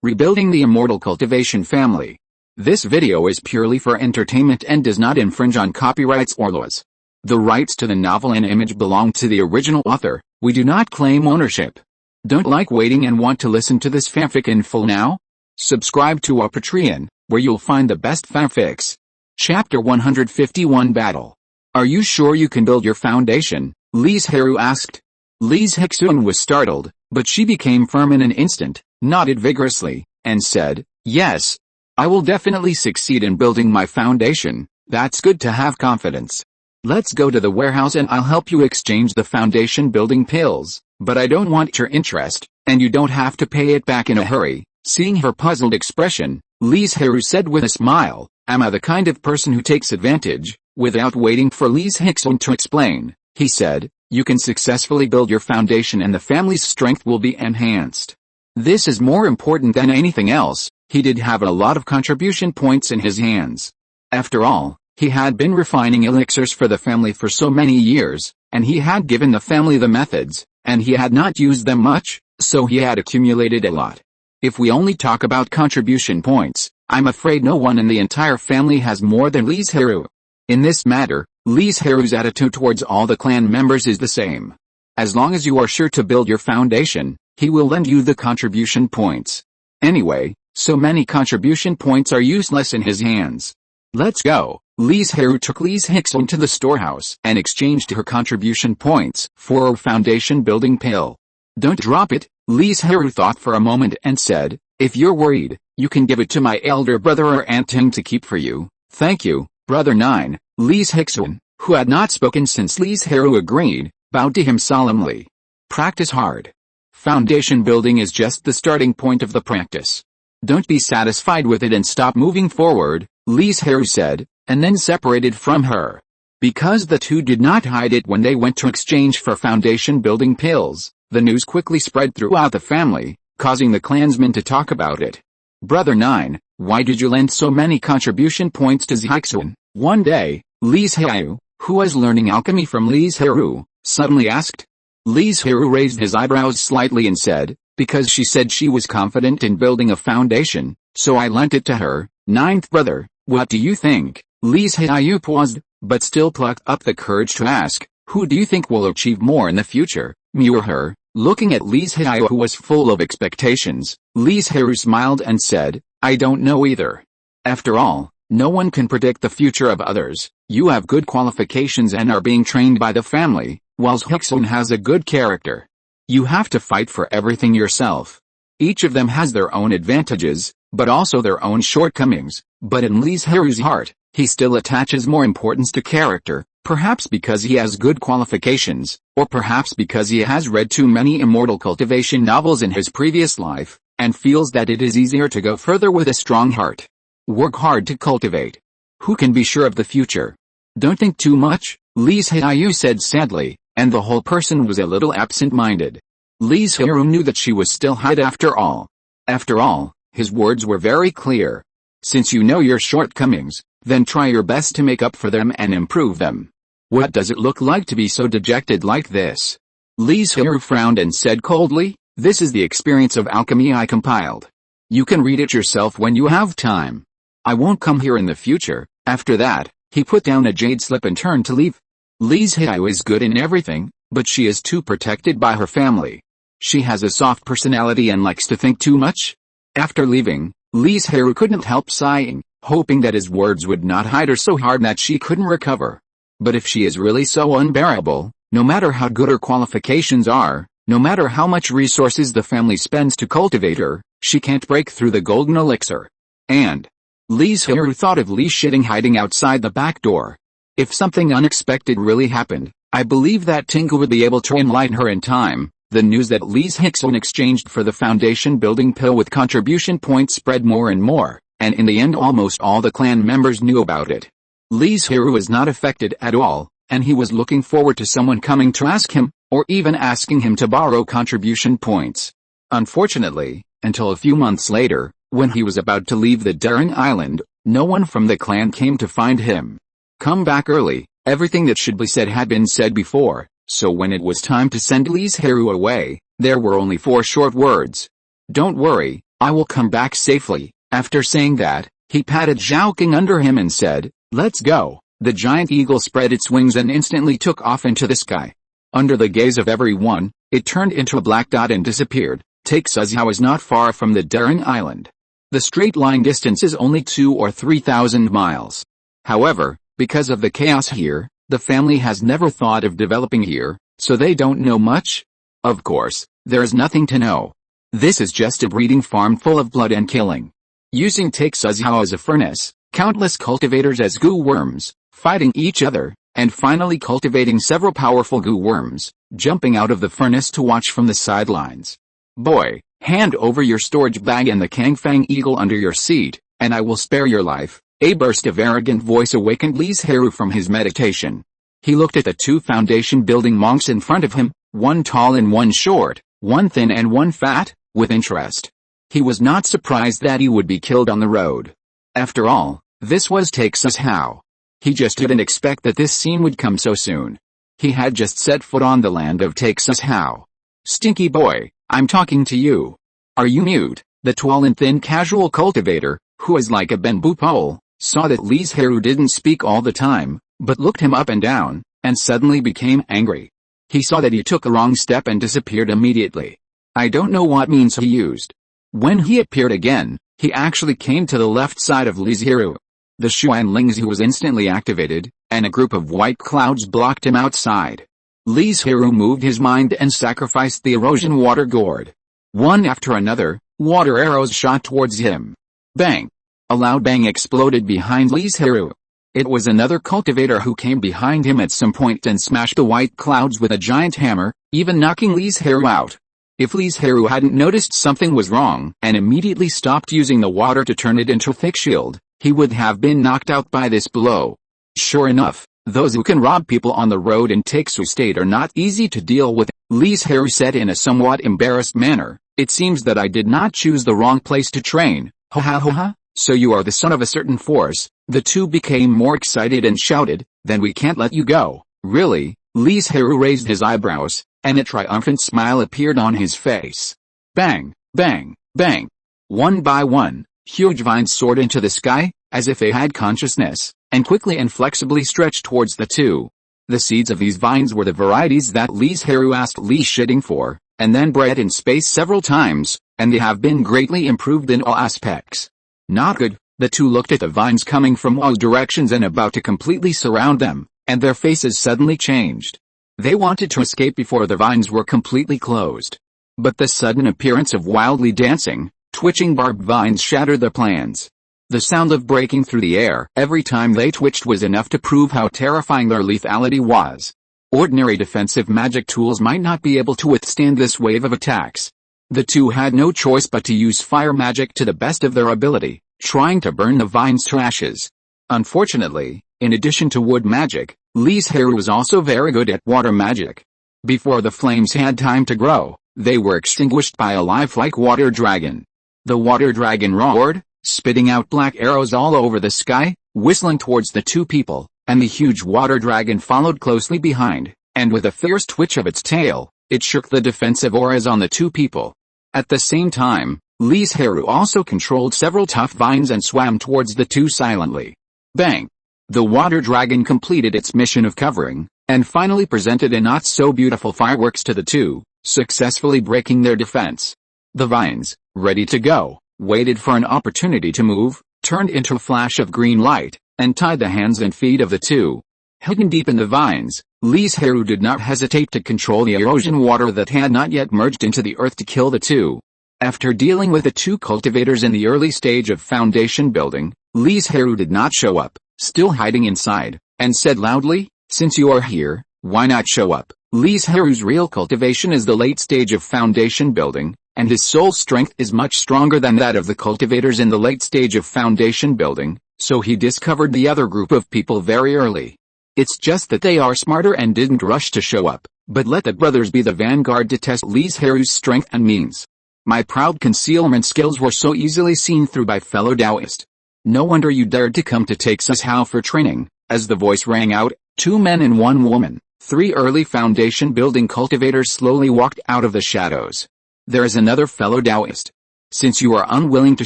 Rebuilding the Immortal Cultivation family. This video is purely for entertainment and does not infringe on copyrights or laws. The rights to the novel and image belong to the original author. We do not claim ownership. Don't like waiting and want to listen to this fanfic in full now? Subscribe to our Patreon, where you'll find the best fanfics. Chapter 151 Battle. Are you sure you can build your foundation? Li Zhirui asked. Li Zhirui was startled, but she became firm in an instant, nodded vigorously, and said, "Yes. I will definitely succeed in building my foundation. That's good to have confidence. Let's go to the warehouse and I'll help you exchange the foundation building pills, but I don't want your interest, and you don't have to pay it back in a hurry." Seeing her puzzled expression, Li Zhirui said with a smile, "Am I the kind of person who takes advantage?" Without waiting for Li Zhirui to explain, he said, "You can successfully build your foundation and the family's strength will be enhanced. This is more important than anything else." He did have a lot of contribution points in his hands. After all, he had been refining elixirs for the family for so many years, and he had given the family the methods, and he had not used them much, so he had accumulated a lot. If we only talk about contribution points, I'm afraid no one in the entire family has more than Li Zhirui. In this matter, Li Zhirui's attitude towards all the clan members is the same. As long as you are sure to build your foundation, he will lend you the contribution points. Anyway, so many contribution points are useless in his hands. Let's go. Li Zhirui took Li Zhirui to the storehouse and exchanged her contribution points for a foundation building pill. "Don't drop it," Li Zhirui thought for a moment and said, "If you're worried, you can give it to my elder brother or aunt Ting to keep for you." "Thank you, Brother 9, Li Zhirui, who had not spoken since Li Zhirui agreed, bowed to him solemnly. Practice hard. Foundation building is just the starting point of the practice. Don't be satisfied with it and stop moving forward," Li Zhirui said, and then separated from her. Because the two did not hide it when they went to exchange for foundation building pills, the news quickly spread throughout the family, causing the clansmen to talk about it. "Brother 9, why did you lend so many contribution points to Zhirui?" One day, Li Zhirui, who was learning alchemy from Li Zhirui, suddenly asked. Li Zhirui raised his eyebrows slightly and said, "Because she said she was confident in building a foundation, so I lent it to her." "Ninth brother, what do you think?" Li Zhirui paused, but still plucked up the courage to ask, "Who do you think will achieve more in the future, me or her?" Looking at Li Zhirui, who was full of expectations, Li Zhirui smiled and said, "I don't know either. After all, no one can predict the future of others. You have good qualifications and are being trained by the family, while Zhirui has a good character. You have to fight for everything yourself. Each of them has their own advantages, but also their own shortcomings, but in Li Zhirui's heart, he still attaches more importance to character, perhaps because he has good qualifications, or perhaps because he has read too many Immortal Cultivation novels in his previous life, and feels that it is easier to go further with a strong heart. Work hard to cultivate. Who can be sure of the future? Don't think too much," Li Zhirui said sadly, and the whole person was a little absent-minded. Li Zhirui knew that she was still hid after all. After all, his words were very clear. Since you know your shortcomings, then try your best to make up for them and improve them. "What does it look like to be so dejected like this?" Li Zhirui frowned and said coldly, "This is the experience of alchemy I compiled. You can read it yourself when you have time. I won't come here in the future." After that, he put down a jade slip and turned to leave. Li Zhirui is good in everything, but she is too protected by her family. She has a soft personality and likes to think too much. After leaving, Li Zhirui couldn't help sighing, hoping that his words would not hide her so hard that she couldn't recover. But if she is really so unbearable, no matter how good her qualifications are, no matter how much resources the family spends to cultivate her, she can't break through the golden elixir. And Li Zhirui thought of Li Zhirui hiding outside the back door. If something unexpected really happened, I believe that Tingle would be able to enlighten her in time. The news that Li Zhirui exchanged for the foundation building pill with contribution points spread more and more, and in the end almost all the clan members knew about it. Li Zhirui was not affected at all, and he was looking forward to someone coming to ask him, or even asking him to borrow contribution points. Unfortunately, until a few months later, when he was about to leave the Banyan Island, no one from the clan came to find him. Come back early. Everything that should be said had been said before, so when it was time to send Li Zhirui away, there were only 4 short words. "Don't worry, I will come back safely." After saying that, he patted Zhao King under him and said, "Let's go." The giant eagle spread its wings and instantly took off into the sky. Under the gaze of everyone, it turned into a black dot and disappeared. Taixuzhao is not far from the Daring Island. The straight line distance is only 2 or 3,000 miles. However, because of the chaos here, the family has never thought of developing here, so they don't know much. Of course, there is nothing to know. This is just a breeding farm full of blood and killing. Using Taixuzhao as a furnace, countless cultivators as goo worms, fighting each other, and finally cultivating several powerful goo worms, jumping out of the furnace to watch from the sidelines. "Boy, hand over your storage bag and the Kangfang eagle under your seat, and I will spare your life." A burst of arrogant voice awakened Li Zhirui from his meditation. He looked at the two foundation building monks in front of him, one tall and one short, one thin and one fat, with interest. He was not surprised that he would be killed on the road. After all, this was Taixuzhao. He just didn't expect that this scene would come so soon. He had just set foot on the land of Taixuzhao. "Stinky boy, I'm talking to you. Are you mute?" The tall and thin casual cultivator, who is like a bamboo pole, saw that Li Zhirui didn't speak all the time, but looked him up and down, and suddenly became angry. He saw that he took a wrong step and disappeared immediately. I don't know what means he used. When he appeared again, he actually came to the left side of Li Zhirui. The Xuanlingzi was instantly activated, and a group of white clouds blocked him outside. Li Zhirui moved his mind and sacrificed the erosion water gourd. One after another, water arrows shot towards him. Bang! A loud bang exploded behind Li Zhirui. It was another cultivator who came behind him at some point and smashed the white clouds with a giant hammer, even knocking Li Zhirui out. If Li Zhirui hadn't noticed something was wrong and immediately stopped using the water to turn it into a thick shield, he would have been knocked out by this blow. Sure enough, those who can rob people on the road in Taixu State are not easy to deal with, Li Zhirui said in a somewhat embarrassed manner. "It seems that I did not choose the wrong place to train. Ha ha ha ha, so you are the son of a certain force." The two became more excited and shouted, "Then we can't let you go." "Really?" Li Zhirui raised his eyebrows, and a triumphant smile appeared on his face. Bang, bang, bang. One by one, huge vines soared into the sky, as if they had consciousness, and quickly and flexibly stretched towards the two. The seeds of these vines were the varieties that Li Zhirui asked Li Shiding for, and then bred in space several times, and they have been greatly improved in all aspects. Not good. The two looked at the vines coming from all directions and about to completely surround them, and their faces suddenly changed. They wanted to escape before the vines were completely closed. But the sudden appearance of wildly dancing, twitching barbed vines shattered their plans. The sound of breaking through the air every time they twitched was enough to prove how terrifying their lethality was. Ordinary defensive magic tools might not be able to withstand this wave of attacks. The two had no choice but to use fire magic to the best of their ability, trying to burn the vines to ashes. Unfortunately, in addition to wood magic, Li Zhirui was also very good at water magic. Before the flames had time to grow, they were extinguished by a lifelike water dragon. The water dragon roared, spitting out black arrows all over the sky, whistling towards the two people, and the huge water dragon followed closely behind, and with a fierce twitch of its tail, it shook the defensive auras on the two people. At the same time, Li Zhirui also controlled several tough vines and swam towards the two silently. Bang! The water dragon completed its mission of covering, and finally presented a not-so-beautiful fireworks to the two, successfully breaking their defense. The vines, ready to go, waited for an opportunity to move, turned into a flash of green light, and tied the hands and feet of the two. Hidden deep in the vines, Li Zhirui did not hesitate to control the erosion water that had not yet merged into the earth to kill the two. After dealing with the two cultivators in the early stage of foundation building, Li Zhirui did not show up, still hiding inside, and said loudly, "Since you are here, why not show up?" Li Zhirui's real cultivation is the late stage of foundation building, and his soul strength is much stronger than that of the cultivators in the late stage of foundation building, so he discovered the other group of people very early. It's just that they are smarter and didn't rush to show up, but let the brothers be the vanguard to test Li Zhirui's strength and means. My proud concealment skills were so easily seen through by fellow Taoist. No wonder you dared to come to Taixuzhao for training. As the voice rang out, 2 men and 1 woman, 3 early foundation building cultivators slowly walked out of the shadows. There is another fellow Taoist. Since you are unwilling to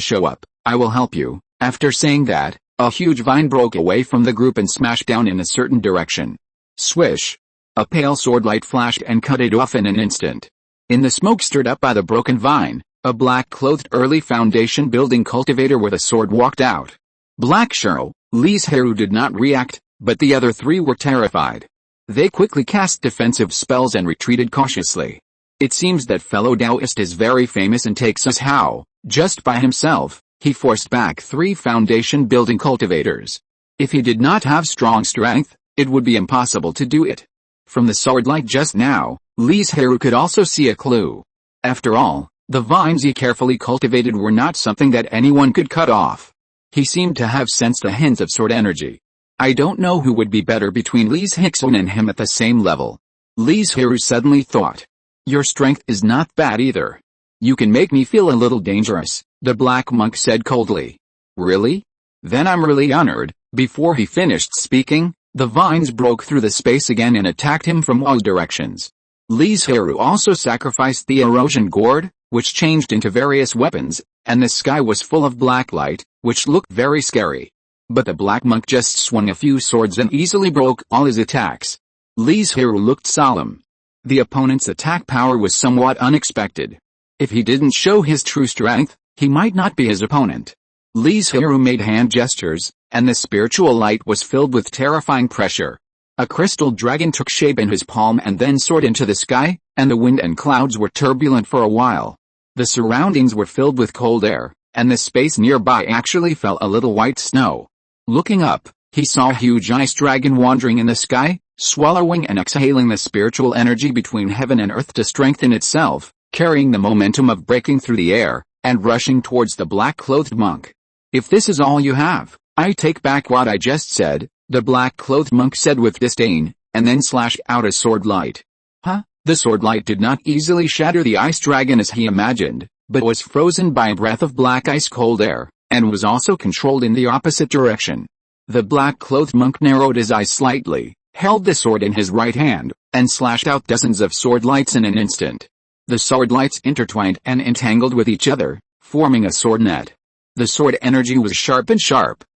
show up, I will help you." After saying that, a huge vine broke away from the group and smashed down in a certain direction. Swish! A pale sword light flashed and cut it off in an instant. In the smoke stirred up by the broken vine, a black-clothed early foundation building cultivator with a sword walked out. Black Zhirui, Li Zhirui did not react, but the other three were terrified. They quickly cast defensive spells and retreated cautiously. It seems that fellow Taoist is very famous and takes us how, just by himself, he forced back 3 foundation building cultivators. If he did not have strong strength, it would be impossible to do it. From the sword light just now, Li Zhirui could also see a clue. After all, the vines he carefully cultivated were not something that anyone could cut off. He seemed to have sensed a hint of sword energy. I don't know who would be better between Li Zhirui and him at the same level. Li Zhirui suddenly thought. Your strength is not bad either. You can make me feel a little dangerous, the black monk said coldly. Really? Then I'm really honored. Before he finished speaking, the vines broke through the space again and attacked him from all directions. Li Zhirui also sacrificed the erosion gourd, which changed into various weapons, and the sky was full of black light, which looked very scary. But the black monk just swung a few swords and easily broke all his attacks. Li Zhirui looked solemn. The opponent's attack power was somewhat unexpected. If he didn't show his true strength, he might not be his opponent. Li Zhirui made hand gestures, and the spiritual light was filled with terrifying pressure. A crystal dragon took shape in his palm and then soared into the sky, and the wind and clouds were turbulent for a while. The surroundings were filled with cold air, and the space nearby actually felt a little white snow. Looking up, he saw a huge ice dragon wandering in the sky, swallowing and exhaling the spiritual energy between heaven and earth to strengthen itself, carrying the momentum of breaking through the air, and rushing towards the black-clothed monk. If this is all you have, I take back what I just said, the black-clothed monk said with disdain, and then slashed out a sword light. The sword light did not easily shatter the ice dragon as he imagined, but was frozen by a breath of black ice-cold air, and was also controlled in the opposite direction. The black-clothed monk narrowed his eyes slightly, held the sword in his right hand, and slashed out dozens of sword lights in an instant. The sword lights intertwined and entangled with each other, forming a sword net. The sword energy was sharp,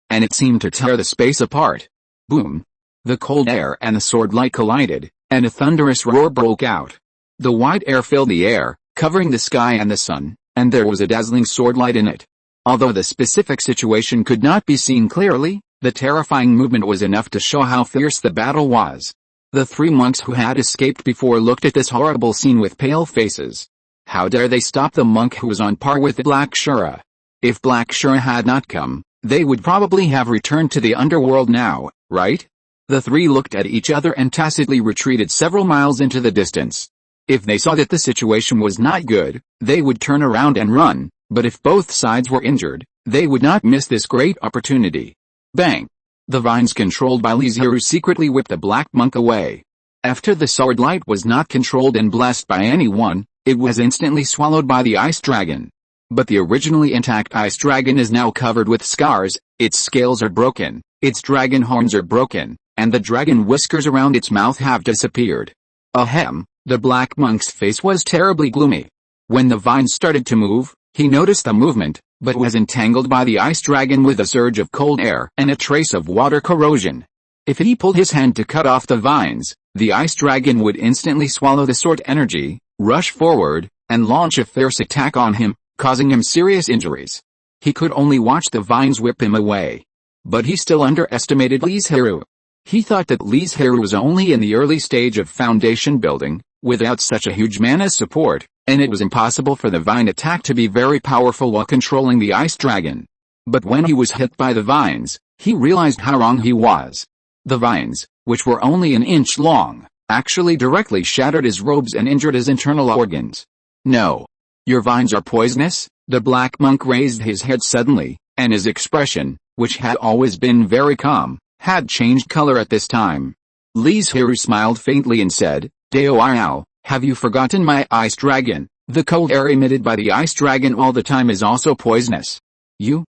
and it seemed to tear the space apart. Boom! The cold air and the sword light collided, and a thunderous roar broke out. The white air filled the air, covering the sky and the sun, and there was a dazzling sword light in it. Although the specific situation could not be seen clearly, the terrifying movement was enough to show how fierce the battle was. The 3 monks who had escaped before looked at this horrible scene with pale faces. How dare they stop the monk who was on par with Black Zhirui? If Black Zhirui had not come, they would probably have returned to the underworld now, right? The 3 looked at each other and tacitly retreated several miles into the distance. If they saw that the situation was not good, they would turn around and run, but if both sides were injured, they would not miss this great opportunity. Bang! The vines controlled by Li Zhirui secretly whipped the black monk away. After the sword light was not controlled and blessed by anyone, it was instantly swallowed by the ice dragon. But the originally intact ice dragon is now covered with scars, its scales are broken, its dragon horns are broken, and the dragon whiskers around its mouth have disappeared. Ahem, the black monk's face was terribly gloomy. When the vines started to move, he noticed the movement, but was entangled by the ice dragon with a surge of cold air and a trace of water corrosion. If he pulled his hand to cut off the vines, the ice dragon would instantly swallow the sword energy, rush forward, and launch a fierce attack on him, causing him serious injuries. He could only watch the vines whip him away. But he still underestimated Li Zhirui. He thought that Li Zhirui was only in the early stage of foundation building, without such a huge man as support, and it was impossible for the vine attack to be very powerful while controlling the ice dragon. But when he was hit by the vines, he realized how wrong he was. The vines, which were only an inch long, actually directly shattered his robes and injured his internal organs. No. Your vines are poisonous? The black monk raised his head suddenly, and his expression, which had always been very calm, had changed color at this time. Li Zhirui smiled faintly and said, Dao, have you forgotten my ice dragon? The cold air emitted by the ice dragon all the time is also poisonous.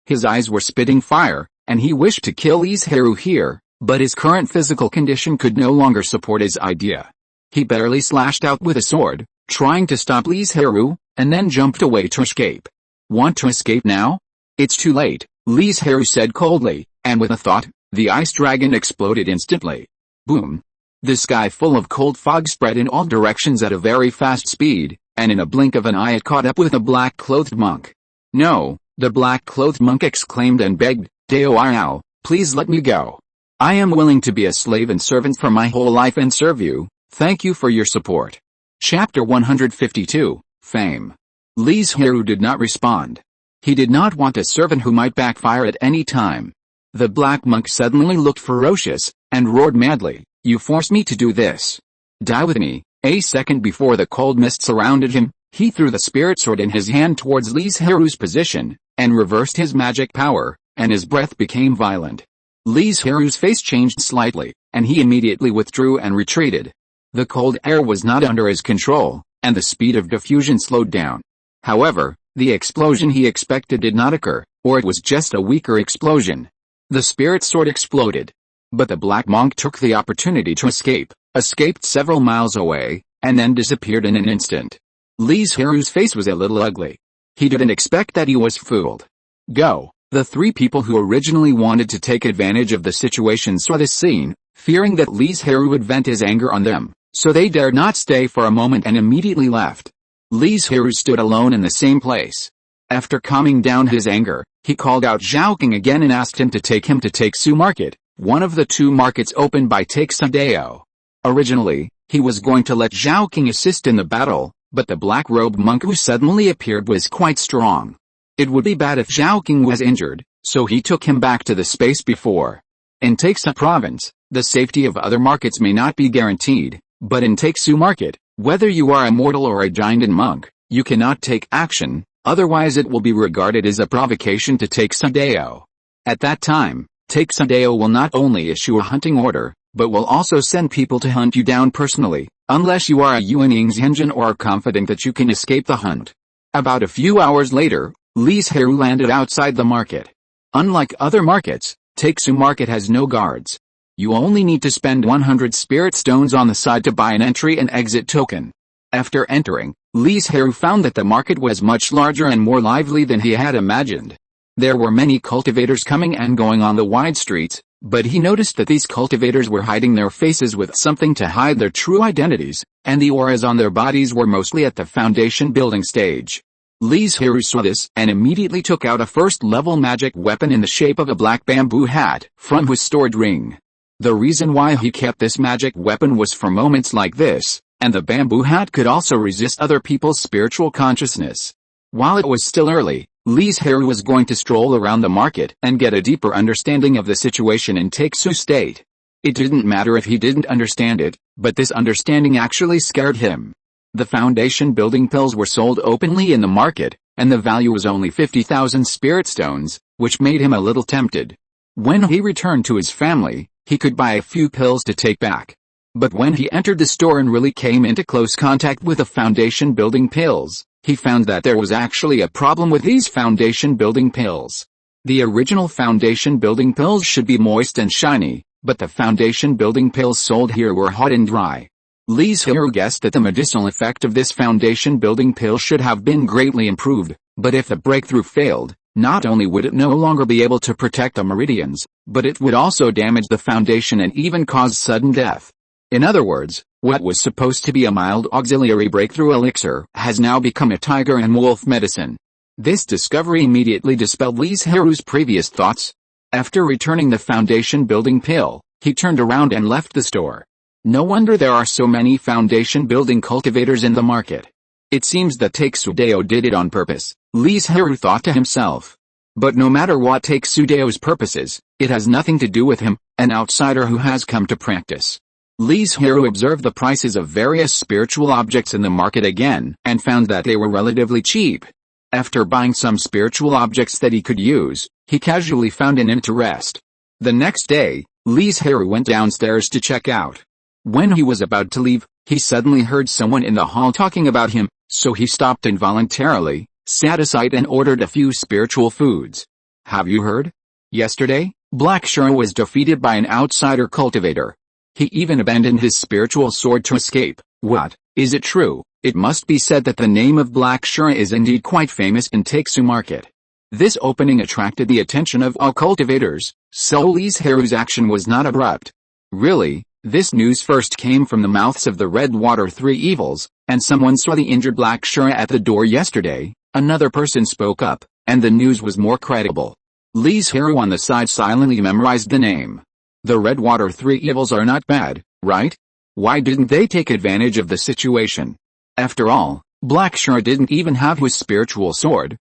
His eyes were spitting fire, and he wished to kill Li Zhirui here, but his current physical condition could no longer support his idea. He barely slashed out with a sword, trying to stop Li Zhirui, and then jumped away to escape. Want to escape now? It's too late, Li Zhirui said coldly, and with a thought, the ice dragon exploded instantly. Boom. The sky full of cold fog spread in all directions at a very fast speed, and in a blink of an eye it caught up with a black-clothed monk. No, the black-clothed monk exclaimed and begged, Dao Yao, please let me go. I am willing to be a slave and servant for my whole life and serve you. Thank you for your support. Chapter 152, Fame. Li Zhirui did not respond. He did not want a servant who might backfire at any time. The black monk suddenly looked ferocious, and roared madly, You forced me to do this. Die with me. A second before the cold mist surrounded him, he threw the spirit sword in his hand towards Li Zhirui's position, and reversed his magic power, and his breath became violent. Li Zhirui's face changed slightly, and he immediately withdrew and retreated. The cold air was not under his control, and the speed of diffusion slowed down. However, the explosion he expected did not occur, or it was just a weaker explosion. The spirit sword exploded. But the black monk took the opportunity to escaped several miles away, and then disappeared in an instant. Li Zhirui's face was a little ugly. He didn't expect that he was fooled. Go. The three people who originally wanted to take advantage of the situation saw this scene, fearing that Li Zhirui would vent his anger on them, so they dared not stay for a moment and immediately left. Li Zhirui stood alone in the same place. After calming down his anger, he called out Zhaoqing again and asked him to take Su Market, one of the two markets opened by Su. Originally, he was going to let Zhaoqing assist in the battle, but the black-robed monk who suddenly appeared was quite strong. It would be bad if Zhaoqing was injured, so he took him back to the space before. In Su province, the safety of other markets may not be guaranteed, but in Su Market, whether you are a mortal or a giant monk, you cannot take action, otherwise it will be regarded as a provocation to Su. At that time, Su will not only issue a hunting order, but will also send people to hunt you down personally, unless you are a Yuaning's engine or are confident that you can escape the hunt. About a few hours later, Li Zhirui landed outside the market. Unlike other markets, Su Market has no guards. You only need to spend 100 spirit stones on the side to buy an entry and exit token. After entering, Li Zhirui found that the market was much larger and more lively than he had imagined. There were many cultivators coming and going on the wide streets, but he noticed that these cultivators were hiding their faces with something to hide their true identities, and the auras on their bodies were mostly at the foundation building stage. Li Zhirui saw this and immediately took out a first-level magic weapon in the shape of a black bamboo hat from his stored ring. The reason why he kept this magic weapon was for moments like this, and the bamboo hat could also resist other people's spiritual consciousness. While it was still early, Li Zhirui was going to stroll around the market and get a deeper understanding of the situation in Su state. It didn't matter if he didn't understand it, but this understanding actually scared him. The foundation building pills were sold openly in the market, and the value was only 50,000 spirit stones, which made him a little tempted. When he returned to his family, he could buy a few pills to take back. But when he entered the store and really came into close contact with the foundation building pills, he found that there was actually a problem with these foundation building pills. The original foundation building pills should be moist and shiny, but the foundation building pills sold here were hot and dry. Li Zhirui guessed that the medicinal effect of this foundation building pill should have been greatly improved, but if the breakthrough failed, not only would it no longer be able to protect the meridians, but it would also damage the foundation and even cause sudden death. In other words, what was supposed to be a mild auxiliary breakthrough elixir has now become a tiger and wolf medicine. This discovery immediately dispelled Li Zhirui's previous thoughts. After returning the foundation building pill, he turned around and left the store. No wonder there are so many foundation building cultivators in the market. It seems that Su did it on purpose, Li Zhirui thought to himself. But no matter what Sudao's purposes, it has nothing to do with him, an outsider who has come to practice. Li Zhirui observed the prices of various spiritual objects in the market again, and found that they were relatively cheap. After buying some spiritual objects that he could use, he casually found an inn to rest. The next day, Li Zhirui went downstairs to check out. When he was about to leave, he suddenly heard someone in the hall talking about him, so he stopped involuntarily, sat aside and ordered a few spiritual foods. Have you heard? Yesterday, Black Shura was defeated by an outsider cultivator. He even abandoned his spiritual sword to escape. What? Is it true? It must be said that the name of Black Shura is indeed quite famous in Taiksu market. This opening attracted the attention of all cultivators, so Li Zhirui's action was not abrupt. Really, this news first came from the mouths of the Redwater Three Evils, and someone saw the injured Black Shura at the door yesterday. Another person spoke up, and the news was more credible. Li Zhirui on the side silently memorized the name. The Redwater Three Evils are not bad, right? Why didn't they take advantage of the situation? After all, Black Shura didn't even have his spiritual sword.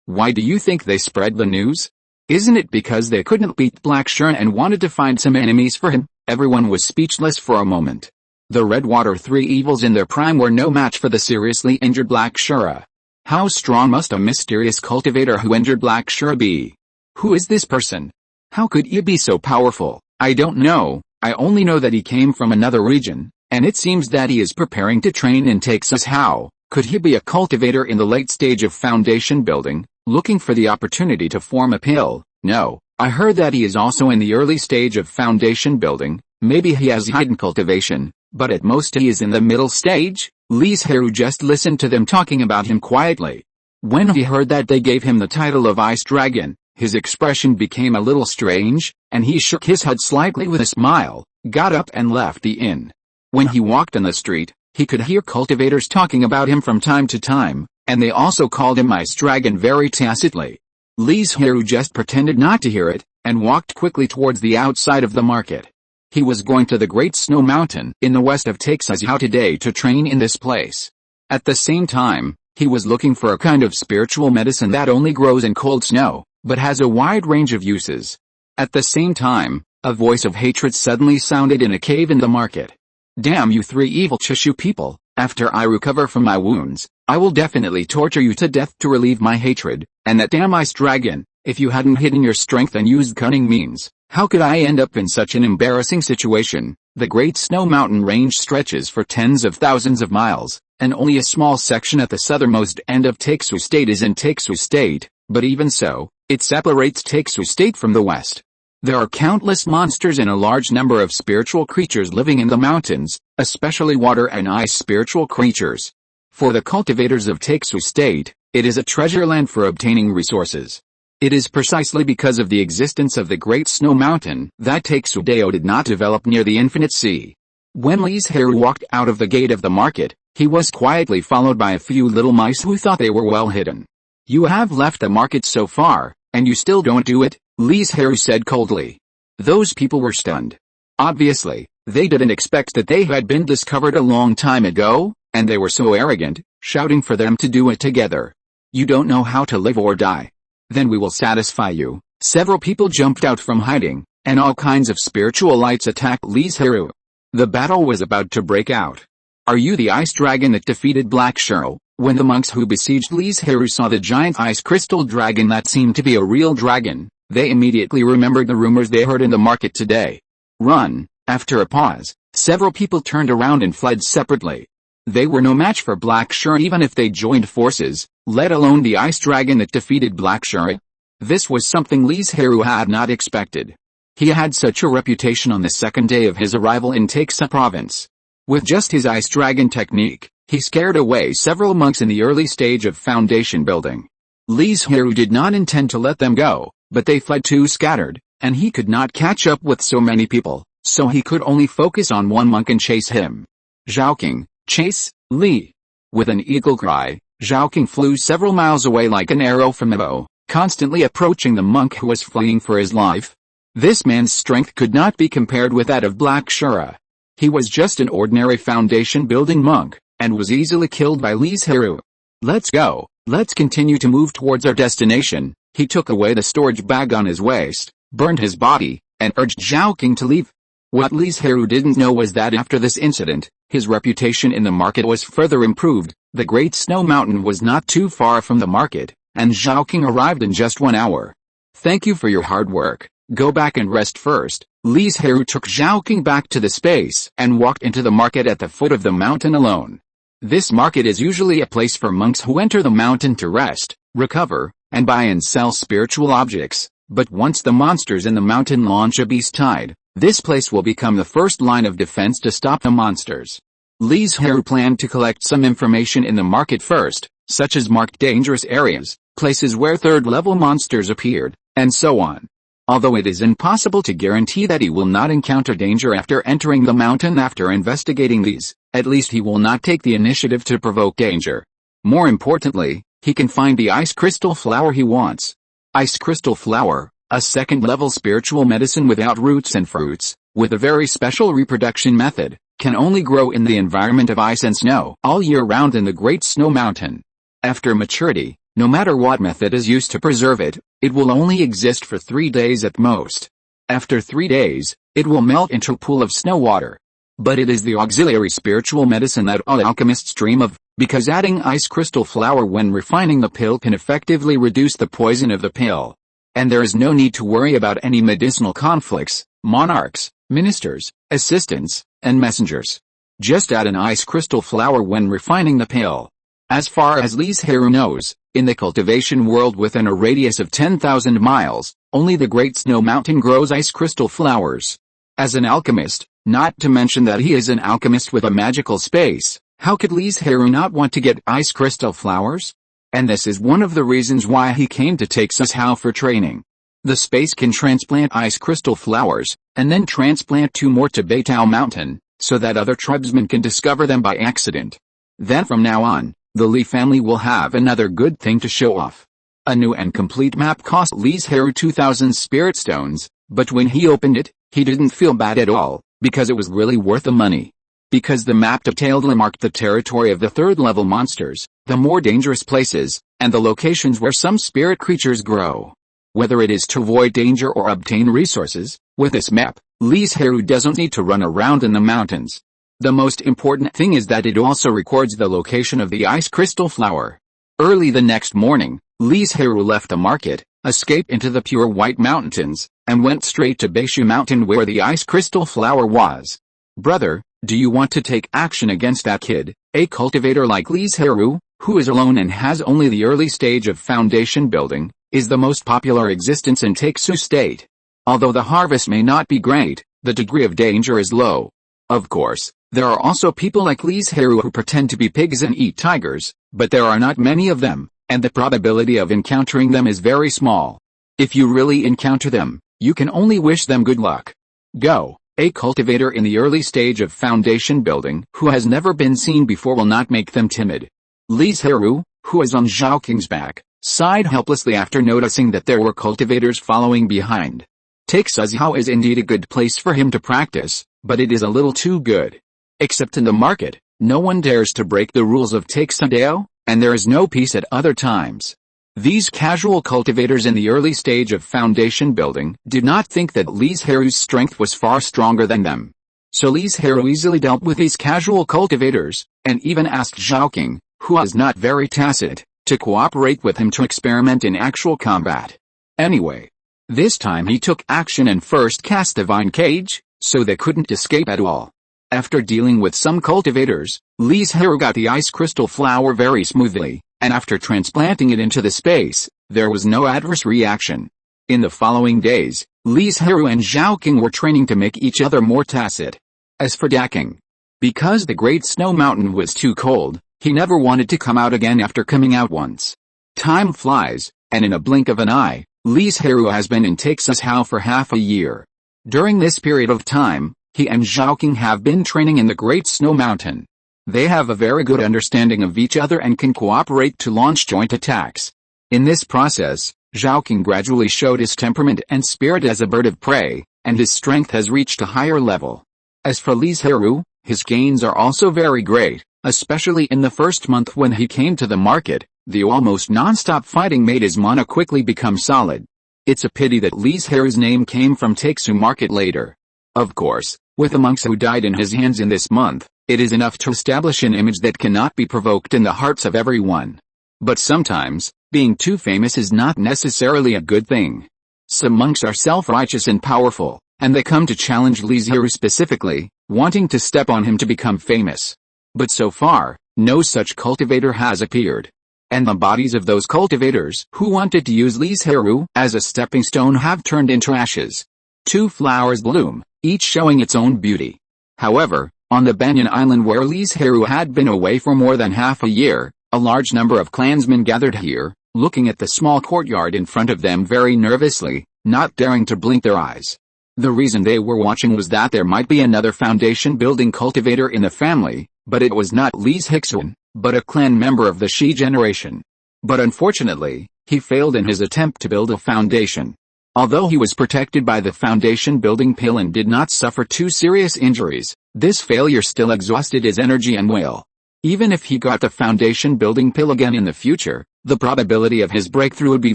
Why do you think they spread the news? Isn't it because they couldn't beat Black Shura and wanted to find some enemies for him? Everyone was speechless for a moment. The Redwater Three Evils in their prime were no match for the seriously injured Black Shura. How strong must a mysterious cultivator who injured Black Shura be? Who is this person? How could he be so powerful? I don't know, I only know that he came from another region, and it seems that he is preparing to train in Texas. How could he be a cultivator in the late stage of foundation building, looking for the opportunity to form a pill? No, I heard that he is also in the early stage of foundation building. Maybe he has hidden cultivation, but at most he is in the middle stage. Li Zhirui just listened to them talking about him quietly. When he heard that they gave him the title of Ice Dragon, his expression became a little strange, and he shook his head slightly with a smile, got up and left the inn. When he walked on the street, he could hear cultivators talking about him from time to time, and they also called him Ice Dragon very tacitly. Li Zhirui just pretended not to hear it, and walked quickly towards the outside of the market. He was going to the Great Snow Mountain in the west of Texas today to train in this place. At the same time, he was looking for a kind of spiritual medicine that only grows in cold snow, but has a wide range of uses. At the same time, a voice of hatred suddenly sounded in a cave in the market. Damn you three evil Chishu people, after I recover from my wounds, I will definitely torture you to death to relieve my hatred, and that damn Ice Dragon, if you hadn't hidden your strength and used cunning means, how could I end up in such an embarrassing situation? The Great Snow Mountain range stretches for tens of thousands of miles, and only a small section at the southernmost end of Taiksu State is in Taiksu State, but even so, it separates Taiksu State from the west. There are countless monsters and a large number of spiritual creatures living in the mountains, especially water and ice spiritual creatures. For the cultivators of Taiksu State, it is a treasure land for obtaining resources. It is precisely because of the existence of the Great Snow Mountain that Taiksu Dao did not develop near the Infinite Sea. When Li Zhirui walked out of the gate of the market, he was quietly followed by a few little mice who thought they were well hidden. You have left the market so far, and you still don't do it, Li Zhirui said coldly. Those people were stunned. Obviously, they didn't expect that they had been discovered a long time ago, and they were so arrogant, shouting for them to do it together. You don't know how to live or die. Then we will satisfy you. Several people jumped out from hiding, and all kinds of spiritual lights attacked Li Zhirui. The battle was about to break out. Are you the ice dragon that defeated Black Shura? When the monks who besieged Li Zhirui saw the giant ice crystal dragon that seemed to be a real dragon, they immediately remembered the rumors they heard in the market today. Run! After a pause, several people turned around and fled separately. They were no match for Black Shura even if they joined forces, let alone the ice dragon that defeated Black Shura. This was something Li Zhirui had not expected. He had such a reputation on the second day of his arrival in Taiksu province. With just his ice dragon technique, he scared away several monks in the early stage of foundation building. Li Zhirui did not intend to let them go, but they fled too scattered, and he could not catch up with so many people, so he could only focus on one monk and chase him. Zhaoqing, chase, Li. With an eagle cry, Zhaoqing flew several miles away like an arrow from a bow, constantly approaching the monk who was fleeing for his life. This man's strength could not be compared with that of Black Shura. He was just an ordinary foundation-building monk, and was easily killed by Li Zhirui. Let's go, let's continue to move towards our destination. He took away the storage bag on his waist, burned his body, and urged Zhaoqing to leave. What Li Zhirui didn't know was that after this incident, his reputation in the market was further improved. The Great Snow Mountain was not too far from the market, and Zhaoqing arrived in just 1 hour. Thank you for your hard work. Go back and rest first. Li Zhirui took Zhaoqing back to the space and walked into the market at the foot of the mountain alone. This market is usually a place for monks who enter the mountain to rest, recover, and buy and sell spiritual objects, but once the monsters in the mountain launch a beast tide, this place will become the first line of defense to stop the monsters. Li Zhirui planned to collect some information in the market first, such as marked dangerous areas, places where third-level monsters appeared, and so on. Although it is impossible to guarantee that he will not encounter danger after entering the mountain after investigating these, at least he will not take the initiative to provoke danger. More importantly, he can find the ice crystal flower he wants. Ice crystal flower, a second-level spiritual medicine without roots and fruits, with a very special reproduction method, can only grow in the environment of ice and snow all year round in the Great Snow Mountain. After maturity, no matter what method is used to preserve it, it will only exist for 3 days at most. After 3 days, it will melt into a pool of snow water. But it is the auxiliary spiritual medicine that all alchemists dream of, because adding ice crystal flower when refining the pill can effectively reduce the poison of the pill. And there is no need to worry about any medicinal conflicts, monarchs, ministers, assistants, and messengers. Just add an ice crystal flower when refining the pill. As far as Li Zhirui knows, in the cultivation world within a radius of 10,000 miles, only the Great Snow Mountain grows ice crystal flowers. As an alchemist, not to mention that he is an alchemist with a magical space, how could Li Zhirui not want to get ice crystal flowers? And this is one of the reasons why he came to take Sushao for training. The space can transplant ice crystal flowers, and then transplant 2 more to Bailang Mountain, so that other tribesmen can discover them by accident. Then from now on, the Li family will have another good thing to show off. A new and complete map cost Li Zhirui 2,000 spirit stones, but when he opened it, he didn't feel bad at all, because it was really worth the money. Because the map detailedly marked the territory of the third-level monsters, the more dangerous places, and the locations where some spirit creatures grow. Whether it is to avoid danger or obtain resources, with this map, Li Zhirui doesn't need to run around in the mountains. The most important thing is that it also records the location of the ice crystal flower. Early the next morning, Li Zhirui left the market, escaped into the pure white mountains, and went straight to Beishu Mountain where the ice crystal flower was. Brother, do you want to take action against that kid, a cultivator like Li Zhirui, who is alone and has only the early stage of foundation building, is the most popular existence in Taixu State. Although the harvest may not be great, the degree of danger is low. Of course, there are also people like Li Zhirui who pretend to be pigs and eat tigers, but there are not many of them, and the probability of encountering them is very small. If you really encounter them, you can only wish them good luck. Go. A cultivator in the early stage of foundation building who has never been seen before will not make them timid. Li Zhirui, who is on Zhao King's back, sighed helplessly after noticing that there were cultivators following behind. Taixu is indeed a good place for him to practice, but it is a little too good. Except in the market, no one dares to break the rules of Taixu, and there is no peace at other times. These casual cultivators in the early stage of foundation building did not think that Li Zhirui's strength was far stronger than them. So Li Zhirui easily dealt with these casual cultivators, and even asked Zhao King, who was not very tacit, to cooperate with him to experiment in actual combat. Anyway, this time he took action and first cast the vine cage, so they couldn't escape at all. After dealing with some cultivators, Li Zhirui got the ice crystal flower very smoothly, and after transplanting it into the space, there was no adverse reaction. In the following days, Li Zhirui and Zhao King were training to make each other more tacit. As for Daking, because the Great Snow Mountain was too cold, he never wanted to come out again after coming out once. Time flies, and in a blink of an eye, Li Zhirui has been in Taixu for half a year. During this period of time, he and Zhao King have been training in the Great Snow Mountain. They have a very good understanding of each other and can cooperate to launch joint attacks. In this process, Zhao King gradually showed his temperament and spirit as a bird of prey, and his strength has reached a higher level. As for Li Zhirui, his gains are also very great, especially in the first month when he came to the market. The almost non-stop fighting made his mana quickly become solid. It's a pity that Li Zhirui's name came from Taixu market later. Of course, with the monks who died in his hands in this month, it is enough to establish an image that cannot be provoked in the hearts of everyone. But sometimes, being too famous is not necessarily a good thing. Some monks are self-righteous and powerful, and they come to challenge Li Zhirui specifically, wanting to step on him to become famous. But so far, no such cultivator has appeared. And the bodies of those cultivators who wanted to use Li Zhirui as a stepping stone have turned into ashes. 2 flowers bloom, each showing its own beauty. However, On the Banyan Island where Li Zhirui had been away for more than half a year, a large number of clansmen gathered here, looking at the small courtyard in front of them very nervously, not daring to blink their eyes. The reason they were watching was that there might be another foundation-building cultivator in the family, but it was not Li Zhirui, but a clan member of the Shi generation. But unfortunately, he failed in his attempt to build a foundation. Although he was protected by the foundation-building pill and did not suffer too serious injuries, this failure still exhausted his energy and will. Even if he got the foundation-building pill again in the future, the probability of his breakthrough would be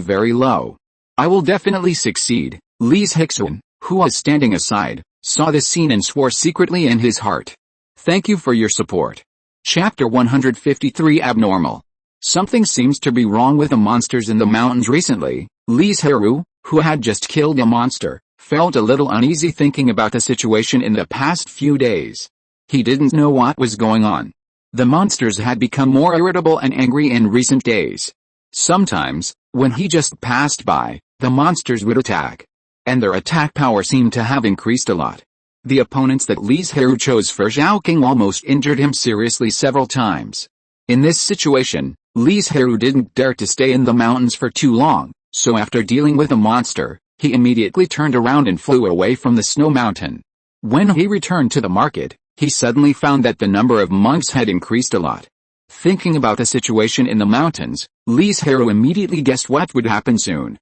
very low. I will definitely succeed. Li Zhirui, who was standing aside, saw this scene and swore secretly in his heart. Thank you for your support. Chapter 153 Abnormal. Something seems to be wrong with the monsters in the mountains recently. Li Zhirui, who had just killed a monster, felt a little uneasy thinking about the situation in the past few days. He didn't know what was going on. The monsters had become more irritable and angry in recent days. Sometimes, when he just passed by, the monsters would attack. And their attack power seemed to have increased a lot. The opponents that Li Zhirui chose for Zhaoqing almost injured him seriously several times. In this situation, Li Zhirui didn't dare to stay in the mountains for too long, so after dealing with a monster, he immediately turned around and flew away from the snow mountain. When he returned to the market, he suddenly found that the number of monks had increased a lot. Thinking about the situation in the mountains, Li Zhirui immediately guessed what would happen soon.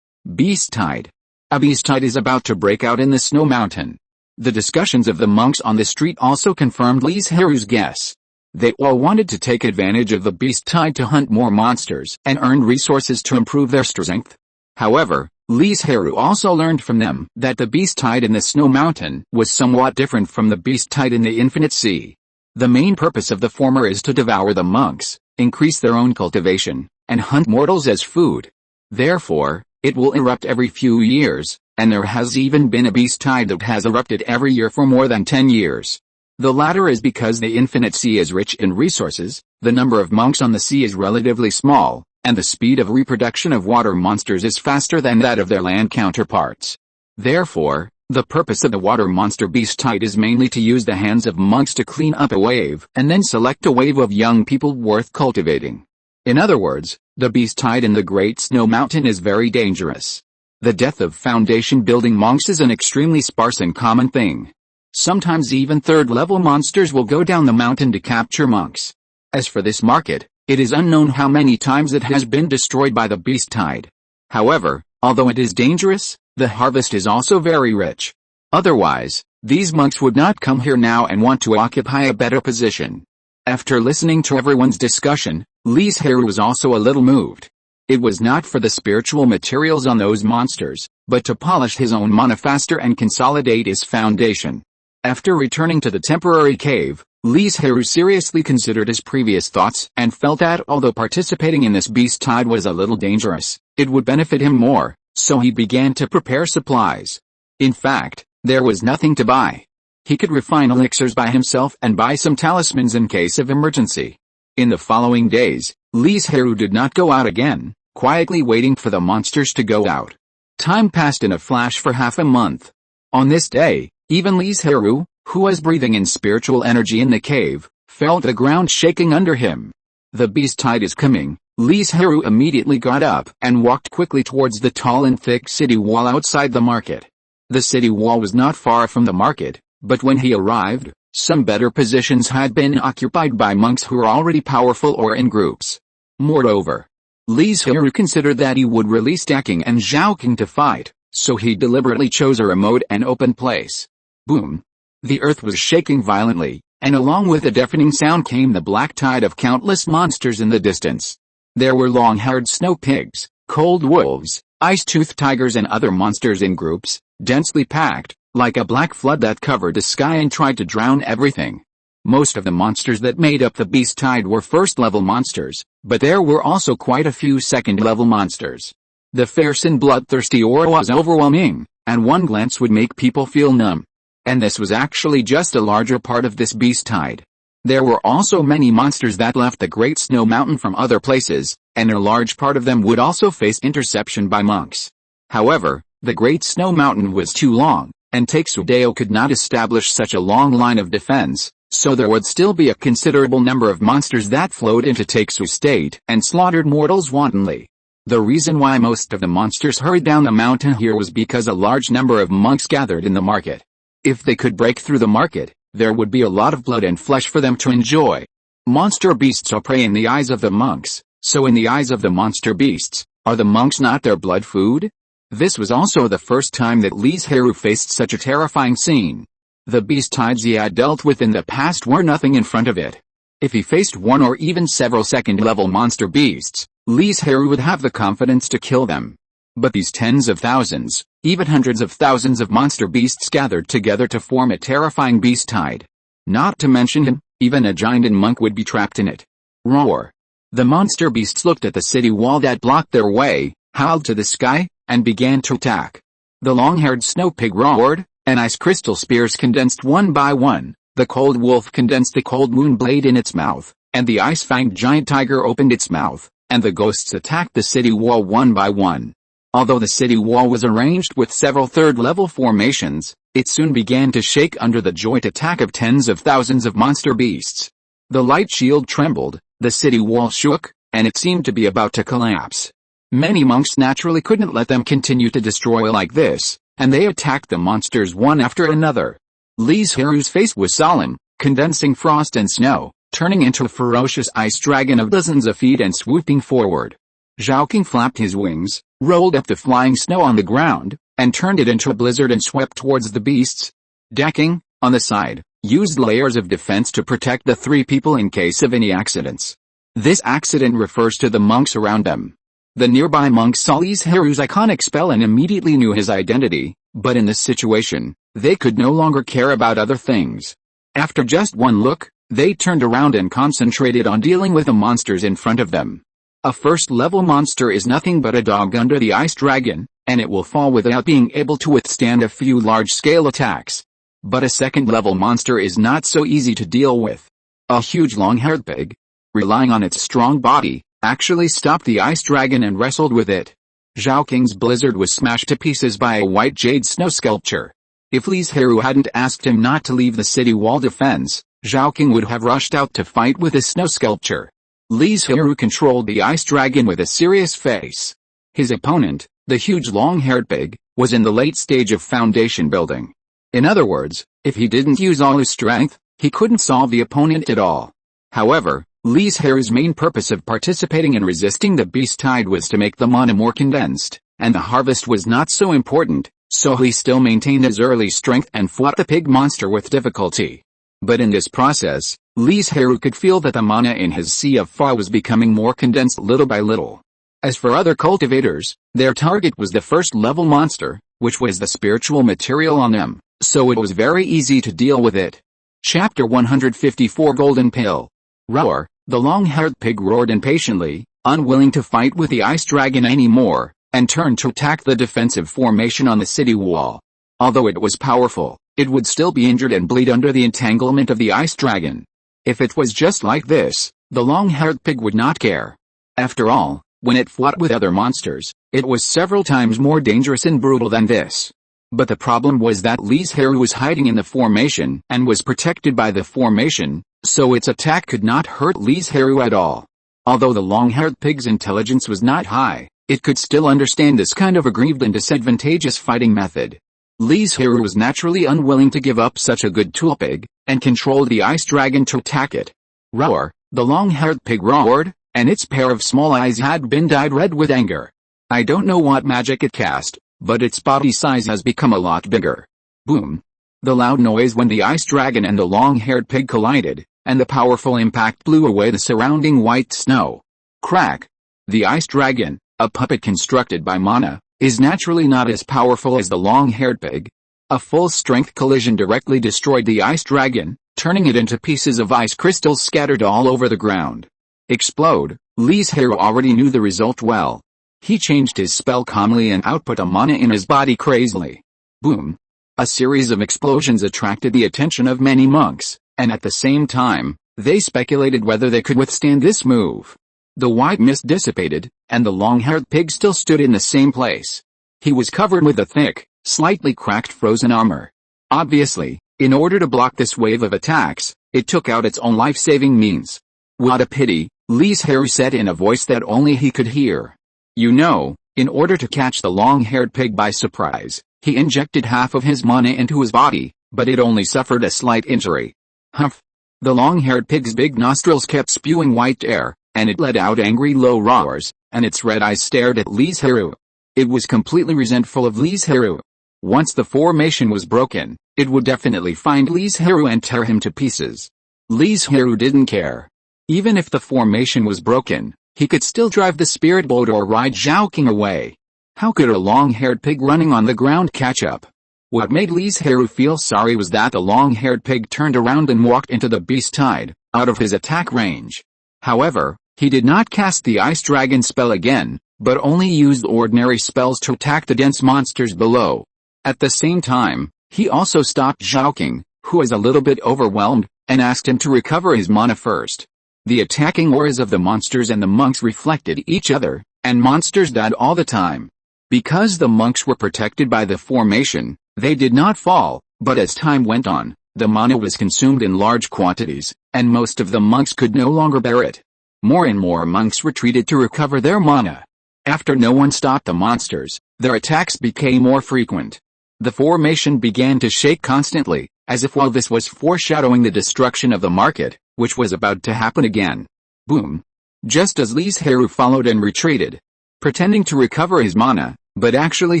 Beast tide. A beast tide is about to break out in the snow mountain. The discussions of the monks on the street also confirmed Li Zhirui's guess. They all wanted to take advantage of the beast tide to hunt more monsters and earn resources to improve their strength. However, Li Zhirui also learned from them that the beast tide in the snow mountain was somewhat different from the beast tide in the infinite sea. The main purpose of the former is to devour the monks, increase their own cultivation, and hunt mortals as food. Therefore, it will erupt every few years, and there has even been a beast tide that has erupted every year for more than 10 years. The latter is because the infinite sea is rich in resources, the number of monks on the sea is relatively small, and the speed of reproduction of water monsters is faster than that of their land counterparts. Therefore, the purpose of the water monster beast tide is mainly to use the hands of monks to clean up a wave and then select a wave of young people worth cultivating. In other words, the beast tide in the Great Snow Mountain is very dangerous. The death of foundation-building monks is an extremely sparse and common thing. Sometimes even third-level monsters will go down the mountain to capture monks. As for this market, it is unknown how many times it has been destroyed by the beast tide. However, although it is dangerous, the harvest is also very rich. Otherwise, these monks would not come here now and want to occupy a better position. After listening to everyone's discussion, Li Zhirui was also a little moved. It was not for the spiritual materials on those monsters, but to polish his own mana faster and consolidate his foundation. After returning to the temporary cave, Li Zhirui seriously considered his previous thoughts and felt that although participating in this beast tide was a little dangerous, it would benefit him more, so he began to prepare supplies. In fact, there was nothing to buy. He could refine elixirs by himself and buy some talismans in case of emergency. In the following days, Li Zhirui did not go out again, quietly waiting for the monsters to go out. Time passed in a flash for half a month. On this day, even Li Zhirui, who was breathing in spiritual energy in the cave, felt the ground shaking under him. The beast tide is coming. Li Zhirui immediately got up and walked quickly towards the tall and thick city wall outside the market. The city wall was not far from the market, but when he arrived, some better positions had been occupied by monks who were already powerful or in groups. Moreover, Li Zhirui considered that he would release Daking and Zhaoqing to fight, so he deliberately chose a remote and open place. Boom! The earth was shaking violently, and along with a deafening sound came the black tide of countless monsters in the distance. There were long-haired snow pigs, cold wolves, ice-toothed tigers and other monsters in groups, densely packed, like a black flood that covered the sky and tried to drown everything. Most of the monsters that made up the beast tide were first-level monsters, but there were also quite a few second-level monsters. The fierce and bloodthirsty aura was overwhelming, and one glance would make people feel numb. And this was actually just a larger part of this beast tide. There were also many monsters that left the Great Snow Mountain from other places, and a large part of them would also face interception by monks. However, the Great Snow Mountain was too long, and Taixudao could not establish such a long line of defense, so there would still be a considerable number of monsters that flowed into Takesu State and slaughtered mortals wantonly. The reason why most of the monsters hurried down the mountain here was because a large number of monks gathered in the market. If they could break through the market, there would be a lot of blood and flesh for them to enjoy. Monster beasts are prey in the eyes of the monks, so in the eyes of the monster beasts, are the monks not their blood food? This was also the first time that Li Zhirui faced such a terrifying scene. The beast tides he had dealt with in the past were nothing in front of it. If he faced one or even several second-level monster beasts, Li Zhirui would have the confidence to kill them. But these tens of thousands, even hundreds of thousands of monster beasts gathered together to form a terrifying beast tide. Not to mention him, even a giant and monk would be trapped in it. Roar! The monster beasts looked at the city wall that blocked their way, howled to the sky, and began to attack. The long-haired snow pig roared, and ice crystal spears condensed one by one. The cold wolf condensed the cold moon blade in its mouth, and the ice-fanged giant tiger opened its mouth, and the ghosts attacked the city wall one by one. Although the city wall was arranged with several third-level formations, it soon began to shake under the joint attack of tens of thousands of monster beasts. The light shield trembled, the city wall shook, and it seemed to be about to collapse. Many monks naturally couldn't let them continue to destroy like this, and they attacked the monsters one after another. Li Zhirui's face was solemn, condensing frost and snow, turning into a ferocious ice dragon of dozens of feet and swooping forward. Zhaoking flapped his wings, rolled up the flying snow on the ground, and turned it into a blizzard and swept towards the beasts. Decking, on the side, used layers of defense to protect the three people in case of any accidents. This accident refers to the monks around them. The nearby monks saw Li Zhirui's iconic spell and immediately knew his identity, but in this situation, they could no longer care about other things. After just one look, they turned around and concentrated on dealing with the monsters in front of them. A first-level monster is nothing but a dog under the ice dragon, and it will fall without being able to withstand a few large-scale attacks. But a second-level monster is not so easy to deal with. A huge long-haired pig, relying on its strong body, actually stopped the ice dragon and wrestled with it. Zhaoking's blizzard was smashed to pieces by a white jade snow sculpture. If Li Zhirui hadn't asked him not to leave the city wall defense, Zhaoking would have rushed out to fight with his snow sculpture. Li Zhirui controlled the ice dragon with a serious face. His opponent, the huge long-haired pig, was in the late stage of foundation building. In other words, if he didn't use all his strength, he couldn't solve the opponent at all. However, Li Zhirui's main purpose of participating in resisting the beast tide was to make the mana more condensed, and the harvest was not so important, so he still maintained his early strength and fought the pig monster with difficulty. But in this process, Li Zhirui could feel that the mana in his sea of Fa was becoming more condensed little by little. As for other cultivators, their target was the first-level monster, which was the spiritual material on them, so it was very easy to deal with it. Chapter 154 Golden Pill. Roar! The long-haired pig roared impatiently, unwilling to fight with the ice dragon anymore, and turned to attack the defensive formation on the city wall. Although it was powerful, it would still be injured and bleed under the entanglement of the ice dragon. If it was just like this, the long-haired pig would not care. After all, when it fought with other monsters, it was several times more dangerous and brutal than this. But the problem was that Li Zhirui was hiding in the formation and was protected by the formation, so its attack could not hurt Li Zhirui at all. Although the long-haired pig's intelligence was not high, it could still understand this kind of aggrieved and disadvantageous fighting method. Li Zhirui was naturally unwilling to give up such a good tool pig, and controlled the ice dragon to attack it. Roar! The long-haired pig roared, and its pair of small eyes had been dyed red with anger. I don't know what magic it cast, but its body size has become a lot bigger. Boom! The loud noise when the ice dragon and the long-haired pig collided, and the powerful impact blew away the surrounding white snow. Crack! The ice dragon, a puppet constructed by mana, is naturally not as powerful as the long-haired pig. A full-strength collision directly destroyed the ice dragon, turning it into pieces of ice crystals scattered all over the ground. Explode! Li Zhirui already knew the result well. He changed his spell calmly and output a mana in his body crazily. Boom! A series of explosions attracted the attention of many monks, and at the same time, they speculated whether they could withstand this move. The white mist dissipated, and the long-haired pig still stood in the same place. He was covered with a thick, slightly cracked frozen armor. Obviously, in order to block this wave of attacks, It took out its own life-saving means. What a pity, Li Zhirui said in a voice that only he could hear. You know, in order to catch the long-haired pig by surprise, he injected half of his mana into his body, but it only suffered a slight injury. Humph! The long-haired pig's big nostrils kept spewing white air, and it let out angry low roars, and its red eyes stared at Li Zhirui. It was completely resentful of Li Zhirui. Once the formation was broken, it would definitely find Li Zhirui and tear him to pieces. Li Zhirui didn't care. Even if the formation was broken, he could still drive the spirit boat or ride Zhaoqing away. How could a long-haired pig running on the ground catch up? What made Li Zhirui feel sorry was that the long-haired pig turned around and walked into the beast tide, out of his attack range. However, he did not cast the Ice Dragon spell again, but only used ordinary spells to attack the dense monsters below. At the same time, he also stopped Zhaoqing, who was a little bit overwhelmed, and asked him to recover his mana first. The attacking auras of the monsters and the monks reflected each other, and monsters died all the time. Because the monks were protected by the formation, they did not fall, but as time went on, the mana was consumed in large quantities, and most of the monks could no longer bear it. More and more monks retreated to recover their mana. After no one stopped the monsters, their attacks became more frequent. The formation began to shake constantly, as if while this was foreshadowing the destruction of the market, which was about to happen again. Boom! Just as Li Zhirui followed and retreated, pretending to recover his mana, but actually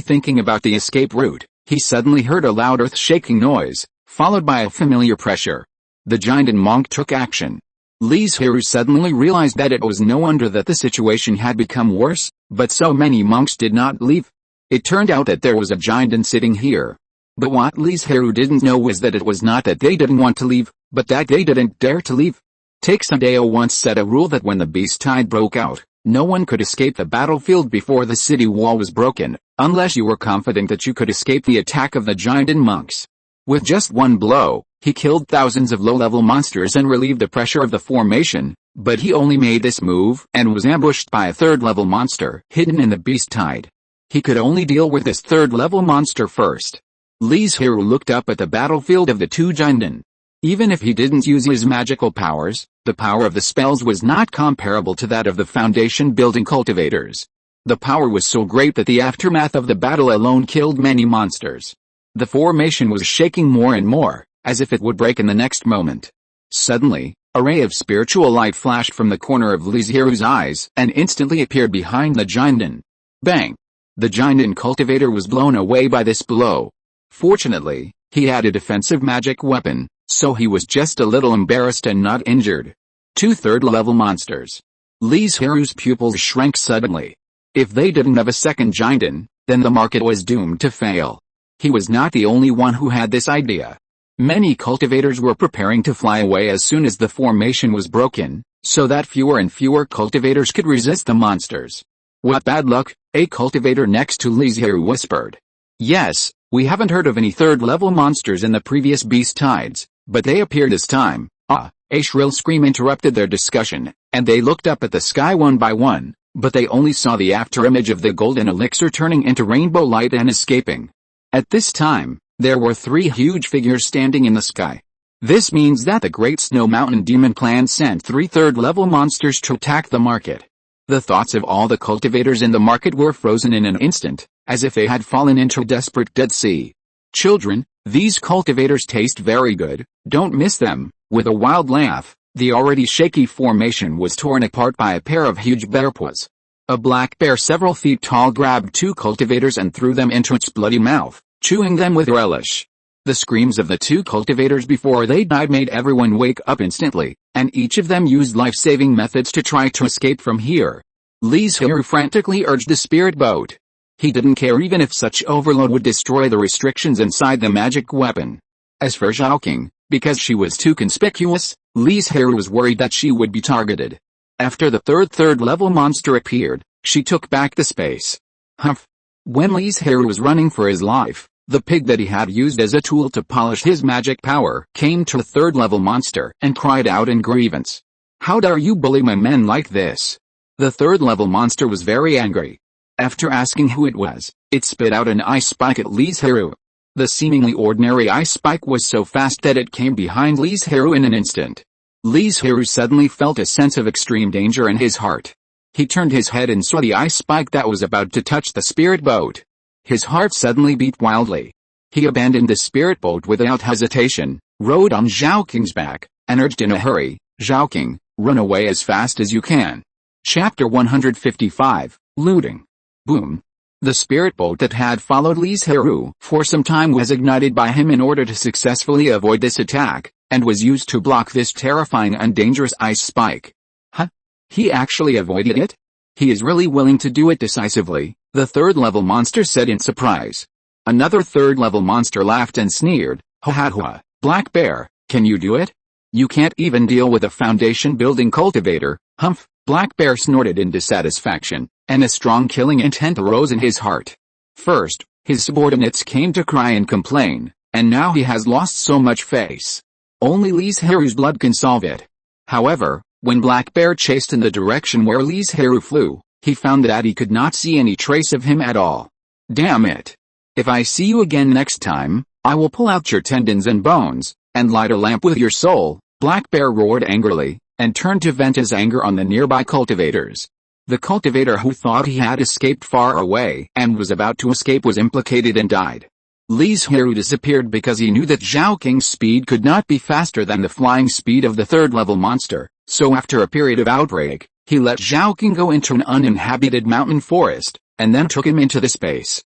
thinking about the escape route, he suddenly heard a loud earth-shaking noise, followed by a familiar pressure. The giant and monk took action. Li Zhirui suddenly realized that it was no wonder that the situation had become worse, but so many monks did not leave. It turned out that there was a giant sitting here. But what Li Zhirui didn't know was that it was not that they didn't want to leave, but that they didn't dare to leave. Takesadeo once set a rule that when the beast tide broke out, no one could escape the battlefield before the city wall was broken, unless you were confident that you could escape the attack of the giant and monks. With just one blow, he killed thousands of low-level monsters and relieved the pressure of the formation, but he only made this move and was ambushed by a third-level monster hidden in the beast tide. He could only deal with this third-level monster first. Li Zhirui looked up at the battlefield of the two giants. Even if he didn't use his magical powers, the power of the spells was not comparable to that of the foundation-building cultivators. The power was so great that the aftermath of the battle alone killed many monsters. The formation was shaking more and more, as if it would break in the next moment. Suddenly, a ray of spiritual light flashed from the corner of Li Zhirui's eyes and instantly appeared behind the giant. Bang! The giant cultivator was blown away by this blow. Fortunately, he had a defensive magic weapon, so he was just a little embarrassed and not injured. Two third-level monsters. Li Zhirui's pupils shrank suddenly. If they didn't have a second giant, then the market was doomed to fail. He was not the only one who had this idea. Many cultivators were preparing to fly away as soon as the formation was broken, so that fewer and fewer cultivators could resist the monsters. What bad luck, a cultivator next to Li Zhirui whispered. Yes, we haven't heard of any third-level monsters in the previous beast tides, but they appeared this time. Ah! A shrill scream interrupted their discussion, and they looked up at the sky one by one, but they only saw the afterimage of the golden elixir turning into rainbow light and escaping. At this time, there were three huge figures standing in the sky. This means that the Great Snow Mountain Demon Clan sent three third-level monsters to attack the market. The thoughts of all the cultivators in the market were frozen in an instant, as if they had fallen into a desperate Dead Sea. Children, these cultivators taste very good, don't miss them. With a wild laugh, the already shaky formation was torn apart by a pair of huge bear paws. A black bear several feet tall grabbed two cultivators and threw them into its bloody mouth, chewing them with relish. The screams of the two cultivators before they died made everyone wake up instantly, and each of them used life-saving methods to try to escape from here. Li Zhirui frantically urged the spirit boat. He didn't care even if such overload would destroy the restrictions inside the magic weapon. As for Zhaoqing, because she was too conspicuous, Li Zhirui was worried that she would be targeted. After the third-level monster appeared, she took back the space. Humph! When Li Zhirui was running for his life, the pig that he had used as a tool to polish his magic power came to the third-level monster and cried out in grievance. How dare you bully my men like this? The third-level monster was very angry. After asking who it was, it spit out an ice spike at Li Zhirui. The seemingly ordinary ice spike was so fast that it came behind Li Zhirui in an instant. Li Zhirui suddenly felt a sense of extreme danger in his heart. He turned his head and saw the ice spike that was about to touch the spirit boat. His heart suddenly beat wildly. He abandoned the spirit boat without hesitation, rode on Zhao Qing's back, and urged in a hurry, "Zhao Qing, run away as fast as you can." Chapter 155, Looting. Boom. The spirit boat that had followed Li Zhirui for some time was ignited by him in order to successfully avoid this attack, and was used to block this terrifying and dangerous ice spike. Huh? He actually avoided it? He is really willing to do it decisively, the third-level monster said in surprise. Another third-level monster laughed and sneered, "Ha ha ha, Black Bear, can you do it? You can't even deal with a foundation-building cultivator." Humph, Black Bear snorted in dissatisfaction, and a strong killing intent arose in his heart. First, his subordinates came to cry and complain, and now he has lost so much face. Only Li Zhirui's blood can solve it. However, when Black Bear chased in the direction where Li Zhirui flew, he found that he could not see any trace of him at all. "Damn it. If I see you again next time, I will pull out your tendons and bones, and light a lamp with your soul," Black Bear roared angrily, and turned to vent his anger on the nearby cultivators. The cultivator who thought he had escaped far away and was about to escape was implicated and died. Li Zhirui disappeared because he knew that Zhao Qing's speed could not be faster than the flying speed of the third-level monster, so after a period of outbreak, he let Zhao Qing go into an uninhabited mountain forest, and then took him into the space.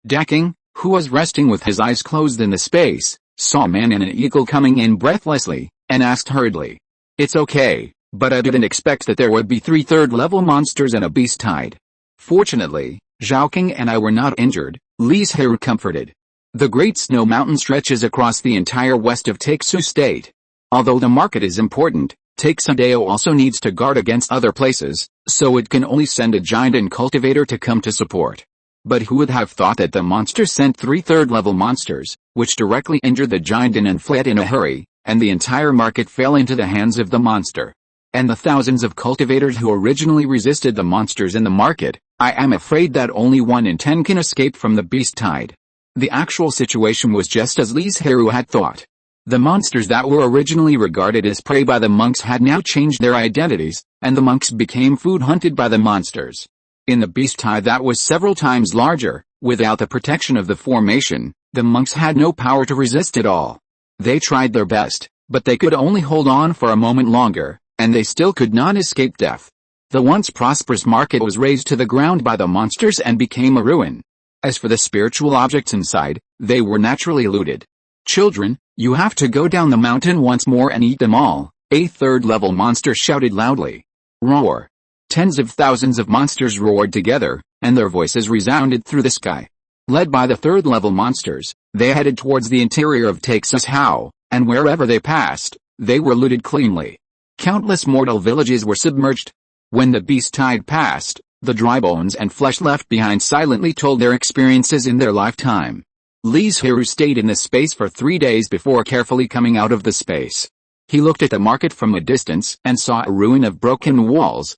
Decking, who was resting with his eyes closed in the space, saw a man and an eagle coming in breathlessly, and asked hurriedly, "It's okay, but I didn't expect that there would be 3 third-level monsters and a beast tide." "Fortunately, Zhao Qing and I were not injured," Li Zhirui comforted. The Great Snow Mountain stretches across the entire west of Taixu State. Although the market is important, Taixu also needs to guard against other places, so it can only send a giant and cultivator to come to support. But who would have thought that the monster sent 3 third-level monsters, which directly injured the giant and fled in a hurry, and the entire market fell into the hands of the monster. And the thousands of cultivators who originally resisted the monsters in the market, I am afraid that only 1 in 10 can escape from the beast tide. The actual situation was just as Li Zhirui had thought. The monsters that were originally regarded as prey by the monks had now changed their identities, and the monks became food hunted by the monsters. In the beast tide that was several times larger, without the protection of the formation, the monks had no power to resist at all. They tried their best, but they could only hold on for a moment longer, and they still could not escape death. The once prosperous market was razed to the ground by the monsters and became a ruin. As for the spiritual objects inside, they were naturally looted. "Children, you have to go down the mountain once more and eat them all," a third-level monster shouted loudly. Roar. Tens of thousands of monsters roared together, and their voices resounded through the sky. Led by the third-level monsters, they headed towards the interior of Taixu, and wherever they passed, they were looted cleanly. Countless mortal villages were submerged. When the beast tide passed, the dry bones and flesh left behind silently told their experiences in their lifetime. Li Zhirui stayed in the space for 3 days before carefully coming out of the space. He looked at the market from a distance and saw a ruin of broken walls,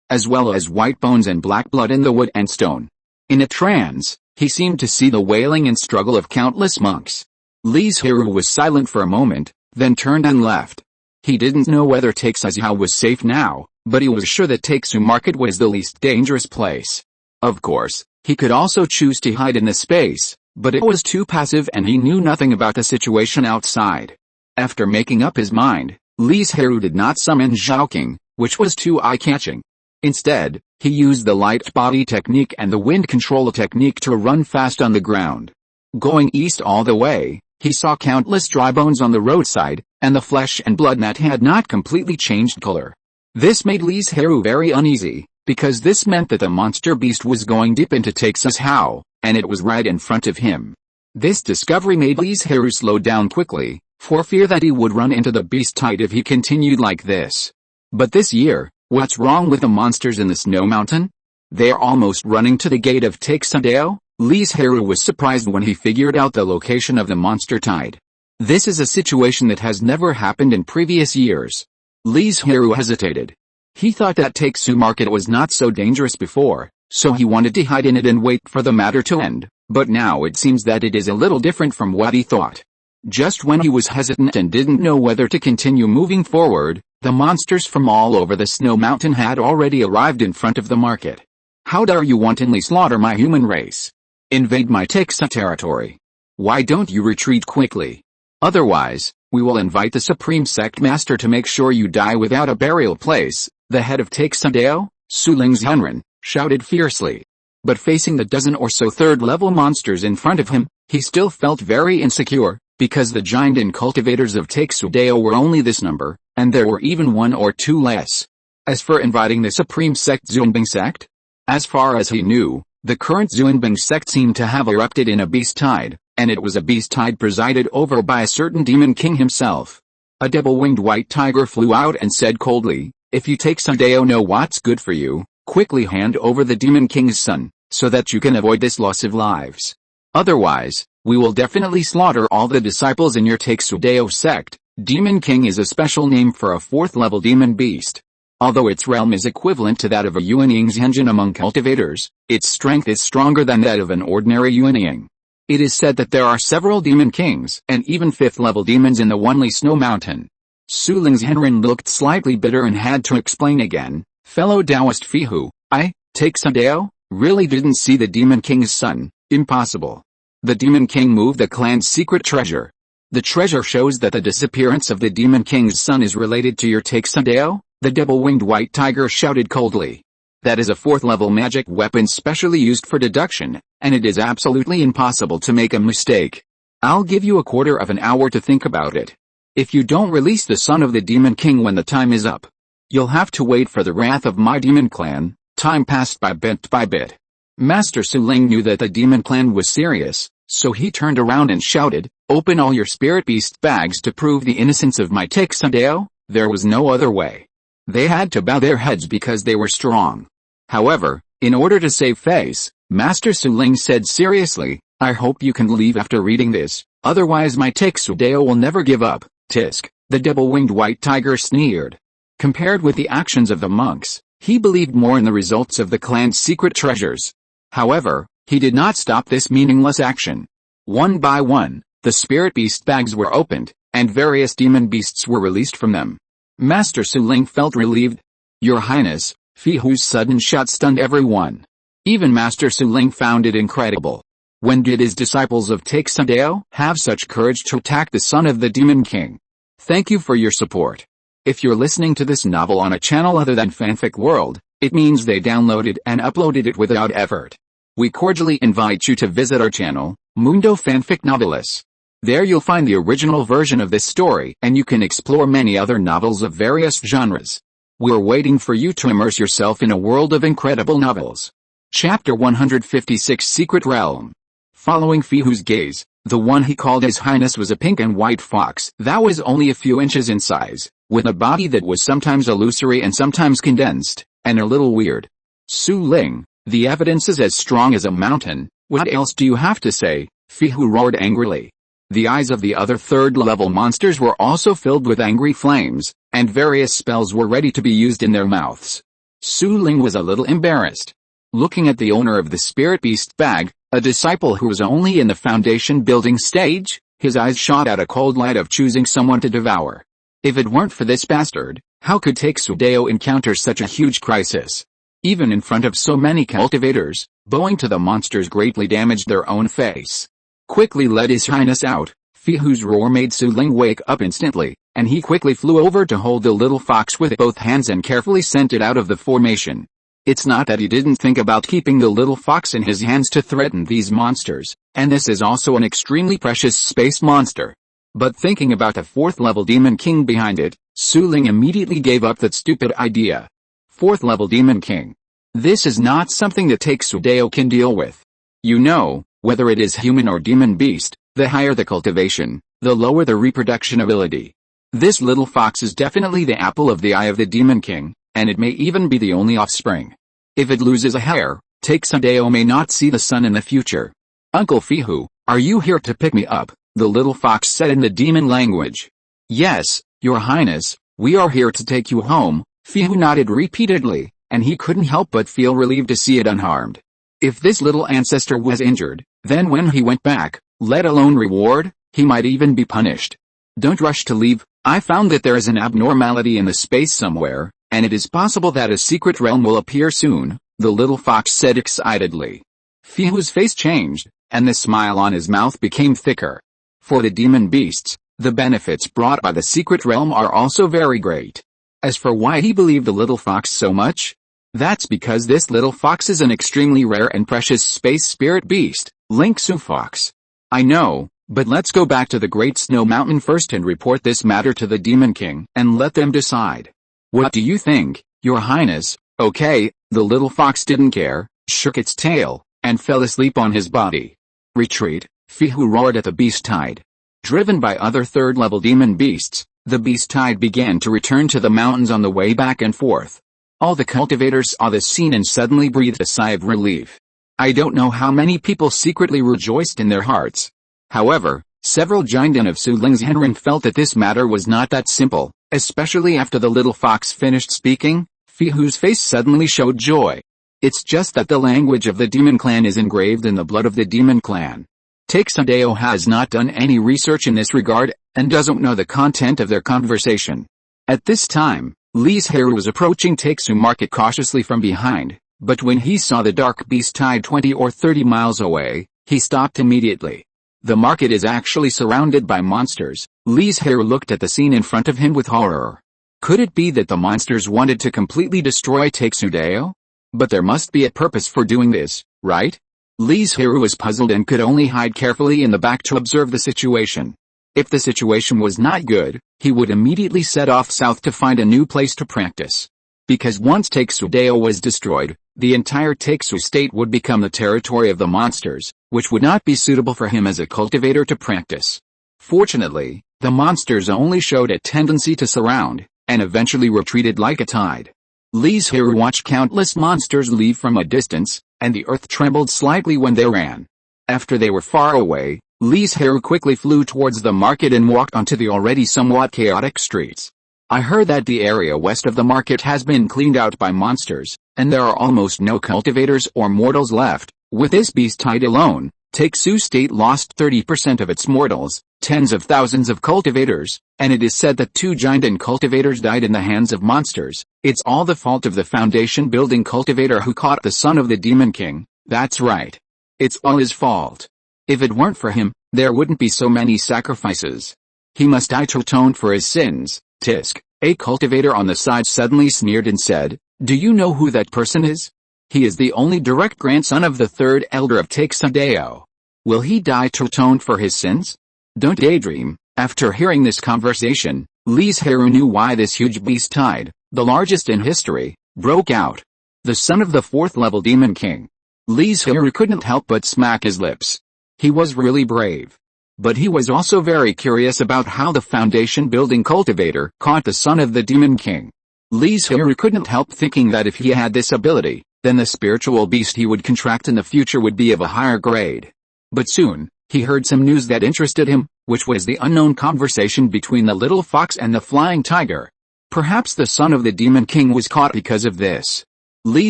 as well as white bones and black blood in the wood and stone. In a trance, he seemed to see the wailing and struggle of countless monks. Li Zhirui was silent for a moment, then turned and left. He didn't know whether Taixu was safe now, but he was sure that Taixu Market was the least dangerous place. Of course, he could also choose to hide in the space, but it was too passive and he knew nothing about the situation outside. After making up his mind, Li Zhirui did not summon Zhao Qing, which was too eye-catching. Instead, he used the light body technique and the wind control technique to run fast on the ground. Going east all the way, he saw countless dry bones on the roadside, and the flesh and blood that had not completely changed color. This made Li Zhirui very uneasy, because this meant that the monster beast was going deep into Taixu, and it was right in front of him. This discovery made Li Zhirui slow down quickly, for fear that he would run into the beast tide if he continued like this. But this year, what's wrong with the monsters in the snow mountain? They're almost running to the gate of Taixu. Li Zhirui was surprised when he figured out the location of the monster tide. This is a situation that has never happened in previous years. Li Zhirui hesitated. He thought that Taixu Market was not so dangerous before, so he wanted to hide in it and wait for the matter to end, But now it seems that it is a little different from what he thought. Just when he was hesitant and didn't know whether to continue moving forward, the monsters from all over the snow mountain had already arrived in front of the market. How dare you wantonly slaughter my human race? Invade my Texas territory. Why don't you retreat quickly? Otherwise, we will invite the Supreme Sect Master to make sure you die without a burial place. The head of Texadeo, Su Lingzhenren, shouted fiercely. But facing the dozen or so third-level monsters in front of him, he still felt very insecure, because the giant and cultivators of Texadeo were only this number, and there were even one or two less. As for inviting the Supreme Sect Zunbing Sect, as far as he knew, the current Zunbing Sect seemed to have erupted in a beast tide, and it was a beast tide presided over by a certain demon king himself. A double-winged white tiger flew out and said coldly, "If you Texadeo know what's good for you, quickly hand over the demon king's son, so that you can avoid this loss of lives. Otherwise, we will definitely slaughter all the disciples in your Texadeo sect." Demon king is a special name for a fourth-level demon beast. Although its realm is equivalent to that of a Yuanying among cultivators, its strength is stronger than that of an ordinary Yuanying. It is said that there are several demon kings and even fifth-level demons in the Wanli Snow Mountain. Su Lingzhenren looked slightly bitter and had to explain again, "Fellow Taoist Fihu, I, Texadeo, really didn't see the demon king's son. Impossible." The demon king moved the clan's secret treasure. "The treasure shows that the disappearance of the demon king's son is related to your Texadeo?" The double-winged white tiger shouted coldly. "That is a fourth-level magic weapon specially used for deduction, and it is absolutely impossible to make a mistake. I'll give you a quarter of an hour to think about it. If you don't release the son of the demon king when the time is up, you'll have to wait for the wrath of my demon clan." Time passed by bit by bit. Master Su Ling knew that the demon clan was serious, so he turned around and shouted, "Open all your spirit beast bags to prove the innocence of my Texadeo." There was no other way. They had to bow their heads because they were strong. However, in order to save face, Master Su Ling said seriously, "I hope you can leave after reading this, otherwise my Texadeo will never give up." Tisk, the double-winged white tiger sneered. Compared with the actions of the monks, he believed more in the results of the clan's secret treasures. However, he did not stop this meaningless action. One by one, the spirit beast bags were opened, and various demon beasts were released from them. Master Su Ling felt relieved. "Your Highness," Fihu's sudden shout stunned everyone. Even Master Su Ling found it incredible. When did his disciples of Texadeo have such courage to attack the son of the demon king? Thank you for your support. If you're listening to this novel on a channel other than Fanfic World, it means they downloaded and uploaded it without effort. We cordially invite you to visit our channel, Mundo Fanfic Novelis. There you'll find the original version of this story and you can explore many other novels of various genres. We're waiting for you to immerse yourself in a world of incredible novels. Chapter 156 Secret Realm. Following Fihu's gaze, the one he called His Highness was a pink and white fox that was only a few inches in size, with a body that was sometimes illusory and sometimes condensed, and a little weird. "Su Ling, the evidence is as strong as a mountain. What else do you have to say?" Fihu roared angrily. The eyes of the other third-level monsters were also filled with angry flames, and various spells were ready to be used in their mouths. Su Ling was a little embarrassed. Looking at the owner of the spirit beast bag, a disciple who was only in the foundation building stage, his eyes shot out a cold light of choosing someone to devour. If it weren't for this bastard, how could Texadeo encounter such a huge crisis? Even in front of so many cultivators, bowing to the monsters greatly damaged their own face. "Quickly let His Highness out." Fihu's roar made Su Ling wake up instantly, and he quickly flew over to hold the little fox with both hands and carefully sent it out of the formation. It's not that he didn't think about keeping the little fox in his hands to threaten these monsters, and this is also an extremely precious space monster. But thinking about the fourth-level demon king behind it, Su Ling immediately gave up that stupid idea. Fourth-level demon king. This is not something that Texadeo can deal with. You know, whether it is human or demon beast, the higher the cultivation, the lower the reproduction ability. This little fox is definitely the apple of the eye of the demon king, and it may even be the only offspring. If it loses a heir, Texadeo may not see the sun in the future. "Uncle Fihu, are you here to pick me up?" the little fox said in the demon language. "Yes, Your Highness, we are here to take you home." Fihu nodded repeatedly, and he couldn't help but feel relieved to see it unharmed. If this little ancestor was injured, Then when he went back, let alone reward, he might even be punished. Don't rush to leave. I found that there is an abnormality in the space somewhere, and it is possible that a secret realm will appear soon, the little fox said excitedly. Fihu's face changed, and the smile on his mouth became thicker. For the demon beasts, the benefits brought by the secret realm are also very great. As for why he believed the little fox so much, that's because this little fox is an extremely rare and precious space spirit beast, Lingsu fox. I know, but let's go back to the Great Snow Mountain first and report this matter to the Demon King, and let them decide. What do you think, Your Highness? Okay, the little fox didn't care, shook its tail, and fell asleep on his body. Retreat, Fihu roared at the beast tide. Driven by other third-level demon beasts, the beast tide began to return to the mountains on the way back and forth. All the cultivators saw this scene and suddenly breathed a sigh of relief. I don't know how many people secretly rejoiced in their hearts. However, several Jinden of Suling's Henrin felt that this matter was not that simple, especially after the little fox finished speaking. Fihu's face suddenly showed joy. It's just that the language of the demon clan is engraved in the blood of the demon clan. Takesadeo has not done any research in this regard, and doesn't know the content of their conversation. At this time, Li Zhirui was approaching Takesu Market cautiously from behind, but when he saw the dark beast tide 20 or 30 miles away, he stopped immediately. The market is actually surrounded by monsters. Li Zhirui looked at the scene in front of him with horror. Could it be that the monsters wanted to completely destroy Takesadeo? But there must be a purpose for doing this, right? Li Zhirui was puzzled and could only hide carefully in the back to observe the situation. If the situation was not good, he would immediately set off south to find a new place to practice. Because once Takesadeo was destroyed, the entire Takesu state would become the territory of the monsters, which would not be suitable for him as a cultivator to practice. Fortunately, the monsters only showed a tendency to surround, and eventually retreated like a tide. Li Zhirui watched countless monsters leave from a distance, and the earth trembled slightly when they ran. After they were far away, Li Zhirui quickly flew towards the market and walked onto the already somewhat chaotic streets. I heard that the area west of the market has been cleaned out by monsters, and there are almost no cultivators or mortals left. With this beast tide alone, Takesu State lost 30% of its mortals, tens of thousands of cultivators, and it is said that 2 Jinden cultivators died in the hands of monsters. It's all the fault of the foundation building cultivator who caught the son of the Demon King. That's right. It's all his fault. If it weren't for him, there wouldn't be so many sacrifices. He must die to atone for his sins. Tisk, a cultivator on the side suddenly sneered and said, do you know who that person is? He is the only direct grandson of the third elder of Takesadeo. Will he die to atone for his sins? Don't daydream. After hearing this conversation, Li Zhirui knew why this huge beast tide, the largest in history, broke out. The son of the 4th level Demon King. Li Zhirui couldn't help but smack his lips. He was really brave. But he was also very curious about how the foundation building cultivator caught the son of the Demon King. Li Zhirui couldn't help thinking that if he had this ability, then the spiritual beast he would contract in the future would be of a higher grade. But soon, he heard some news that interested him, which was the unknown conversation between the little fox and the flying tiger. Perhaps the son of the Demon King was caught because of this. Li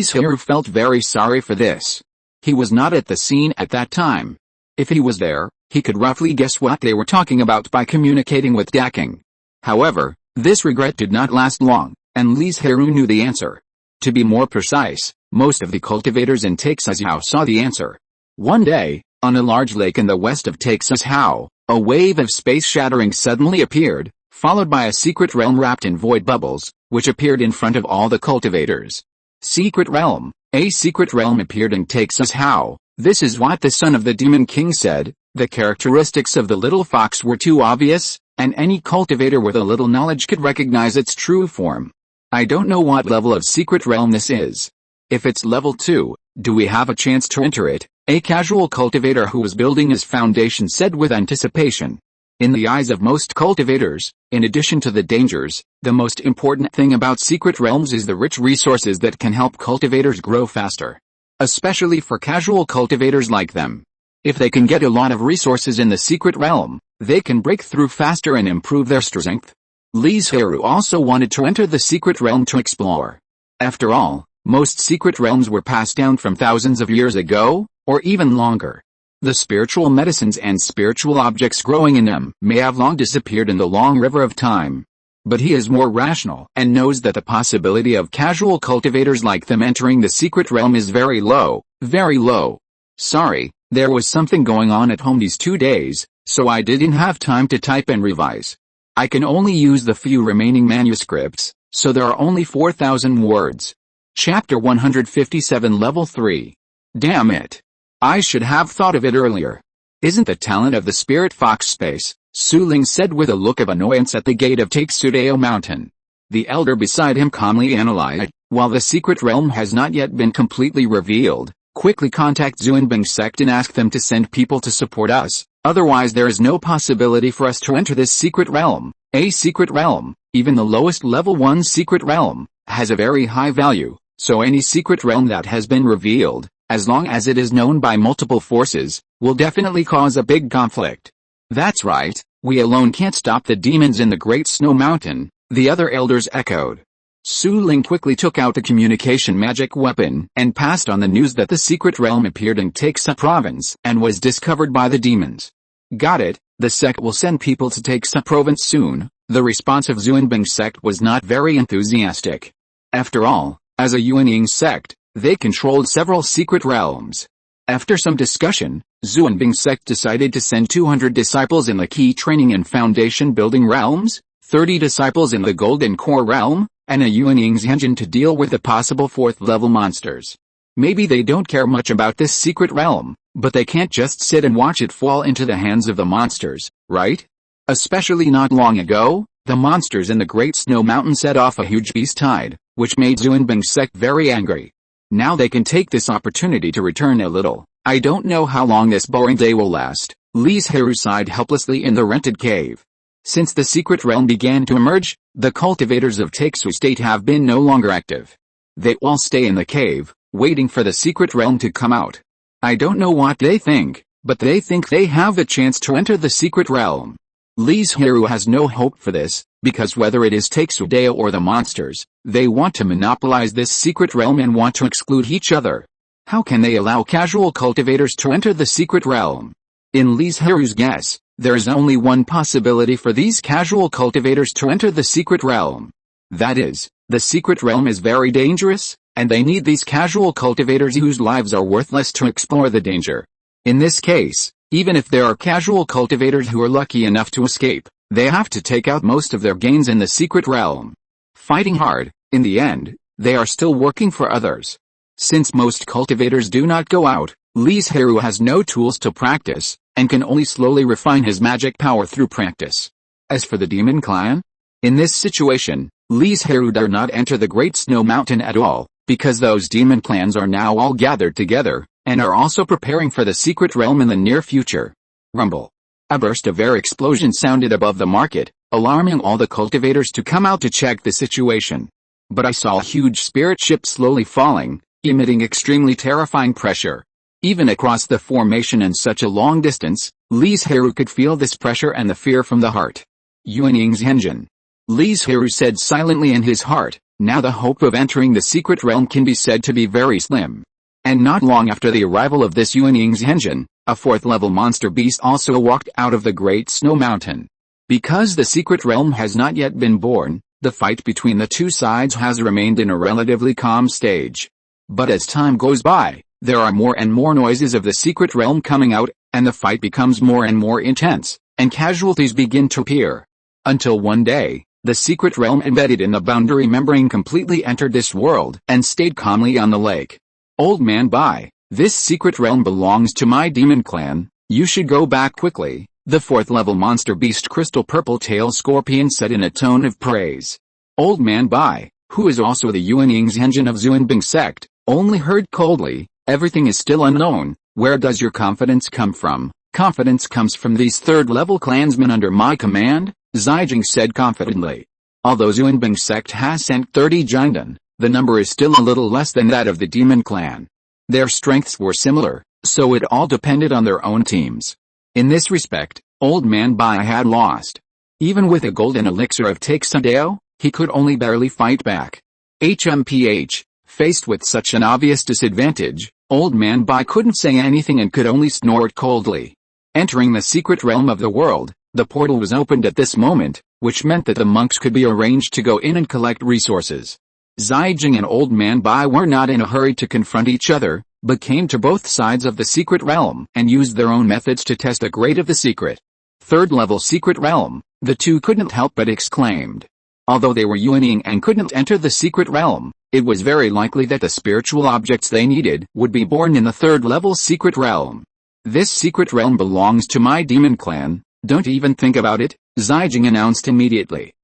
Zhirui felt very sorry for this. He was not at the scene at that time. If he was there, he could roughly guess what they were talking about by communicating with Daking. However, this regret did not last long, and Li Zhirui knew the answer. To be more precise, most of the cultivators in Takesadeo saw the answer. One day, on a large lake in the west of Takesadeo, a wave of space shattering suddenly appeared, followed by a secret realm wrapped in void bubbles, which appeared in front of all the cultivators. Secret realm. A secret realm appeared in Takesadeo. This is what the son of the Demon King said. The characteristics of the little fox were too obvious, and any cultivator with a little knowledge could recognize its true form. I don't know what level of secret realm this is. If it's level 2, do we have a chance to enter it? A casual cultivator who was building his foundation said with anticipation. In the eyes of most cultivators, in addition to the dangers, the most important thing about secret realms is the rich resources that can help cultivators grow faster. Especially for casual cultivators like them. If they can get a lot of resources in the secret realm, they can break through faster and improve their strength. Li Zhirui also wanted to enter the secret realm to explore. After all, most secret realms were passed down from thousands of years ago, or even longer. The spiritual medicines and spiritual objects growing in them may have long disappeared in the long river of time. But he is more rational and knows that the possibility of casual cultivators like them entering the secret realm is very low, very low. Sorry, there was something going on at home these 2 days, so I didn't have time to type and revise. I can only use the few remaining manuscripts, so there are only 4,000 words. Chapter 157 Level 3. Damn it. I should have thought of it earlier. Isn't the talent of the spirit fox space, Su Ling said with a look of annoyance at the gate of Taixudao Mountain. The elder beside him calmly analyzed, while the secret realm has not yet been completely revealed, quickly contact Xuanbing sect and ask them to send people to support us, otherwise there is no possibility for us to enter this secret realm. A secret realm, even the lowest level 1 secret realm, has a very high value, so any secret realm that has been revealed, as long as it is known by multiple forces, will definitely cause a big conflict. That's right, we alone can't stop the demons in the Great Snow Mountain, the other elders echoed. Su Ling quickly took out the communication magic weapon and passed on the news that the secret realm appeared in Taixu province and was discovered by the demons. Got it, the sect will send people to Taixu province soon. The response of Xuanbing sect was not very enthusiastic. After all, as a Yuanying sect, they controlled several secret realms. After some discussion, Xuanbing sect decided to send 200 disciples in the key training and foundation building realms, 30 disciples in the golden core realm, and a Yuanying's engine to deal with the possible 4th level monsters. Maybe they don't care much about this secret realm, but they can't just sit and watch it fall into the hands of the monsters, right? Especially not long ago, the monsters in the Great Snow Mountain set off a huge beast tide, which made Xuanbing sect very angry. Now they can take this opportunity to return a little. I don't know how long this boring day will last. Li Zhirui sighed helplessly in the rented cave. Since the secret realm began to emerge, the cultivators of Taixu State have been no longer active. They all stay in the cave, waiting for the secret realm to come out. I don't know what they think, but they think they have a chance to enter the secret realm. Li Zhirui has no hope for this, because whether it is Taixudao or the monsters, they want to monopolize this secret realm and want to exclude each other. How can they allow casual cultivators to enter the secret realm? In Li Zhirui's guess, there is only one possibility for these casual cultivators to enter the secret realm. That is, the secret realm is very dangerous, and they need these casual cultivators whose lives are worthless to explore the danger. In this case, even if there are casual cultivators who are lucky enough to escape, they have to take out most of their gains in the secret realm. Fighting hard, in the end, they are still working for others. Since most cultivators do not go out, Li Zhirui has no tools to practice, and can only slowly refine his magic power through practice. As for the demon clan, in this situation, Li Zhirui dare not enter the Great Snow Mountain at all, because those demon clans are now all gathered together, and are also preparing for the secret realm in the near future. Rumble. A burst of air explosion sounded above the market, alarming all the cultivators to come out to check the situation. But I saw a huge spirit ship slowly falling, emitting extremely terrifying pressure. Even across the formation and such a long distance, Li Zhirui could feel this pressure and the fear from the heart. Yuanying's engine. Li Zhirui said silently in his heart, now the hope of entering the secret realm can be said to be very slim. And not long after the arrival of this Yuanying's engine, a 4th level monster beast also walked out of the Great Snow Mountain. Because the secret realm has not yet been born, the fight between the two sides has remained in a relatively calm stage. But as time goes by, there are more and more noises of the secret realm coming out, and the fight becomes more and more intense, and casualties begin to appear. Until one day, the secret realm embedded in the boundary membrane completely entered this world and stayed calmly on the lake. Old man Bai, this secret realm belongs to my demon clan, you should go back quickly, the 4th level monster beast Crystal Purple Tail Scorpion said in a tone of praise. Old man Bai, who is also the Yuanying's engine of Xuanbing sect, only heard coldly, everything is still unknown, where does your confidence come from? Confidence comes from these 3rd level clansmen under my command, Zijing said confidently. Although Xuanbing sect has sent 30 Jinden, the number is still a little less than that of the demon clan. Their strengths were similar, so it all depended on their own teams. In this respect, Old Man Bai had lost. Even with a golden elixir of Taixudao, he could only barely fight back. Faced with such an obvious disadvantage, Old Man Bai couldn't say anything and could only snort coldly. Entering the secret realm of the world, the portal was opened at this moment, which meant that the monks could be arranged to go in and collect resources. Zijing and Old Man Bai were not in a hurry to confront each other, but came to both sides of the secret realm and used their own methods to test the grade of the secret. Third level secret realm, the two couldn't help but exclaimed. Although they were Yuaning and couldn't enter the secret realm, it was very likely that the spiritual objects they needed would be born in the third level secret realm. This secret realm belongs to my demon clan, don't even think about it, Zijing announced immediately.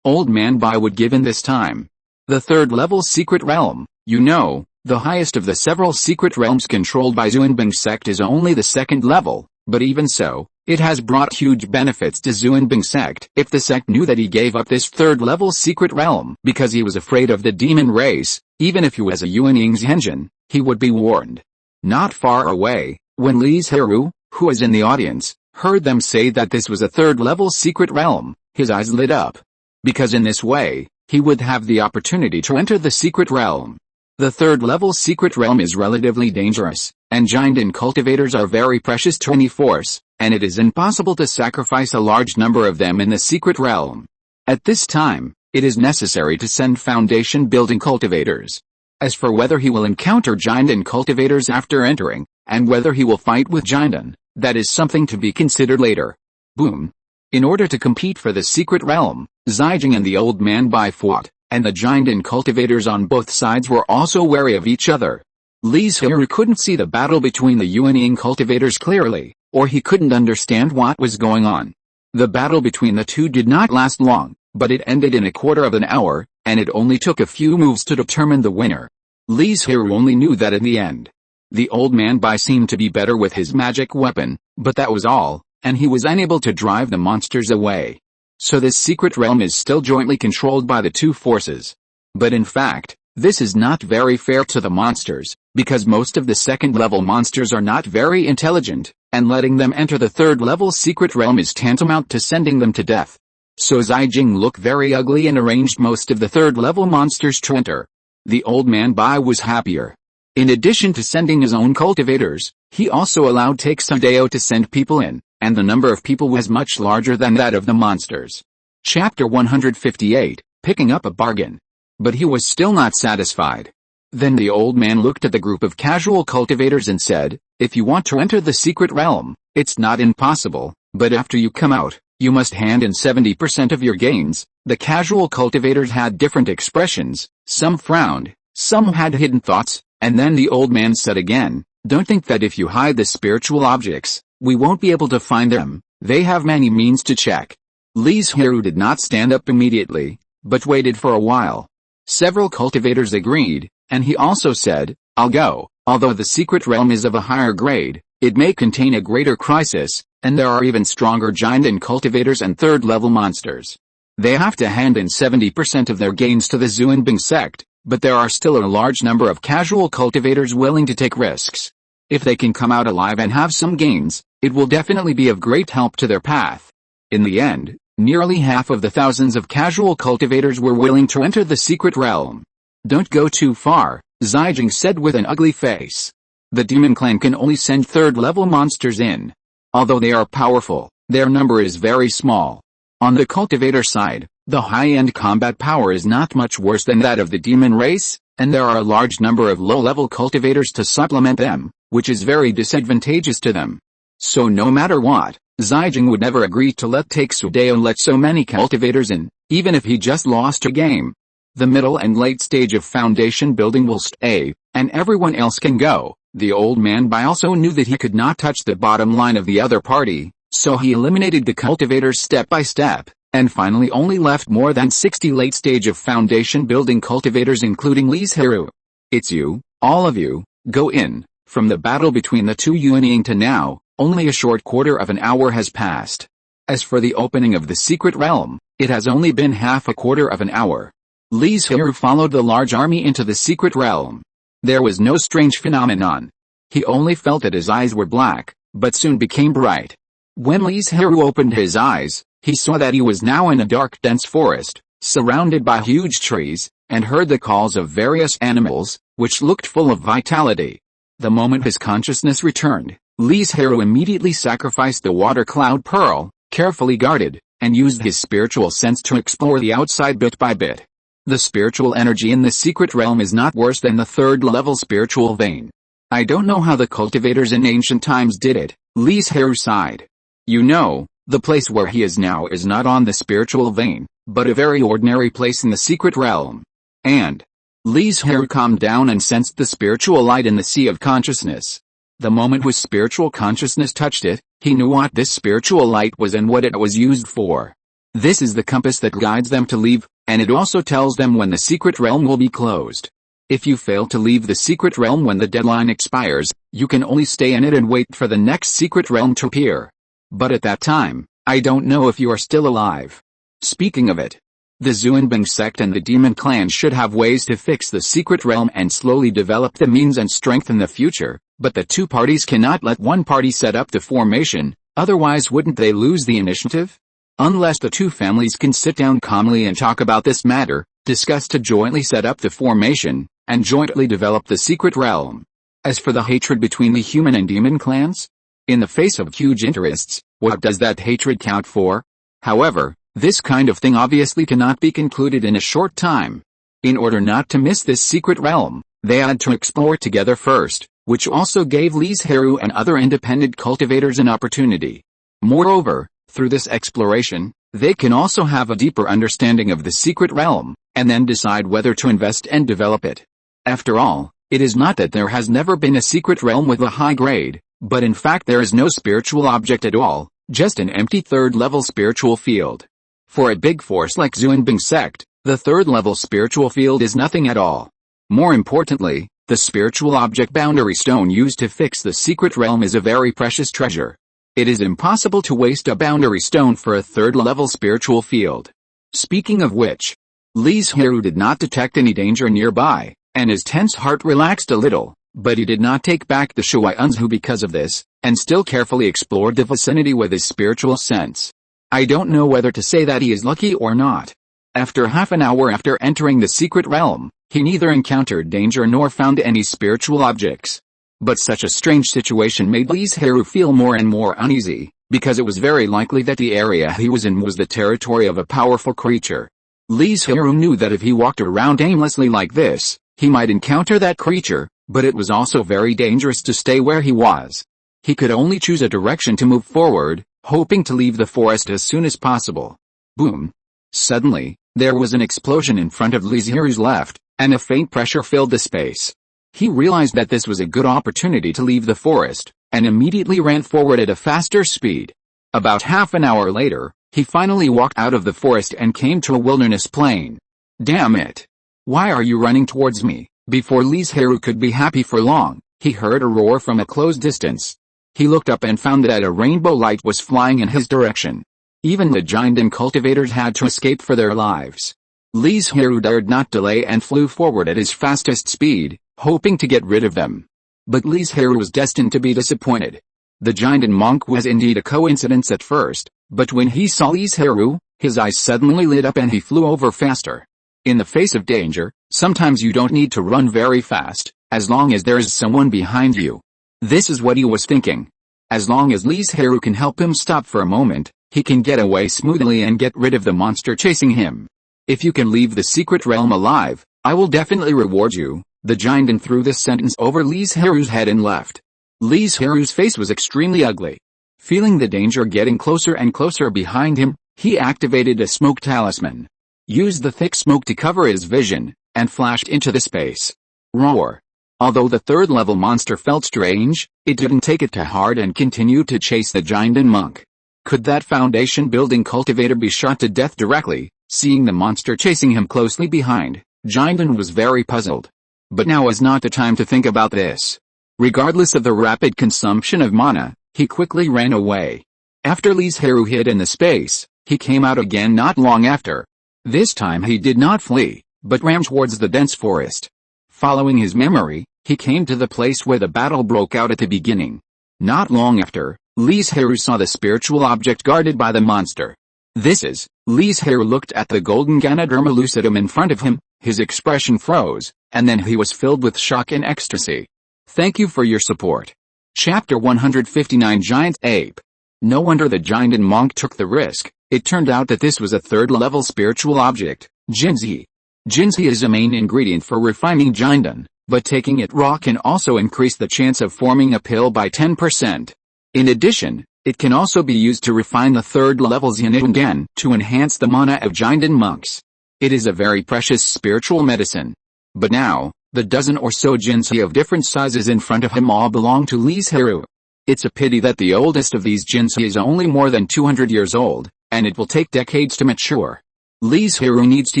Old Man Bai would give in this time. The third level secret realm, you know, the highest of the several secret realms controlled by Xuanbing sect is only the second level, but even so, it has brought huge benefits to Xuanbing sect. If the sect knew that he gave up this third level secret realm because he was afraid of the demon race, even if he was a Yuaning's engine, he would be warned. Not far away, when Li Zhirui, who was in the audience, heard them say that this was a third level secret realm, his eyes lit up. Because in this way, he would have the opportunity to enter the secret realm. The third level secret realm is relatively dangerous, and giant cultivators are very precious to any force, and it is impossible to sacrifice a large number of them in the secret realm. At this time, it is necessary to send foundation building cultivators. As for whether he will encounter giant cultivators after entering, and whether he will fight with giant, that is something to be considered later. Boom. In order to compete for the secret realm, Zijing and the Old Man Bai fought, and the giant cultivators on both sides were also wary of each other. Li Zhirui couldn't see the battle between the Yuaning cultivators clearly, or he couldn't understand what was going on. The battle between the two did not last long, but it ended in a quarter of an hour, and it only took a few moves to determine the winner. Li Zhirui only knew that in the end, the Old Man Bai seemed to be better with his magic weapon, but that was all, and he was unable to drive the monsters away. So this secret realm is still jointly controlled by the two forces. But in fact, this is not very fair to the monsters, because most of the second level monsters are not very intelligent, and letting them enter the third level secret realm is tantamount to sending them to death. So Zijing looked very ugly and arranged most of the third level monsters to enter. The Old Man Bai was happier. In addition to sending his own cultivators, he also allowed Takesadeo to send people in, and the number of people was much larger than that of the monsters. Chapter 158, Picking Up a Bargain. But he was still not satisfied. Then the old man looked at the group of casual cultivators and said, if you want to enter the secret realm, it's not impossible, but after you come out, you must hand in 70% of your gains. The casual cultivators had different expressions, some frowned, some had hidden thoughts, and then the old man said again, don't think that if you hide the spiritual objects, we won't be able to find them, they have many means to check. Li Zhirui did not stand up immediately, but waited for a while. Several cultivators agreed, and he also said, I'll go. Although the secret realm is of a higher grade, it may contain a greater crisis, and there are even stronger giant cultivators and third-level monsters. They have to hand in 70% of their gains to the Xuanbing sect, but there are still a large number of casual cultivators willing to take risks. If they can come out alive and have some gains, it will definitely be of great help to their path. In the end, nearly half of the thousands of casual cultivators were willing to enter the secret realm. Don't go too far, Zijing said with an ugly face. The demon clan can only send third-level monsters in. Although they are powerful, their number is very small. On the cultivator side, the high-end combat power is not much worse than that of the demon race, and there are a large number of low-level cultivators to supplement them, which is very disadvantageous to them. So no matter what, Zijing would never agree to let Takesadeo let so many cultivators in, even if he just lost a game. The middle and late stage of foundation building will stay, and everyone else can go. The old man Bai also knew that he could not touch the bottom line of the other party, so he eliminated the cultivators step by step, and finally only left more than 60 late stage of foundation building cultivators including Li Zhirui. It's you, all of you, go in. From the battle between the two Yuaning to now, only a short quarter of an hour has passed. As for the opening of the secret realm, it has only been half a quarter of an hour. Li Zhirui followed the large army into the secret realm. There was no strange phenomenon. He only felt that his eyes were black, but soon became bright. When Li Zhirui opened his eyes, he saw that he was now in a dark dense forest, surrounded by huge trees, and heard the calls of various animals, which looked full of vitality. The moment his consciousness returned, Li Zhirui immediately sacrificed the water cloud pearl, carefully guarded, and used his spiritual sense to explore the outside bit by bit. The spiritual energy in the secret realm is not worse than the third-level spiritual vein. I don't know how the cultivators in ancient times did it, Li Zhirui sighed. You know, the place where he is now is not on the spiritual vein, but a very ordinary place in the secret realm. And Li Zhirui calmed down and sensed the spiritual light in the sea of consciousness. The moment his spiritual consciousness touched it, he knew what this spiritual light was and what it was used for. This is the compass that guides them to leave, and it also tells them when the secret realm will be closed. If you fail to leave the secret realm when the deadline expires, you can only stay in it and wait for the next secret realm to appear. But at that time, I don't know if you are still alive. Speaking of it, the Xuanbing sect and the demon clan should have ways to fix the secret realm and slowly develop the means and strength in the future, but the two parties cannot let one party set up the formation, otherwise wouldn't they lose the initiative? Unless the two families can sit down calmly and talk about this matter, discuss to jointly set up the formation, and jointly develop the secret realm. As for the hatred between the human and demon clans, in the face of huge interests, what does that hatred count for? However, this kind of thing obviously cannot be concluded in a short time. In order not to miss this secret realm, they had to explore together first, which also gave Li Zhirui and other independent cultivators an opportunity. Moreover, through this exploration, they can also have a deeper understanding of the secret realm, and then decide whether to invest and develop it. After all, it is not that there has never been a secret realm with a high grade, but in fact there is no spiritual object at all, just an empty third-level spiritual field. For a big force like Xuanbing sect, the third-level spiritual field is nothing at all. More importantly, the spiritual object boundary stone used to fix the secret realm is a very precious treasure. It is impossible to waste a boundary stone for a third-level spiritual field. Speaking of which, Li Zhirui did not detect any danger nearby, and his tense heart relaxed a little, but he did not take back the Shuaiunzhu because of this, and still carefully explored the vicinity with his spiritual sense. I don't know whether to say that he is lucky or not. After half an hour after entering the secret realm, he neither encountered danger nor found any spiritual objects. But such a strange situation made Li Zhirui feel more and more uneasy, because it was very likely that the area he was in was the territory of a powerful creature. Li Zhirui knew that if he walked around aimlessly like this, he might encounter that creature, but it was also very dangerous to stay where he was. He could only choose a direction to move forward, hoping to leave the forest as soon as possible. Boom! Suddenly, there was an explosion in front of Li Zhirui's left, and a faint pressure filled the space. He realized that this was a good opportunity to leave the forest, and immediately ran forward at a faster speed. About half an hour later, he finally walked out of the forest and came to a wilderness plain. Damn it! Why are you running towards me? Before Li Zhirui could be happy for long, he heard a roar from a close distance. He looked up and found that a rainbow light was flying in his direction. Even the giant and cultivators had to escape for their lives. Li Zhirui dared not delay and flew forward at his fastest speed, hoping to get rid of them. But Li Zhirui was destined to be disappointed. The giant and monk was indeed a coincidence at first, but when he saw Li Zhirui, his eyes suddenly lit up and he flew over faster. In the face of danger, sometimes you don't need to run very fast, as long as there is someone behind you. This is what he was thinking. As long as Li Zhirui can help him stop for a moment, he can get away smoothly and get rid of the monster chasing him. If you can leave the secret realm alive, I will definitely reward you. The giant threw this sentence over Li Zhirui's head and left. Li Zhirui's face was extremely ugly. Feeling the danger getting closer and closer behind him, he activated a smoke talisman. Used the thick smoke to cover his vision, and flashed into the space. Roar! Although the third-level monster felt strange, it didn't take it to heart and continued to chase the giant and monk. Could that foundation-building cultivator be shot to death directly? Seeing the monster chasing him closely behind, Giant was very puzzled. But now is not the time to think about this. Regardless of the rapid consumption of mana, he quickly ran away. After Li Zhirui hid in the space, he came out again not long after. This time he did not flee, but ran towards the dense forest. Following his memory, he came to the place where the battle broke out at the beginning. Not long after, Li Zhirui saw the spiritual object guarded by the monster. This is, Li Zhirui looked at the golden Ganoderma lucidum in front of him, his expression froze, and then he was filled with shock and ecstasy. Thank you for your support. Chapter 159 Giant Ape. No wonder the giant and monk took the risk. It turned out that this was a third-level spiritual object, Jinzi. Jinzi is a main ingredient for refining Jinden, but taking it raw can also increase the chance of forming a pill by 10%. In addition, it can also be used to refine the third-level Xiangen to enhance the mana of Jinden monks. It is a very precious spiritual medicine. But now, the dozen or so Jinzi of different sizes in front of him all belong to Li Zhirui. It's a pity that the oldest of these Jinzi is only more than 200 years old, and it will take decades to mature. Li Zhirui needs to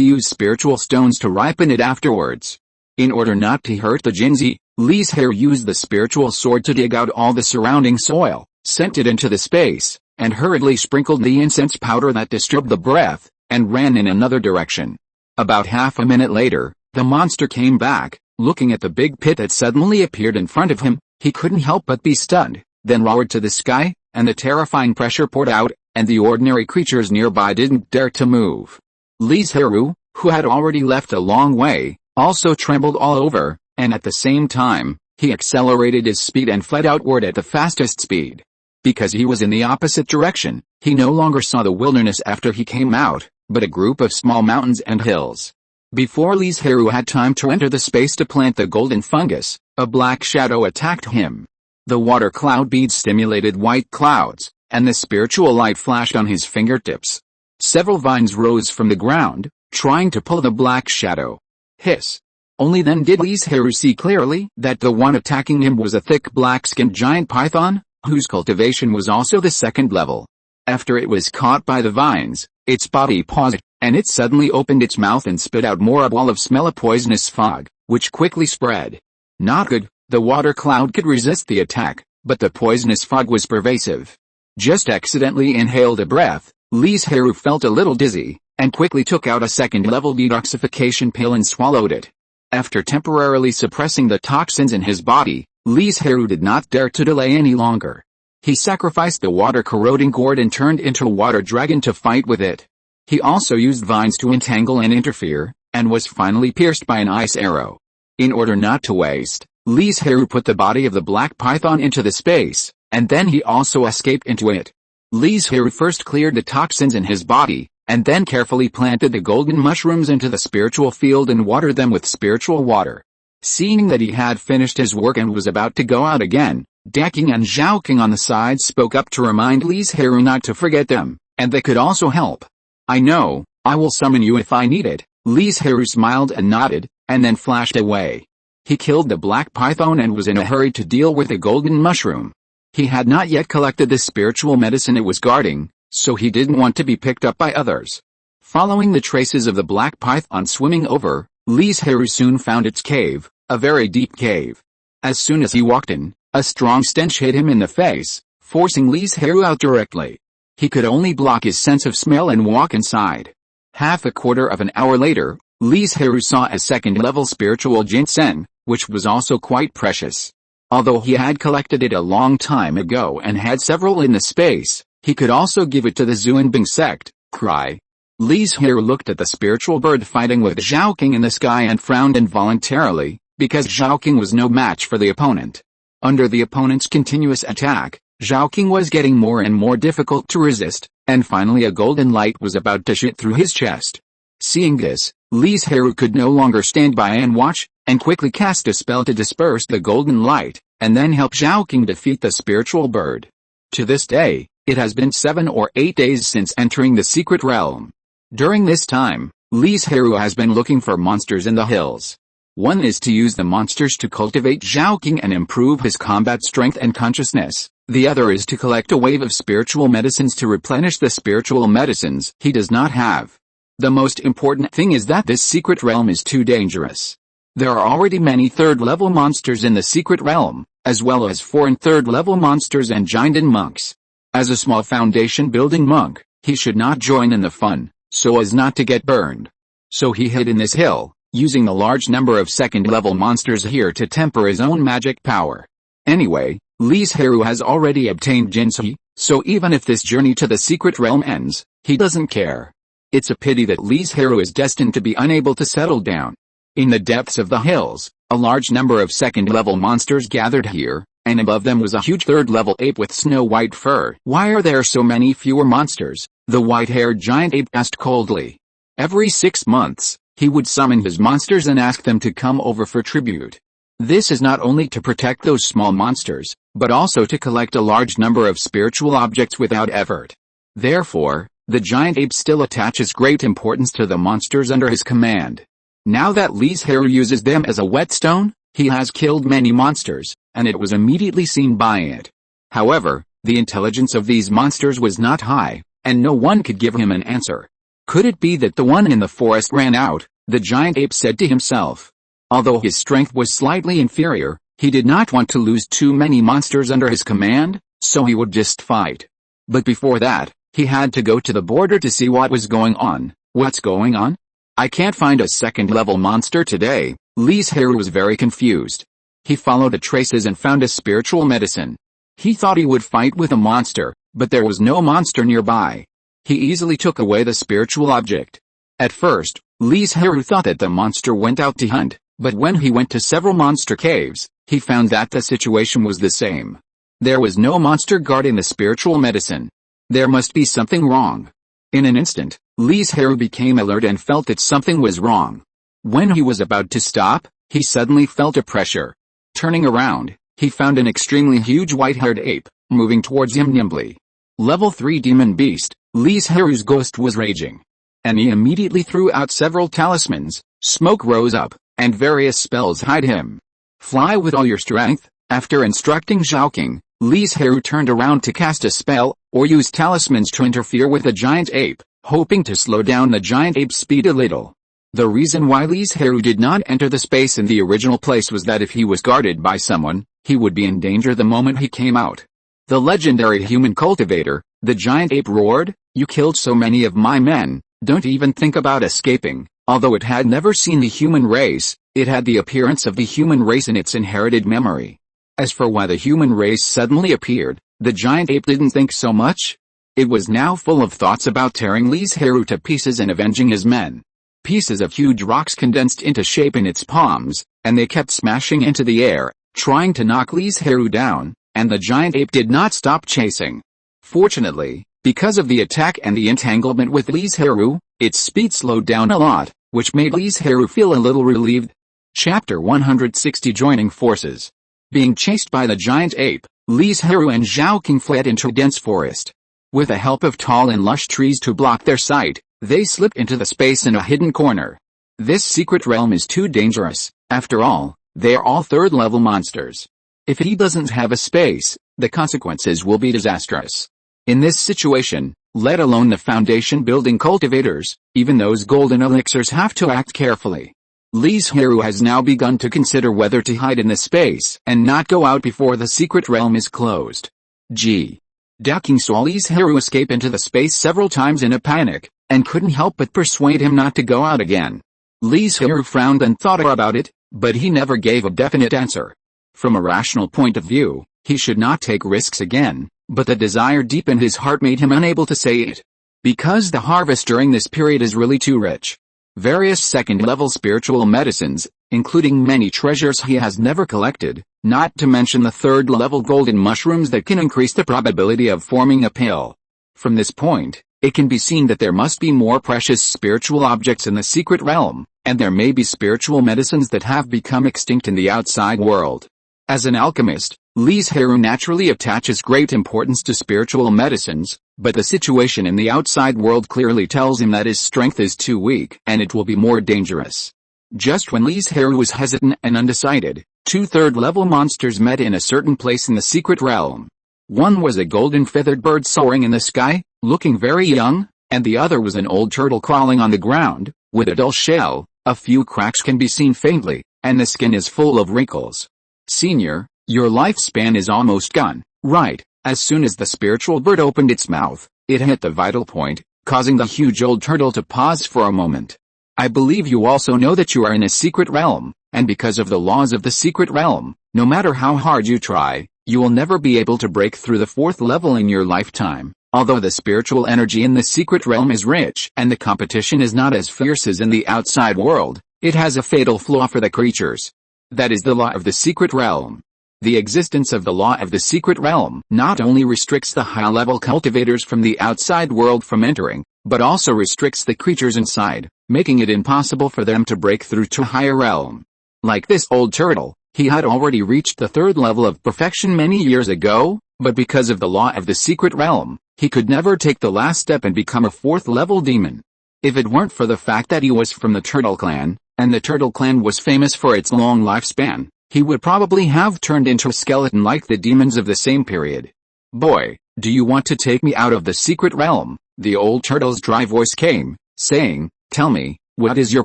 use spiritual stones to ripen it afterwards. In order not to hurt the Jinzi, Li Zhirui used the spiritual sword to dig out all the surrounding soil, sent it into the space, and hurriedly sprinkled the incense powder that disturbed the breath, and ran in another direction. About half a minute later, the monster came back, looking at the big pit that suddenly appeared in front of him. He couldn't help but be stunned, then roared to the sky, and the terrifying pressure poured out, and the ordinary creatures nearby didn't dare to move. Li Zhirui, who had already left a long way, also trembled all over, and at the same time, he accelerated his speed and fled outward at the fastest speed. Because he was in the opposite direction, he no longer saw the wilderness after he came out, but a group of small mountains and hills. Before Li Zhirui had time to enter the space to plant the golden fungus, a black shadow attacked him. The water cloud beads stimulated white clouds, and the spiritual light flashed on his fingertips. Several vines rose from the ground, trying to pull the black shadow. Hiss! Only then did Li Zhirui see clearly that the one attacking him was a thick black-skinned giant python, whose cultivation was also the second level. After it was caught by the vines, its body paused, and it suddenly opened its mouth and spit out more a ball of smell a poisonous fog, which quickly spread. Not good. The water cloud could resist the attack, but the poisonous fog was pervasive. Just accidentally inhaled a breath, Li Zhirui felt a little dizzy, and quickly took out a second-level detoxification pill and swallowed it. After temporarily suppressing the toxins in his body, Li Zhirui did not dare to delay any longer. He sacrificed the water-corroding gourd and turned into a water dragon to fight with it. He also used vines to entangle and interfere, and was finally pierced by an ice arrow. In order not to waste, Li Zhirui put the body of the black python into the space, and then he also escaped into it. Li Zhirui first cleared the toxins in his body, and then carefully planted the golden mushrooms into the spiritual field and watered them with spiritual water. Seeing that he had finished his work and was about to go out again, Daking and Zhaoqing on the side spoke up to remind Li Zhirui not to forget them, and they could also help. I know, I will summon you if I need it. Li Zhirui smiled and nodded, and then flashed away. He killed the black python and was in a hurry to deal with the golden mushroom. He had not yet collected the spiritual medicine it was guarding, so he didn't want to be picked up by others. Following the traces of the black python swimming over, Li Zhirui soon found its cave, a very deep cave. As soon as he walked in, a strong stench hit him in the face, forcing Li Zhirui out directly. He could only block his sense of smell and walk inside. Half a quarter of an hour later, Li Zhirui saw a second-level spiritual ginseng, which was also quite precious. Although he had collected it a long time ago and had several in the space, he could also give it to the Xuanbing sect. Cry. Li Zhirui looked at the spiritual bird fighting with Zhaoqing in the sky and frowned involuntarily, because Zhaoqing was no match for the opponent. Under the opponent's continuous attack, Zhaoqing was getting more and more difficult to resist, and finally a golden light was about to shoot through his chest. Seeing this, Li Zhirui could no longer stand by and watch, and quickly cast a spell to disperse the golden light, and then help Zhaoqing defeat the spiritual bird. To this day, it has been 7 or 8 days since entering the secret realm. During this time, Li Zhirui has been looking for monsters in the hills. One is to use the monsters to cultivate Zhaoqing and improve his combat strength and consciousness. The other is to collect a wave of spiritual medicines to replenish the spiritual medicines he does not have. The most important thing is that this secret realm is too dangerous. There are already many third-level monsters in the secret realm, as well as foreign third-level monsters and Jinden monks. As a small foundation-building monk, he should not join in the fun, so as not to get burned. So he hid in this hill, using the large number of second-level monsters here to temper his own magic power. Anyway, Li Zhirui has already obtained Jinzi, so even if this journey to the secret realm ends, he doesn't care. It's a pity that Li Zhirui is destined to be unable to settle down. In the depths of the hills, A large number of second-level monsters gathered here, and above them was a huge third-level ape with snow-white fur. "Why are there so many fewer monsters?" the white-haired giant ape asked coldly. Every 6 months, he would summon his monsters and ask them to come over for tribute. This is not only to protect those small monsters, but also to collect a large number of spiritual objects without effort. Therefore, the giant ape still attaches great importance to the monsters under his command. Now that Li Zhirui uses them as a whetstone, he has killed many monsters, and it was immediately seen by it. However, the intelligence of these monsters was not high, and no one could give him an answer. Could it be that the one in the forest ran out? The giant ape said to himself. Although his strength was slightly inferior, he did not want to lose too many monsters under his command, so he would just fight. But before that, he had to go to the border to see what was going on. What's going on? I can't find a second-level monster today. Li Zhirui was very confused. He followed the traces and found a spiritual medicine. He thought he would fight with a monster, but there was no monster nearby. He easily took away the spiritual object. At first, Li Zhirui thought that the monster went out to hunt, but when he went to several monster caves, he found that the situation was the same. There was no monster guarding the spiritual medicine. There must be something wrong. In an instant, Li Zhirui became alert and felt that something was wrong. When he was about to stop, he suddenly felt a pressure. Turning around, he found an extremely huge white-haired ape, moving towards him nimbly. Level 3 demon beast, Li Zhirui's ghost was raging. And he immediately threw out several talismans, smoke rose up, and various spells hide him. Fly with all your strength. After instructing Zhaoking, Li Zhirui turned around to cast a spell, or use talismans to interfere with the giant ape, hoping to slow down the giant ape's speed a little. The reason why Li Zhirui did not enter the space in the original place was that if he was guarded by someone, he would be in danger the moment he came out. The legendary human cultivator, the giant ape roared, "You killed so many of my men, don't even think about escaping." Although it had never seen the human race, it had the appearance of the human race in its inherited memory. As for why the human race suddenly appeared, the giant ape didn't think so much. It was now full of thoughts about tearing Li Zhirui to pieces and avenging his men. Pieces of huge rocks condensed into shape in its palms, and they kept smashing into the air, trying to knock Li Zhirui down, and the giant ape did not stop chasing. Fortunately, because of the attack and the entanglement with Li Zhirui, its speed slowed down a lot, which made Li Zhirui feel a little relieved. Chapter 160 Joining Forces. Being chased by the giant ape, Li Zhirui and Zhaoking fled into a dense forest. With the help of tall and lush trees to block their sight, they slipped into the space in a hidden corner. This secret realm is too dangerous. After all, they are all third-level monsters. If he doesn't have a space, the consequences will be disastrous. In this situation, let alone the foundation-building cultivators, even those golden elixirs have to act carefully. Li Zhirui has now begun to consider whether to hide in the space and not go out before the secret realm is closed. Zhaoking saw Li Zhirui escape into the space several times in a panic, and couldn't help but persuade him not to go out again. Li Zhirui frowned and thought about it, but he never gave a definite answer. From a rational point of view, he should not take risks again, but the desire deep in his heart made him unable to say it. Because the harvest during this period is really too rich. Various second-level spiritual medicines, including many treasures he has never collected, not to mention the third-level golden mushrooms that can increase the probability of forming a pill. From this point, it can be seen that there must be more precious spiritual objects in the secret realm, and there may be spiritual medicines that have become extinct in the outside world. As an alchemist, Li Zhirui naturally attaches great importance to spiritual medicines, but the situation in the outside world clearly tells him that his strength is too weak and it will be more dangerous. Just when Li Zhirui was hesitant and undecided, two third-level monsters met in a certain place in the secret realm. One was a golden feathered bird soaring in the sky, looking very young, and the other was an old turtle crawling on the ground, with a dull shell, a few cracks can be seen faintly, and the skin is full of wrinkles. Senior, your lifespan is almost gone, right? As soon as the spiritual bird opened its mouth, it hit the vital point, causing the huge old turtle to pause for a moment. I believe you also know that you are in a secret realm, and because of the laws of the secret realm, no matter how hard you try, you will never be able to break through the fourth level in your lifetime. Although the spiritual energy in the secret realm is rich and the competition is not as fierce as in the outside world, it has a fatal flaw for the creatures. That is the law of the secret realm. The existence of the law of the secret realm not only restricts the high-level cultivators from the outside world from entering, but also restricts the creatures inside, making it impossible for them to break through to higher realm. Like this old turtle, he had already reached the third level of perfection many years ago, but because of the law of the secret realm, he could never take the last step and become a fourth-level demon. If it weren't for the fact that he was from the Turtle Clan, and the Turtle Clan was famous for its long lifespan, he would probably have turned into a skeleton like the demons of the same period. "Boy, do you want to take me out of the secret realm?" The old turtle's dry voice came, saying, "Tell me, what is your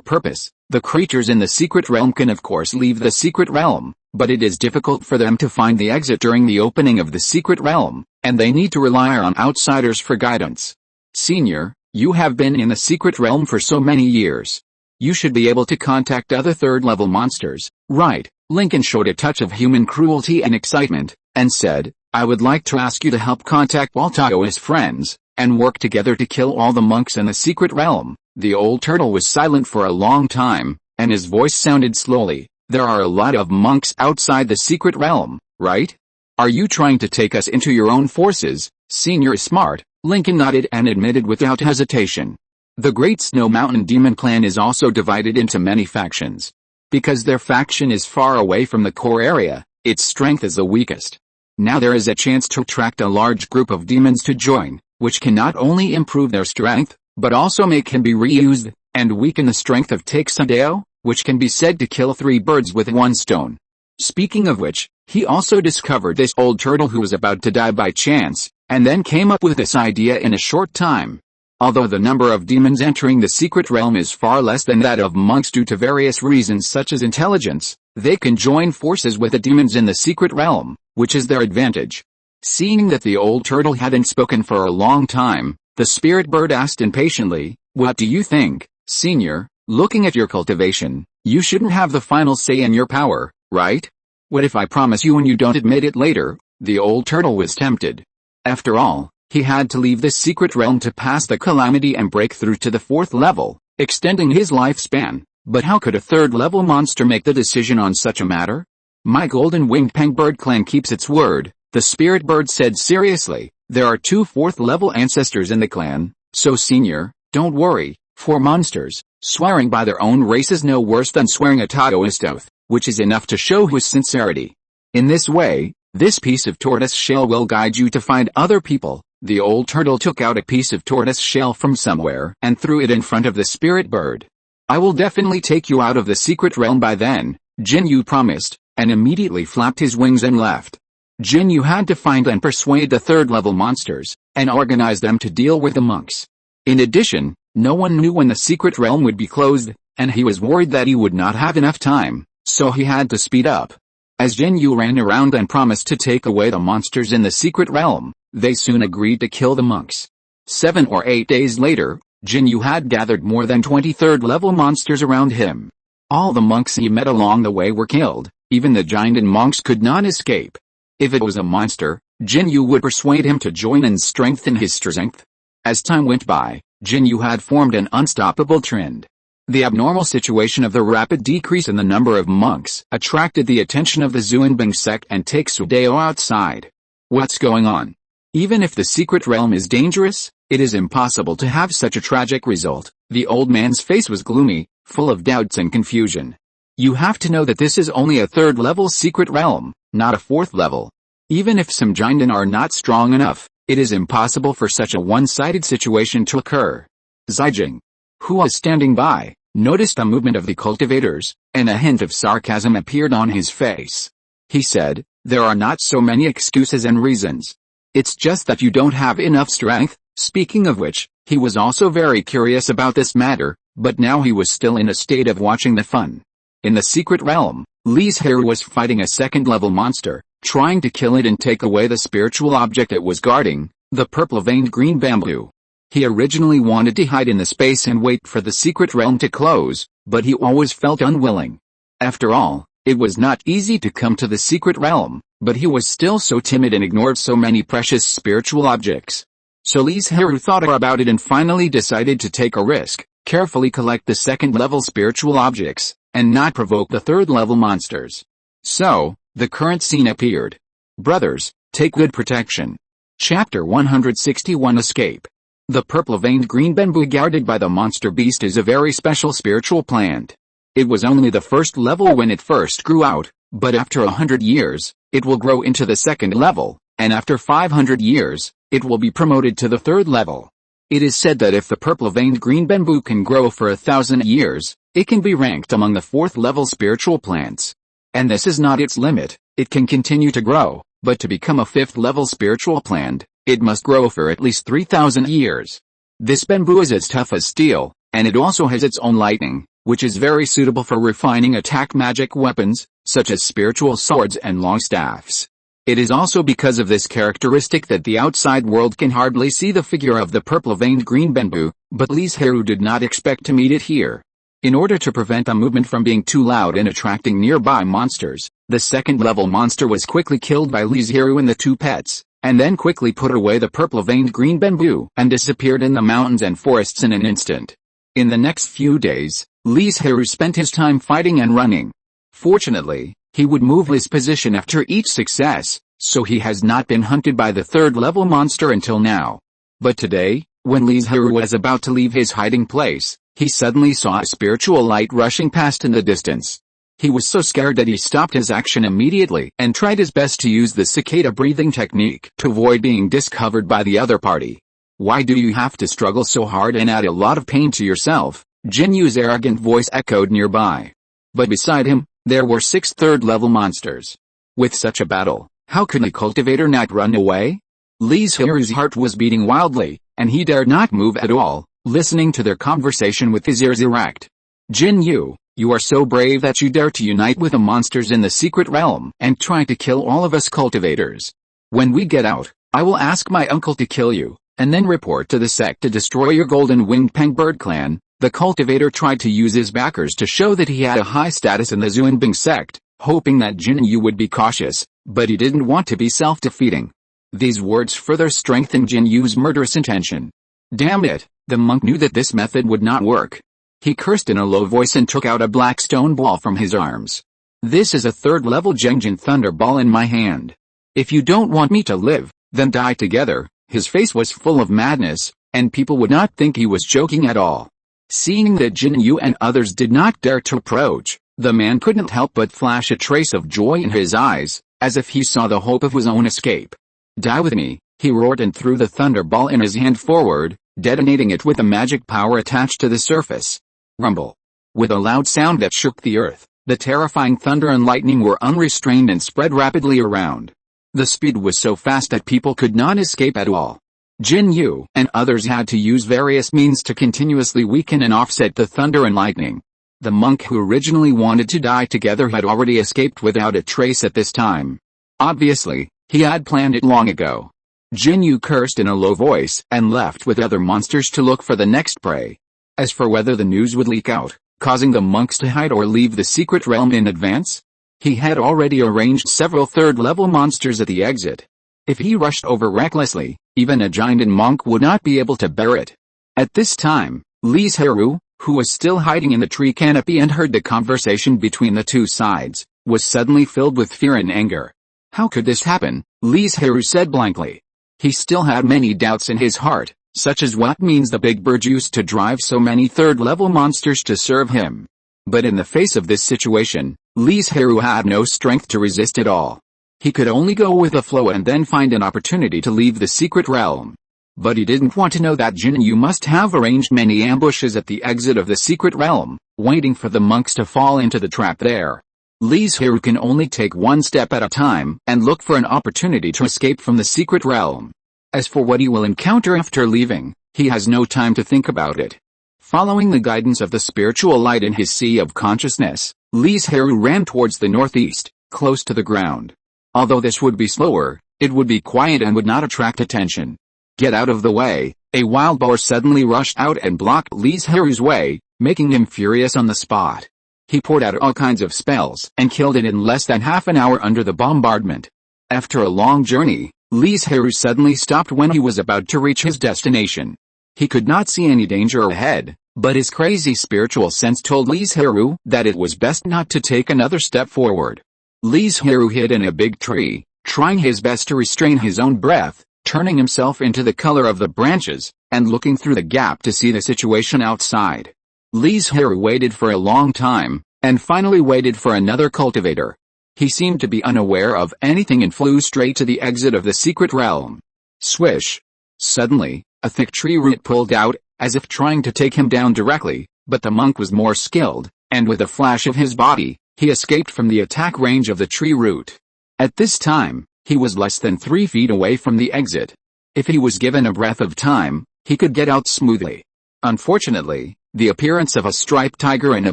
purpose?" The creatures in the secret realm can of course leave the secret realm, but it is difficult for them to find the exit during the opening of the secret realm, and they need to rely on outsiders for guidance. "Senior, you have been in the secret realm for so many years. You should be able to contact other third-level monsters, right?" Lincoln showed a touch of human cruelty and excitement, and said, "I would like to ask you to help contact Waltao's friends, and work together to kill all the monks in the secret realm." The old turtle was silent for a long time, and his voice sounded slowly. "There are a lot of monks outside the secret realm, right? Are you trying to take us into your own forces?" "Senior is smart," Lincoln nodded and admitted without hesitation. "The Great Snow Mountain Demon Clan is also divided into many factions. Because their faction is far away from the core area, its strength is the weakest. Now there is a chance to attract a large group of demons to join, which can not only improve their strength, but also make him be reused, and weaken the strength of Taeksadeo, which can be said to kill 3 birds with 1 stone. Speaking of which, he also discovered this old turtle who was about to die by chance, and then came up with this idea in a short time. Although the number of demons entering the secret realm is far less than that of monks due to various reasons such as intelligence, they can join forces with the demons in the secret realm, which is their advantage. Seeing that the old turtle hadn't spoken for a long time, the spirit bird asked impatiently, "What do you think, Senior? Looking at your cultivation, you shouldn't have the final say in your power, right? What if I promise you and you don't admit it later?" The old turtle was tempted. After all, he had to leave the secret realm to pass the calamity and break through to the 4th level, extending his lifespan. But how could a 3rd-level monster make the decision on such a matter? "My golden-winged pengbird clan keeps its word," the spirit bird said seriously. "There are 2 4th-level ancestors in the clan, so Senior, don't worry. For monsters, swearing by their own race is no worse than swearing a Taoist oath, which is enough to show his sincerity. In this way, this piece of tortoise shell will guide you to find other people." The old turtle took out a piece of tortoise shell from somewhere and threw it in front of the spirit bird. "I will definitely take you out of the secret realm by then," Jinyu promised, and immediately flapped his wings and left. Jinyu had to find and persuade the 3rd-level monsters, and organize them to deal with the monks. In addition, no one knew when the secret realm would be closed, and he was worried that he would not have enough time, so he had to speed up. As Jinyu ran around and promised to take away the monsters in the secret realm, they soon agreed to kill the monks. 7 or 8 days later, Jinyu had gathered more than 20 3rd-level monsters around him. All the monks he met along the way were killed, even the giant monks could not escape. If it was a monster, Jinyu would persuade him to join and strengthen his strength. As time went by, Jinyu had formed an unstoppable trend. The abnormal situation of the rapid decrease in the number of monks attracted the attention of the Zuanbing sect and Taeksadeo outside. "What's going on? Even if the secret realm is dangerous, it is impossible to have such a tragic result." The old man's face was gloomy, full of doubts and confusion. "You have to know that this is only a 3rd-level secret realm, not a 4th level. Even if some Jinden are not strong enough, it is impossible for such a one-sided situation to occur." Zijing, who was standing by, noticed a movement of the cultivators, and a hint of sarcasm appeared on his face. He said, "There are not so many excuses and reasons. It's just that you don't have enough strength." Speaking of which, he was also very curious about this matter, but now he was still in a state of watching the fun. In the secret realm, Li Zhirui was fighting a 2nd-level monster, trying to kill it and take away the spiritual object it was guarding, the purple-veined green bamboo. He originally wanted to hide in the space and wait for the secret realm to close, but he always felt unwilling. After all, it was not easy to come to the secret realm, but he was still so timid and ignored so many precious spiritual objects. So Li Zhirui thought about it and finally decided to take a risk, carefully collect the 2nd-level spiritual objects, and not provoke the third-level monsters. So, the current scene appeared. Brothers, take good protection. Chapter 161 Escape. The purple-veined green bamboo guarded by the monster beast is a very special spiritual plant. It was only the first level when it first grew out, but after 100 years, it will grow into the second level, and after 500 years, it will be promoted to the third level. It is said that if the purple-veined green bamboo can grow for 1,000 years, it can be ranked among the fourth-level spiritual plants. And this is not its limit, it can continue to grow, but to become a fifth-level spiritual plant, it must grow for at least 3,000 years. This bamboo is as tough as steel, and it also has its own lightning, which is very suitable for refining attack magic weapons, such as spiritual swords and long staffs. It is also because of this characteristic that the outside world can hardly see the figure of the purple-veined green bamboo, but Li Zhirui did not expect to meet it here. In order to prevent the movement from being too loud and attracting nearby monsters, the second-level monster was quickly killed by Li Zhirui and the two pets, and then quickly put away the purple-veined green bamboo and disappeared in the mountains and forests in an instant. In the next few days, Li Zhirui spent his time fighting and running. Fortunately, he would move his position after each success, so he has not been hunted by the third-level monster until now. But today, when Li Zhirui was about to leave his hiding place, he suddenly saw a spiritual light rushing past in the distance. He was so scared that he stopped his action immediately and tried his best to use the cicada breathing technique to avoid being discovered by the other party. Why do you have to struggle so hard and add a lot of pain to yourself? Jin Yu's arrogant voice echoed nearby. But beside him, there were 6 third-level monsters. With such a battle, how could a cultivator not run away? Li Zhirui's heart was beating wildly, and he dared not move at all, listening to their conversation with his ears erect. Jin Yu, you are so brave that you dare to unite with the monsters in the secret realm and try to kill all of us cultivators. When we get out, I will ask my uncle to kill you, and then report to the sect to destroy your golden-winged pengbird clan. The cultivator tried to use his backers to show that he had a high status in the Zuanbing sect, hoping that Jin Yu would be cautious, but he didn't want to be self-defeating. These words further strengthened Jin Yu's murderous intention. Damn it, the monk knew that this method would not work. He cursed in a low voice and took out a black stone ball from his arms. This is a third-level Zhengjin Thunder Ball in my hand. If you don't want me to live, then die together. His face was full of madness, and people would not think he was joking at all. Seeing that Jin Yu and others did not dare to approach, the man couldn't help but flash a trace of joy in his eyes, as if he saw the hope of his own escape. Die with me, he roared and threw the thunder ball in his hand forward, detonating it with a magic power attached to the surface. Rumble. With a loud sound that shook the earth, the terrifying thunder and lightning were unrestrained and spread rapidly around. The speed was so fast that people could not escape at all. Jin Yu and others had to use various means to continuously weaken and offset the thunder and lightning. The monk who originally wanted to die together had already escaped without a trace at this time. Obviously, he had planned it long ago. Jin Yu cursed in a low voice and left with other monsters to look for the next prey. As for whether the news would leak out, causing the monks to hide or leave the secret realm in advance, he had already arranged several third-level monsters at the exit. If he rushed over recklessly, even a giant monk would not be able to bear it. At this time, Li Zhirui, who was still hiding in the tree canopy and heard the conversation between the two sides, was suddenly filled with fear and anger. How could this happen? Li Zhirui said blankly. He still had many doubts in his heart, such as what means the big bird used to drive so many third-level monsters to serve him. But in the face of this situation, Li Zhirui had no strength to resist at all. He could only go with the flow and then find an opportunity to leave the secret realm. But he didn't want to know that Jin Yu must have arranged many ambushes at the exit of the secret realm, waiting for the monks to fall into the trap there. Li Zhirui can only take one step at a time and look for an opportunity to escape from the secret realm. As for what he will encounter after leaving, he has no time to think about it. Following the guidance of the spiritual light in his sea of consciousness, Li Zhirui ran towards the northeast, close to the ground. Although this would be slower, it would be quiet and would not attract attention. Get out of the way, a wild boar suddenly rushed out and blocked Li Zhirui's way, making him furious on the spot. He poured out all kinds of spells and killed it in less than half an hour under the bombardment. After a long journey, Li Zhirui suddenly stopped when he was about to reach his destination. He could not see any danger ahead, But his crazy spiritual sense told Li Zhirui that it was best not to take another step forward. Li Zhirui hid in a big tree, trying his best to restrain his own breath, turning himself into the color of the branches, and looking through the gap to see the situation outside. Li Zhirui waited for a long time, and finally waited for another cultivator. He seemed to be unaware of anything and flew straight to the exit of the secret realm. Swish! Suddenly, a thick tree root pulled out, as if trying to take him down directly, but the monk was more skilled, and with a flash of his body, he escaped from the attack range of the tree root. At this time, he was less than 3 feet away from the exit. If he was given a breath of time, he could get out smoothly. Unfortunately, the appearance of a striped tiger and a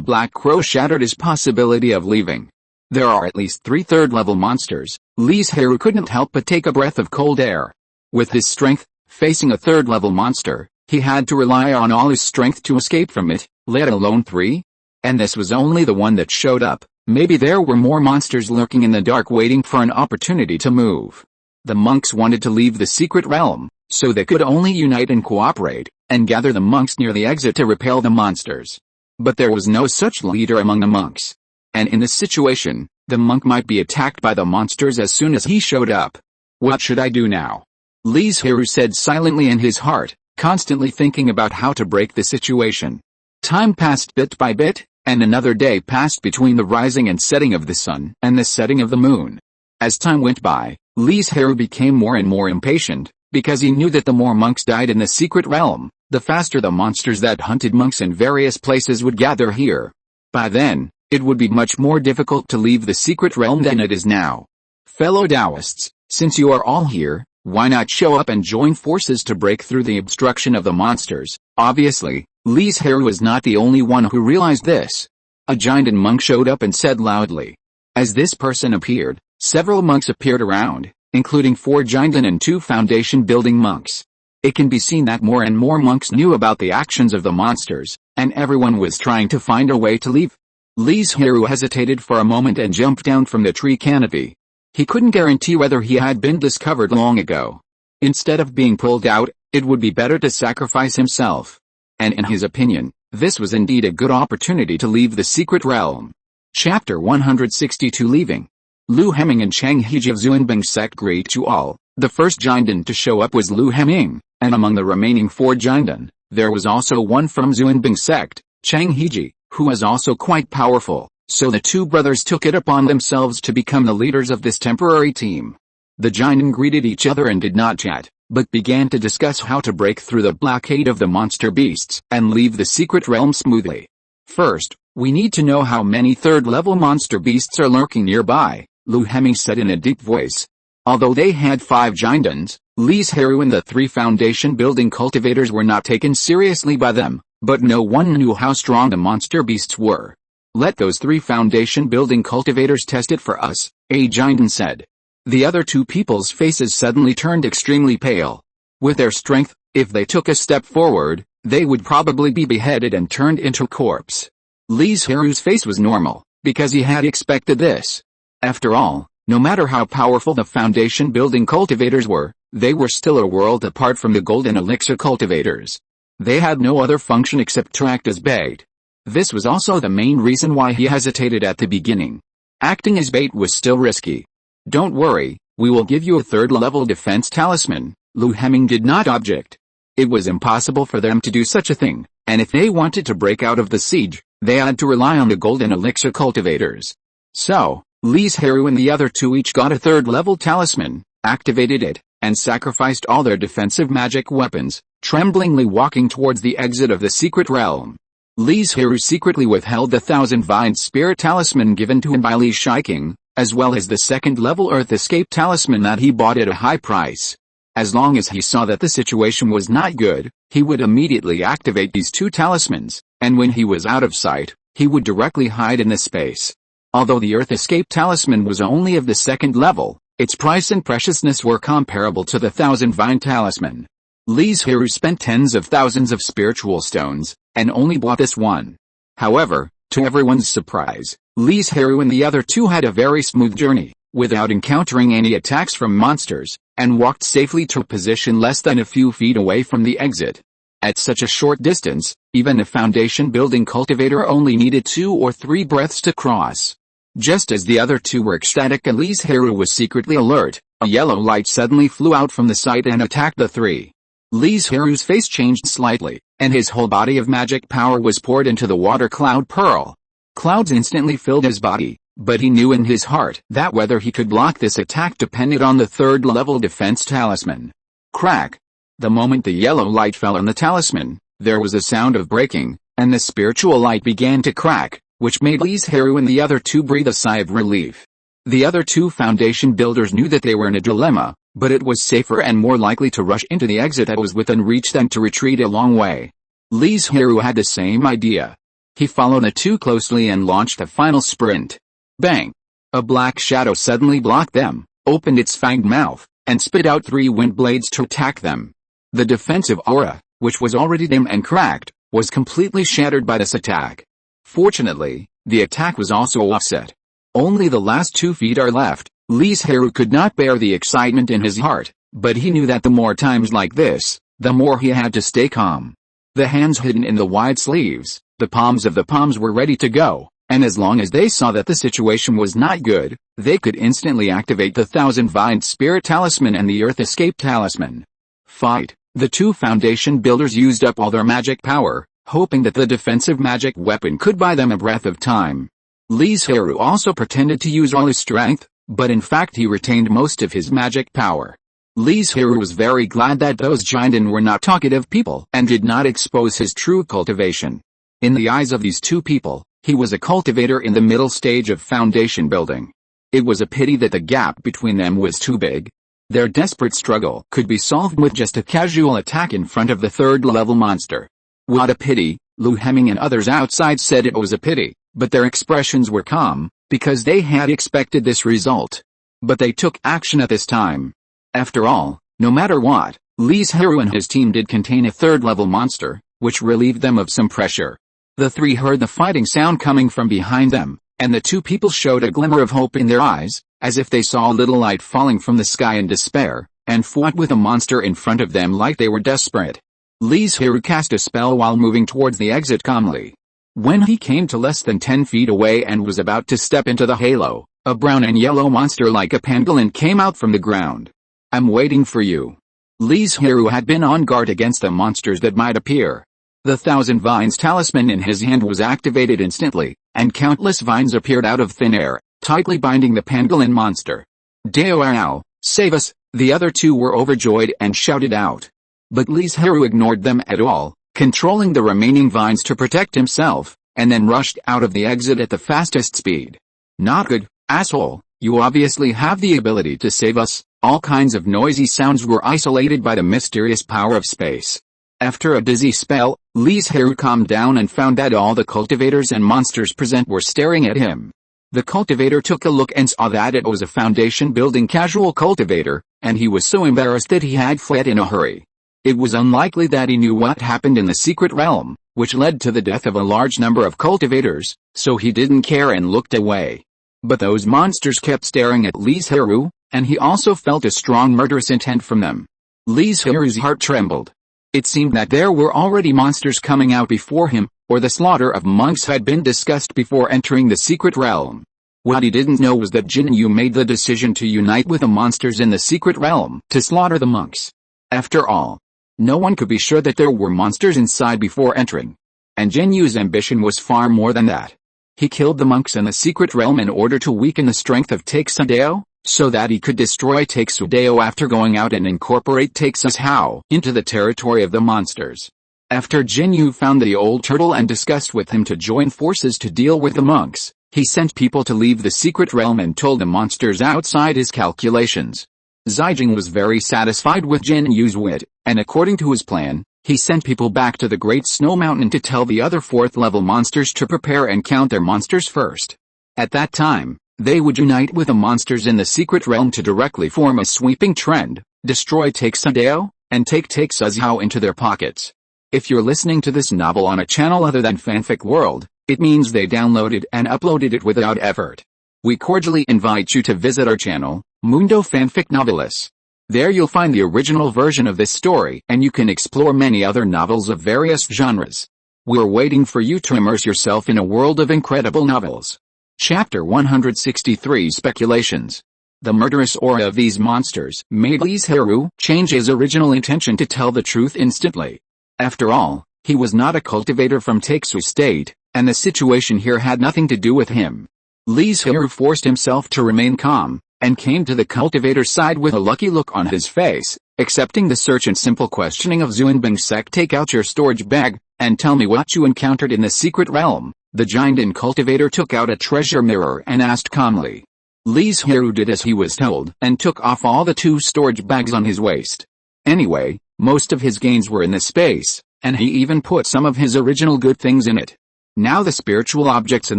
black crow shattered his possibility of leaving. There are at least 3 third-level monsters. Li Zhirui couldn't help but take a breath of cold air. With his strength, facing a third-level monster, he had to rely on all his strength to escape from it, let alone 3? And this was only the one that showed up. Maybe there were more monsters lurking in the dark waiting for an opportunity to move. The monks wanted to leave the secret realm, so they could only unite and cooperate, and gather the monks near the exit to repel the monsters. But there was no such leader among the monks. And in this situation, the monk might be attacked by the monsters as soon as he showed up. What should I do now? Li Zhirui said silently in his heart, constantly thinking about how to break the situation. Time passed bit by bit, and another day passed between the rising and setting of the sun and the setting of the moon. As time went by, Li Zhirui became more and more impatient, because he knew that the more monks died in the secret realm, the faster the monsters that hunted monks in various places would gather here. By then, it would be much more difficult to leave the secret realm than it is now. Fellow Taoists, since you are all here, why not show up and join forces to break through the obstruction of the monsters? Obviously, Li Zhirui was not the only one who realized this. A giant monk showed up and said loudly. As this person appeared, several monks appeared around, including 4 giant and 2 foundation-building monks. It can be seen that more and more monks knew about the actions of the monsters, and everyone was trying to find a way to leave. Li Zhirui hesitated for a moment and jumped down from the tree canopy. He couldn't guarantee whether he had been discovered long ago. Instead of being pulled out, it would be better to sacrifice himself. And in his opinion, this was indeed a good opportunity to leave the secret realm. Chapter 162 Leaving. Lu Heming and Chang Heji of Zunbing sect greet you all. The first Jinden to show up was Lu Heming, and among the remaining 4 Jinden, there was also one from Zunbing sect, Chang Heji, who was also quite powerful. So the 2 brothers took it upon themselves to become the leaders of this temporary team. The Jinden greeted each other and did not chat, but began to discuss how to break through the blockade of the monster beasts and leave the secret realm smoothly. First, we need to know how many third-level monster beasts are lurking nearby, Lu Heming said in a deep voice. Although they had 5 Jindens, Li Zhirui and the 3 foundation-building cultivators were not taken seriously by them, but no one knew how strong the monster beasts were. Let those 3 foundation-building cultivators test it for us, a Jinden said. The other 2 people's faces suddenly turned extremely pale. With their strength, if they took a step forward, they would probably be beheaded and turned into a corpse. Li Zhirui's face was normal, because he had expected this. After all, no matter how powerful the foundation-building cultivators were, they were still a world apart from the golden elixir cultivators. They had no other function except to act as bait. This was also the main reason why he hesitated at the beginning. Acting as bait was still risky. Don't worry, we will give you a 3rd-level defense talisman, Lu Heming did not object. It was impossible for them to do such a thing, and if they wanted to break out of the siege, they had to rely on the golden elixir cultivators. So, Li Zhirui and the other 2 each got a 3rd-level talisman, activated it, and sacrificed all their defensive magic weapons, tremblingly walking towards the exit of the secret realm. Li Zhirui secretly withheld the 1,000-vine spirit talisman given to him by Li Shiking, as well as the 2nd-level earth escape talisman that he bought at a high price. As long as he saw that the situation was not good, he would immediately activate these 2 talismans, and when he was out of sight, he would directly hide in the space. Although the earth escape talisman was only of the 2nd level, its price and preciousness were comparable to the 1,000-vine talisman. Li Zhirui spent tens of thousands of spiritual stones, and only bought this one. However, to everyone's surprise, Li Zhirui and the other 2 had a very smooth journey, without encountering any attacks from monsters, and walked safely to a position less than a few feet away from the exit. At such a short distance, even a foundation-building cultivator only needed 2 or 3 breaths to cross. Just as the other two were ecstatic and Li Zhirui was secretly alert, a yellow light suddenly flew out from the site and attacked the three. Li Zhirui's face changed slightly, and his whole body of magic power was poured into the water cloud pearl. Clouds instantly filled his body, but he knew in his heart that whether he could block this attack depended on the third-level defense talisman. Crack! The moment the yellow light fell on the talisman, there was a sound of breaking, and the spiritual light began to crack, which made Li Zhirui and the other two breathe a sigh of relief. The other two foundation builders knew that they were in a dilemma, but it was safer and more likely to rush into the exit that was within reach than to retreat a long way. Li Zhirui had the same idea. He followed the two closely and launched a final sprint. Bang! A black shadow suddenly blocked them, opened its fanged mouth, and spit out 3 wind blades to attack them. The defensive aura, which was already dim and cracked, was completely shattered by this attack. Fortunately, the attack was also offset. Only the last 2 feet are left. Li Zhirui could not bear the excitement in his heart, but he knew that the more times like this, the more he had to stay calm. The hands hidden in the wide sleeves, the palms of the palms were ready to go, and as long as they saw that the situation was not good, they could instantly activate the Thousand-Vined Spirit Talisman and the Earth Escape Talisman. Fight! The two foundation builders used up all their magic power, hoping that the defensive magic weapon could buy them a breath of time. Li Zhirui also pretended to use all his strength, but in fact he retained most of his magic power. Li Zhirui was very glad that those Jinden were not talkative people and did not expose his true cultivation. In the eyes of these two people, he was a cultivator in the middle stage of foundation building. It was a pity that the gap between them was too big. Their desperate struggle could be solved with just a casual attack in front of the third-level monster. What a pity, Lu Hemming and others outside said it was a pity, but their expressions were calm, because they had expected this result. But they took action at this time. After all, no matter what, Li Zhirui and his team did contain a third-level monster, which relieved them of some pressure. The three heard the fighting sound coming from behind them, and the two people showed a glimmer of hope in their eyes, as if they saw a little light falling from the sky in despair, and fought with a monster in front of them like they were desperate. Li Zhirui cast a spell while moving towards the exit calmly. When he came to less than 10 feet away and was about to step into the halo, a brown and yellow monster like a pangolin came out from the ground. "I'm waiting for you." Li Zhirui had been on guard against the monsters that might appear. The Thousand Vines talisman in his hand was activated instantly, and countless vines appeared out of thin air, tightly binding the pangolin monster. "Dao, save us!" The other two were overjoyed and shouted out. But Li Zhirui ignored them at all, controlling the remaining vines to protect himself, and then rushed out of the exit at the fastest speed. "Not good, asshole, you obviously have the ability to save us." All kinds of noisy sounds were isolated by the mysterious power of space. After a dizzy spell, Li Zhirui calmed down and found that all the cultivators and monsters present were staring at him. The cultivator took a look and saw that it was a foundation-building casual cultivator, and he was so embarrassed that he had fled in a hurry. It was unlikely that he knew what happened in the secret realm, which led to the death of a large number of cultivators, so he didn't care and looked away. But those monsters kept staring at Li Zhirui, and he also felt a strong murderous intent from them. Li Zhirui's heart trembled. It seemed that there were already monsters coming out before him, or the slaughter of monks had been discussed before entering the secret realm. What he didn't know was that Jin Yu made the decision to unite with the monsters in the secret realm to slaughter the monks. After all, no one could be sure that there were monsters inside before entering. And Jin Yu's ambition was far more than that. He killed the monks in the secret realm in order to weaken the strength of Taixudao, so that he could destroy Taixudao after going out and incorporate Taixuzhao into the territory of the monsters. After Jin Yu found the old turtle and discussed with him to join forces to deal with the monks, he sent people to leave the secret realm and told the monsters outside his calculations. Zijing was very satisfied with Jin Yu's wit, and according to his plan, he sent people back to the Great Snow Mountain to tell the other 4th-level monsters to prepare and count their monsters first. At that time, they would unite with the monsters in the secret realm to directly form a sweeping trend, destroy Taixudao, and take Taixuzhao into their pockets. If you're listening to this novel on a channel other than Fanfic World, it means they downloaded and uploaded it without effort. We cordially invite you to visit our channel, Mundo Fanfic Novelis. There you'll find the original version of this story, and you can explore many other novels of various genres. We're waiting for you to immerse yourself in a world of incredible novels. Chapter 163 Speculations. The murderous aura of these monsters made Li Zhirui change his original intention to tell the truth instantly. After all, he was not a cultivator from Texu State, and the situation here had nothing to do with him. Li Zhirui forced himself to remain calm, and came to the cultivator's side with a lucky look on his face, accepting the search and simple questioning of Zhuanbing sect. Take out your storage bag, and tell me what you encountered in the secret realm. The giant cultivator took out a treasure mirror and asked calmly. Li Zhirui did as he was told, and took off all the 2 storage bags on his waist. Anyway, most of his gains were in this space, and he even put some of his original good things in it. Now the spiritual objects in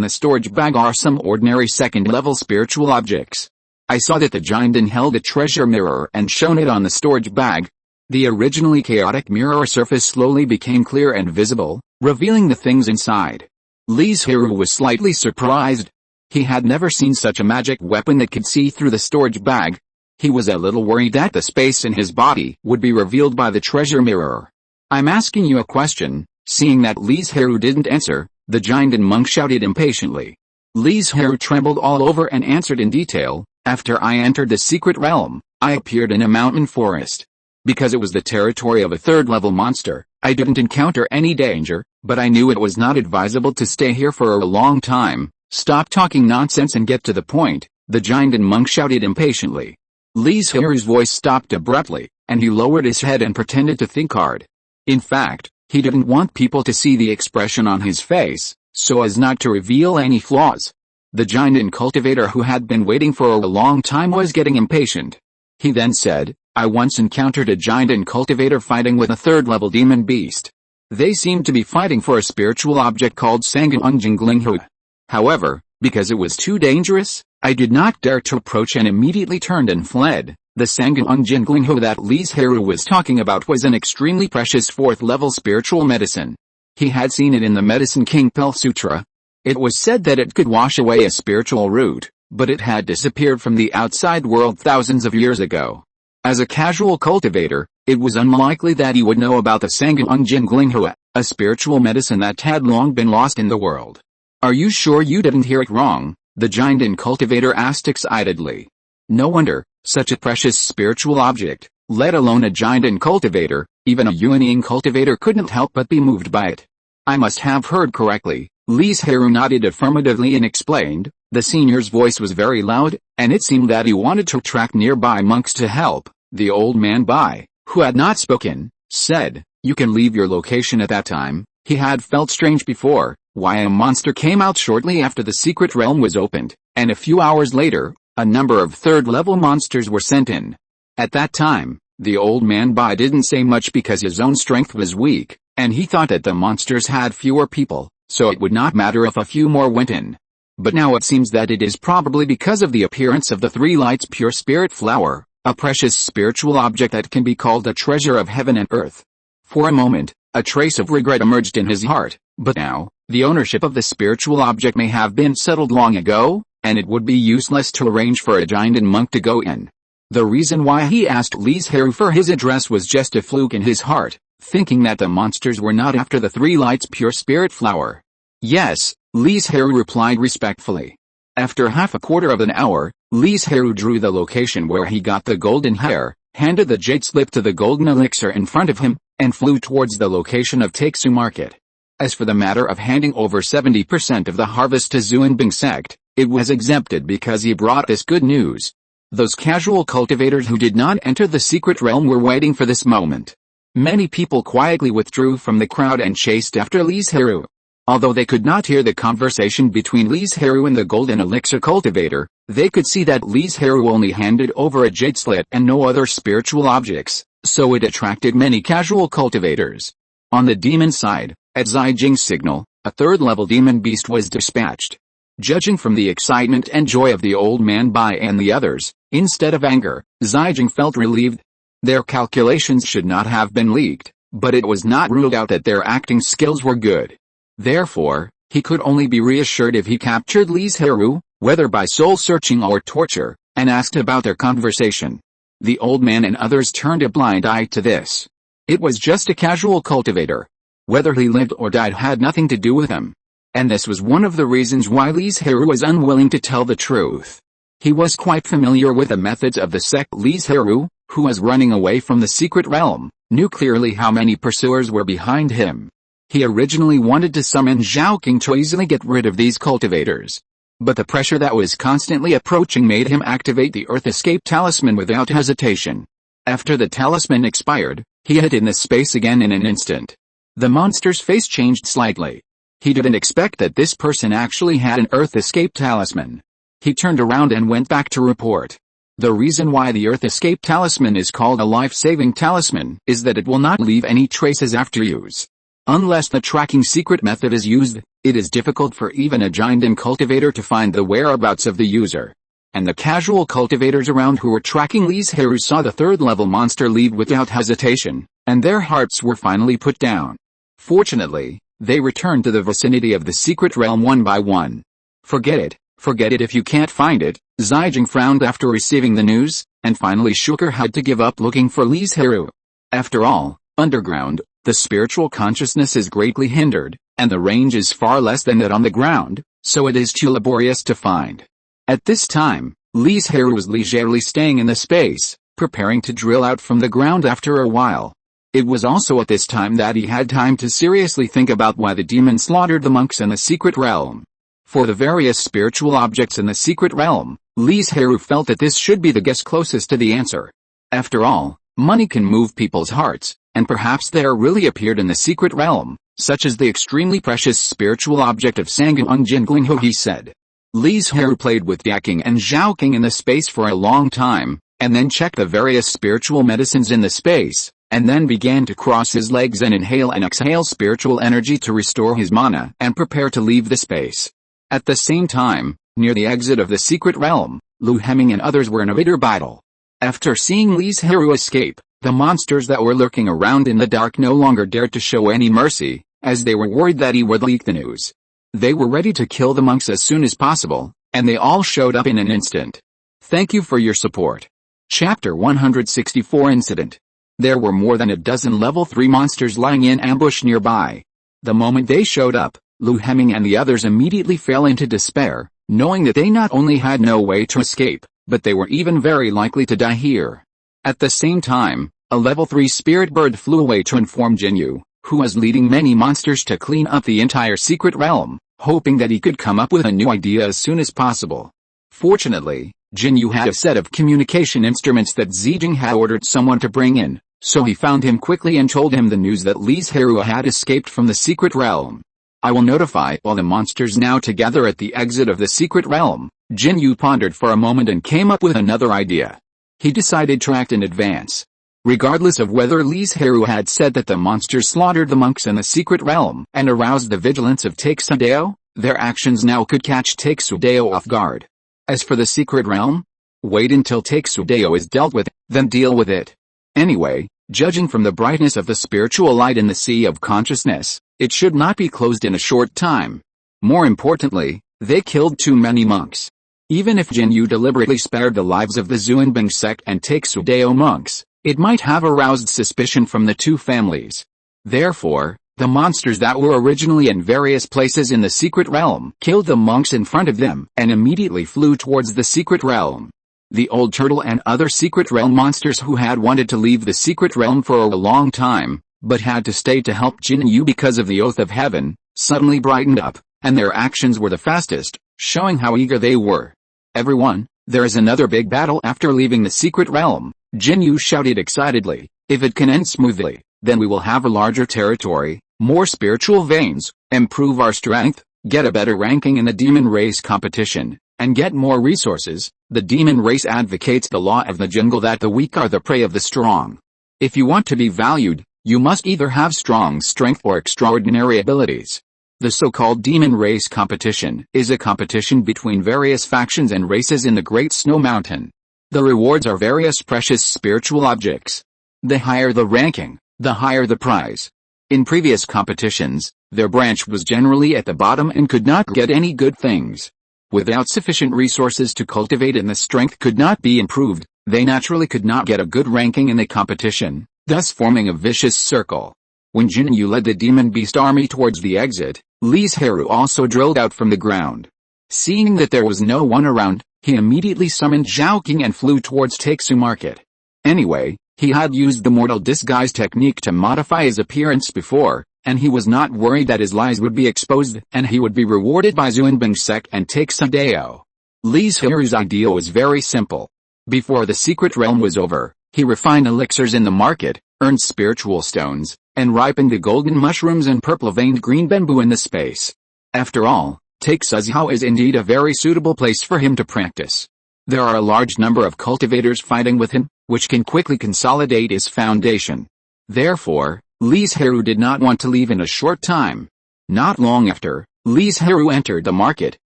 the storage bag are some ordinary second-level spiritual objects. I saw that the giant held a treasure mirror and shone it on the storage bag. The originally chaotic mirror surface slowly became clear and visible, revealing the things inside. Li Zhirui was slightly surprised. He had never seen such a magic weapon that could see through the storage bag. He was a little worried that the space in his body would be revealed by the treasure mirror. I'm asking you a question. Seeing that Li Zhirui didn't answer, the giant monk shouted impatiently. Li Zhirui trembled all over and answered in detail. After I entered the secret realm, I appeared in a mountain forest. Because it was the territory of a 3rd-level monster, I didn't encounter any danger, but I knew it was not advisable to stay here for a long time. Stop talking nonsense and get to the point, the giant monk shouted impatiently. Li Zhirui's voice stopped abruptly, and he lowered his head and pretended to think hard. In fact, he didn't want people to see the expression on his face, so as not to reveal any flaws. The giant cultivator who had been waiting for a long time was getting impatient. He then said, I once encountered a giant cultivator fighting with a 3rd-level demon beast. They seemed to be fighting for a spiritual object called Sangunjinglinghua. However, because it was too dangerous, I did not dare to approach and immediately turned and fled. The Sangunjinglinghua that Li Zhirui was talking about was an extremely precious 4th-level spiritual medicine. He had seen it in the Medicine King Pel Sutra. It was said that it could wash away a spiritual root, but it had disappeared from the outside world thousands of years ago. As a casual cultivator, it was unlikely that he would know about the Sangunjinglinghua, a spiritual medicine that had long been lost in the world. Are you sure you didn't hear it wrong? The giant cultivator asked excitedly. No wonder, such a precious spiritual object, let alone a giant cultivator, even a Yuanying cultivator couldn't help but be moved by it. I must have heard correctly. Li Zhirui nodded affirmatively and explained. The senior's voice was very loud, and it seemed that he wanted to attract nearby monks to help. The old man Bai, who had not spoken, said, You can leave your location at that time. He had felt strange before, why a monster came out shortly after the secret realm was opened, and a few hours later, a number of 3rd-level monsters were sent in. At that time, the old man Bai didn't say much because his own strength was weak, and he thought that the monsters had fewer people, so it would not matter if a few more went in. But now it seems that it is probably because of the appearance of the 3 lights pure spirit flower, a precious spiritual object that can be called a treasure of heaven and earth. For a moment, a trace of regret emerged in his heart, but now, the ownership of the spiritual object may have been settled long ago, and it would be useless to arrange for a giant monk to go in. The reason why he asked Li Zhirui for his address was just a fluke in his heart, thinking that the monsters were not after the 3 lights pure spirit flower. Yes, Li Zhirui replied respectfully. After half a quarter of an hour, Li Zhirui drew the location where he got the golden heir, handed the jade slip to the golden elixir in front of him, and flew towards the location of Texu Market. As for the matter of handing over 70% of the harvest to Zhuanbing sect, it was exempted because he brought this good news. Those casual cultivators who did not enter the secret realm were waiting for this moment. Many people quietly withdrew from the crowd and chased after Li Zhirui. Although they could not hear the conversation between Li Zhirui and the golden elixir cultivator, they could see that Li Zhirui only handed over a jade slit and no other spiritual objects, so it attracted many casual cultivators. On the demon side, at Zijing's signal, a 3rd-level demon beast was dispatched. Judging from the excitement and joy of the old man Bai and the others, instead of anger, Zijing felt relieved. Their calculations should not have been leaked, but it was not ruled out that their acting skills were good. Therefore, he could only be reassured if he captured Li Zhirui, whether by soul-searching or torture, and asked about their conversation. The old man and others turned a blind eye to this. It was just a casual cultivator. Whether he lived or died had nothing to do with him. And this was one of the reasons why Li Zhirui was unwilling to tell the truth. He was quite familiar with the methods of the sect. Li Zhirui, who was running away from the secret realm, knew clearly how many pursuers were behind him. He originally wanted to summon Zhao King to easily get rid of these cultivators. But the pressure that was constantly approaching made him activate the Earth Escape Talisman without hesitation. After the talisman expired, he hid in the space again in an instant. The monster's face changed slightly. He didn't expect that this person actually had an Earth Escape Talisman. He turned around and went back to report. The reason why the Earth Escape Talisman is called a life-saving talisman is that it will not leave any traces after use. Unless the tracking secret method is used, it is difficult for even a giant cultivator to find the whereabouts of the user. And the casual cultivators around who were tracking Li Zhirui saw the third-level monster leave without hesitation, and their hearts were finally put down. Fortunately, they returned to the vicinity of the secret realm one by one. Forget it if you can't find it, Zhijing frowned after receiving the news, and finally shook her head to give up looking for Li Zhirui. After all, underground, the spiritual consciousness is greatly hindered, and the range is far less than that on the ground, so it is too laborious to find. At this time, Li Zhirui was leisurely staying in the space, preparing to drill out from the ground after a while. It was also at this time that he had time to seriously think about why the demon slaughtered the monks in the secret realm. For the various spiritual objects in the secret realm, Li Zhirui felt that this should be the guess closest to the answer. After all, money can move people's hearts, and perhaps there really appeared in the secret realm, such as the extremely precious spiritual object of Sanguang Jinglinghu, he said. Li Zhirui played with Yaking and Zhao King in the space for a long time, and then checked the various spiritual medicines in the space, and then began to cross his legs and inhale and exhale spiritual energy to restore his mana and prepare to leave the space. At the same time, near the exit of the secret realm, Lu Hemming and others were in a bitter battle. After seeing Li Zhirui escape, the monsters that were lurking around in the dark no longer dared to show any mercy, as they were worried that he would leak the news. They were ready to kill the monks as soon as possible, and they all showed up in an instant. Thank you for your support. Chapter 164 Incident. There were more than a dozen level 3 monsters lying in ambush nearby. The moment they showed up, Lu Hemming and the others immediately fell into despair, knowing that they not only had no way to escape, but they were even very likely to die here. At the same time, a level 3 spirit bird flew away to inform Jinyu, who was leading many monsters to clean up the entire secret realm, hoping that he could come up with a new idea as soon as possible. Fortunately, Jinyu had a set of communication instruments that Zhijing had ordered someone to bring in, so he found him quickly and told him the news that Li Zhirui had escaped from the secret realm. I will notify all the monsters now to gather at the exit of the secret realm. Jinyu pondered for a moment and came up with another idea. He decided to act in advance. Regardless of whether Li Zhirui had said that the monsters slaughtered the monks in the secret realm and aroused the vigilance of Taixudao, their actions now could catch Taixudao off guard. As for the secret realm, wait until Taixudao is dealt with, then deal with it. Anyway, judging from the brightness of the spiritual light in the sea of consciousness, it should not be closed in a short time. More importantly, they killed too many monks. Even if Jinyu deliberately spared the lives of the Zuanbing sect and Taixudao monks, it might have aroused suspicion from the two families. Therefore, the monsters that were originally in various places in the secret realm killed the monks in front of them and immediately flew towards the secret realm. The old turtle and other secret realm monsters who had wanted to leave the secret realm for a long time, but had to stay to help Jinyu because of the oath of heaven, suddenly brightened up, and their actions were the fastest, showing how eager they were. Everyone, there is another big battle after leaving the secret realm, Jinyu shouted excitedly. If it can end smoothly, then we will have a larger territory, more spiritual veins, improve our strength, get a better ranking in the demon race competition, and get more resources. The demon race advocates the law of the jungle that the weak are the prey of the strong. If you want to be valued, you must either have strong strength or extraordinary abilities. The so-called demon race competition is a competition between various factions and races in the Great Snow Mountain. The rewards are various precious spiritual objects. The higher the ranking, the higher the prize. In previous competitions, their branch was generally at the bottom and could not get any good things. Without sufficient resources to cultivate and the strength could not be improved, They naturally could not get a good ranking in the competition, thus forming a vicious circle. When Jinyu led the demon beast army towards the exit, Li Zhirui also drilled out from the ground. Seeing that there was no one around, he immediately summoned Zhao King and flew towards Takesu Market. Anyway, he had used the mortal disguise technique to modify his appearance before, and he was not worried that his lies would be exposed and he would be rewarded by Xuanbing sect and Takesu Dao. Li Zhirui's idea was very simple. Before the secret realm was over, he refined elixirs in the market, earned spiritual stones, and ripened the golden mushrooms and purple-veined green bamboo in the space. After all, Takesu is indeed a very suitable place for him to practice. There are a large number of cultivators fighting with him, which can quickly consolidate his foundation. Therefore, Li Zhirui did not want to leave in a short time. Not long after, Li Zhirui entered the market,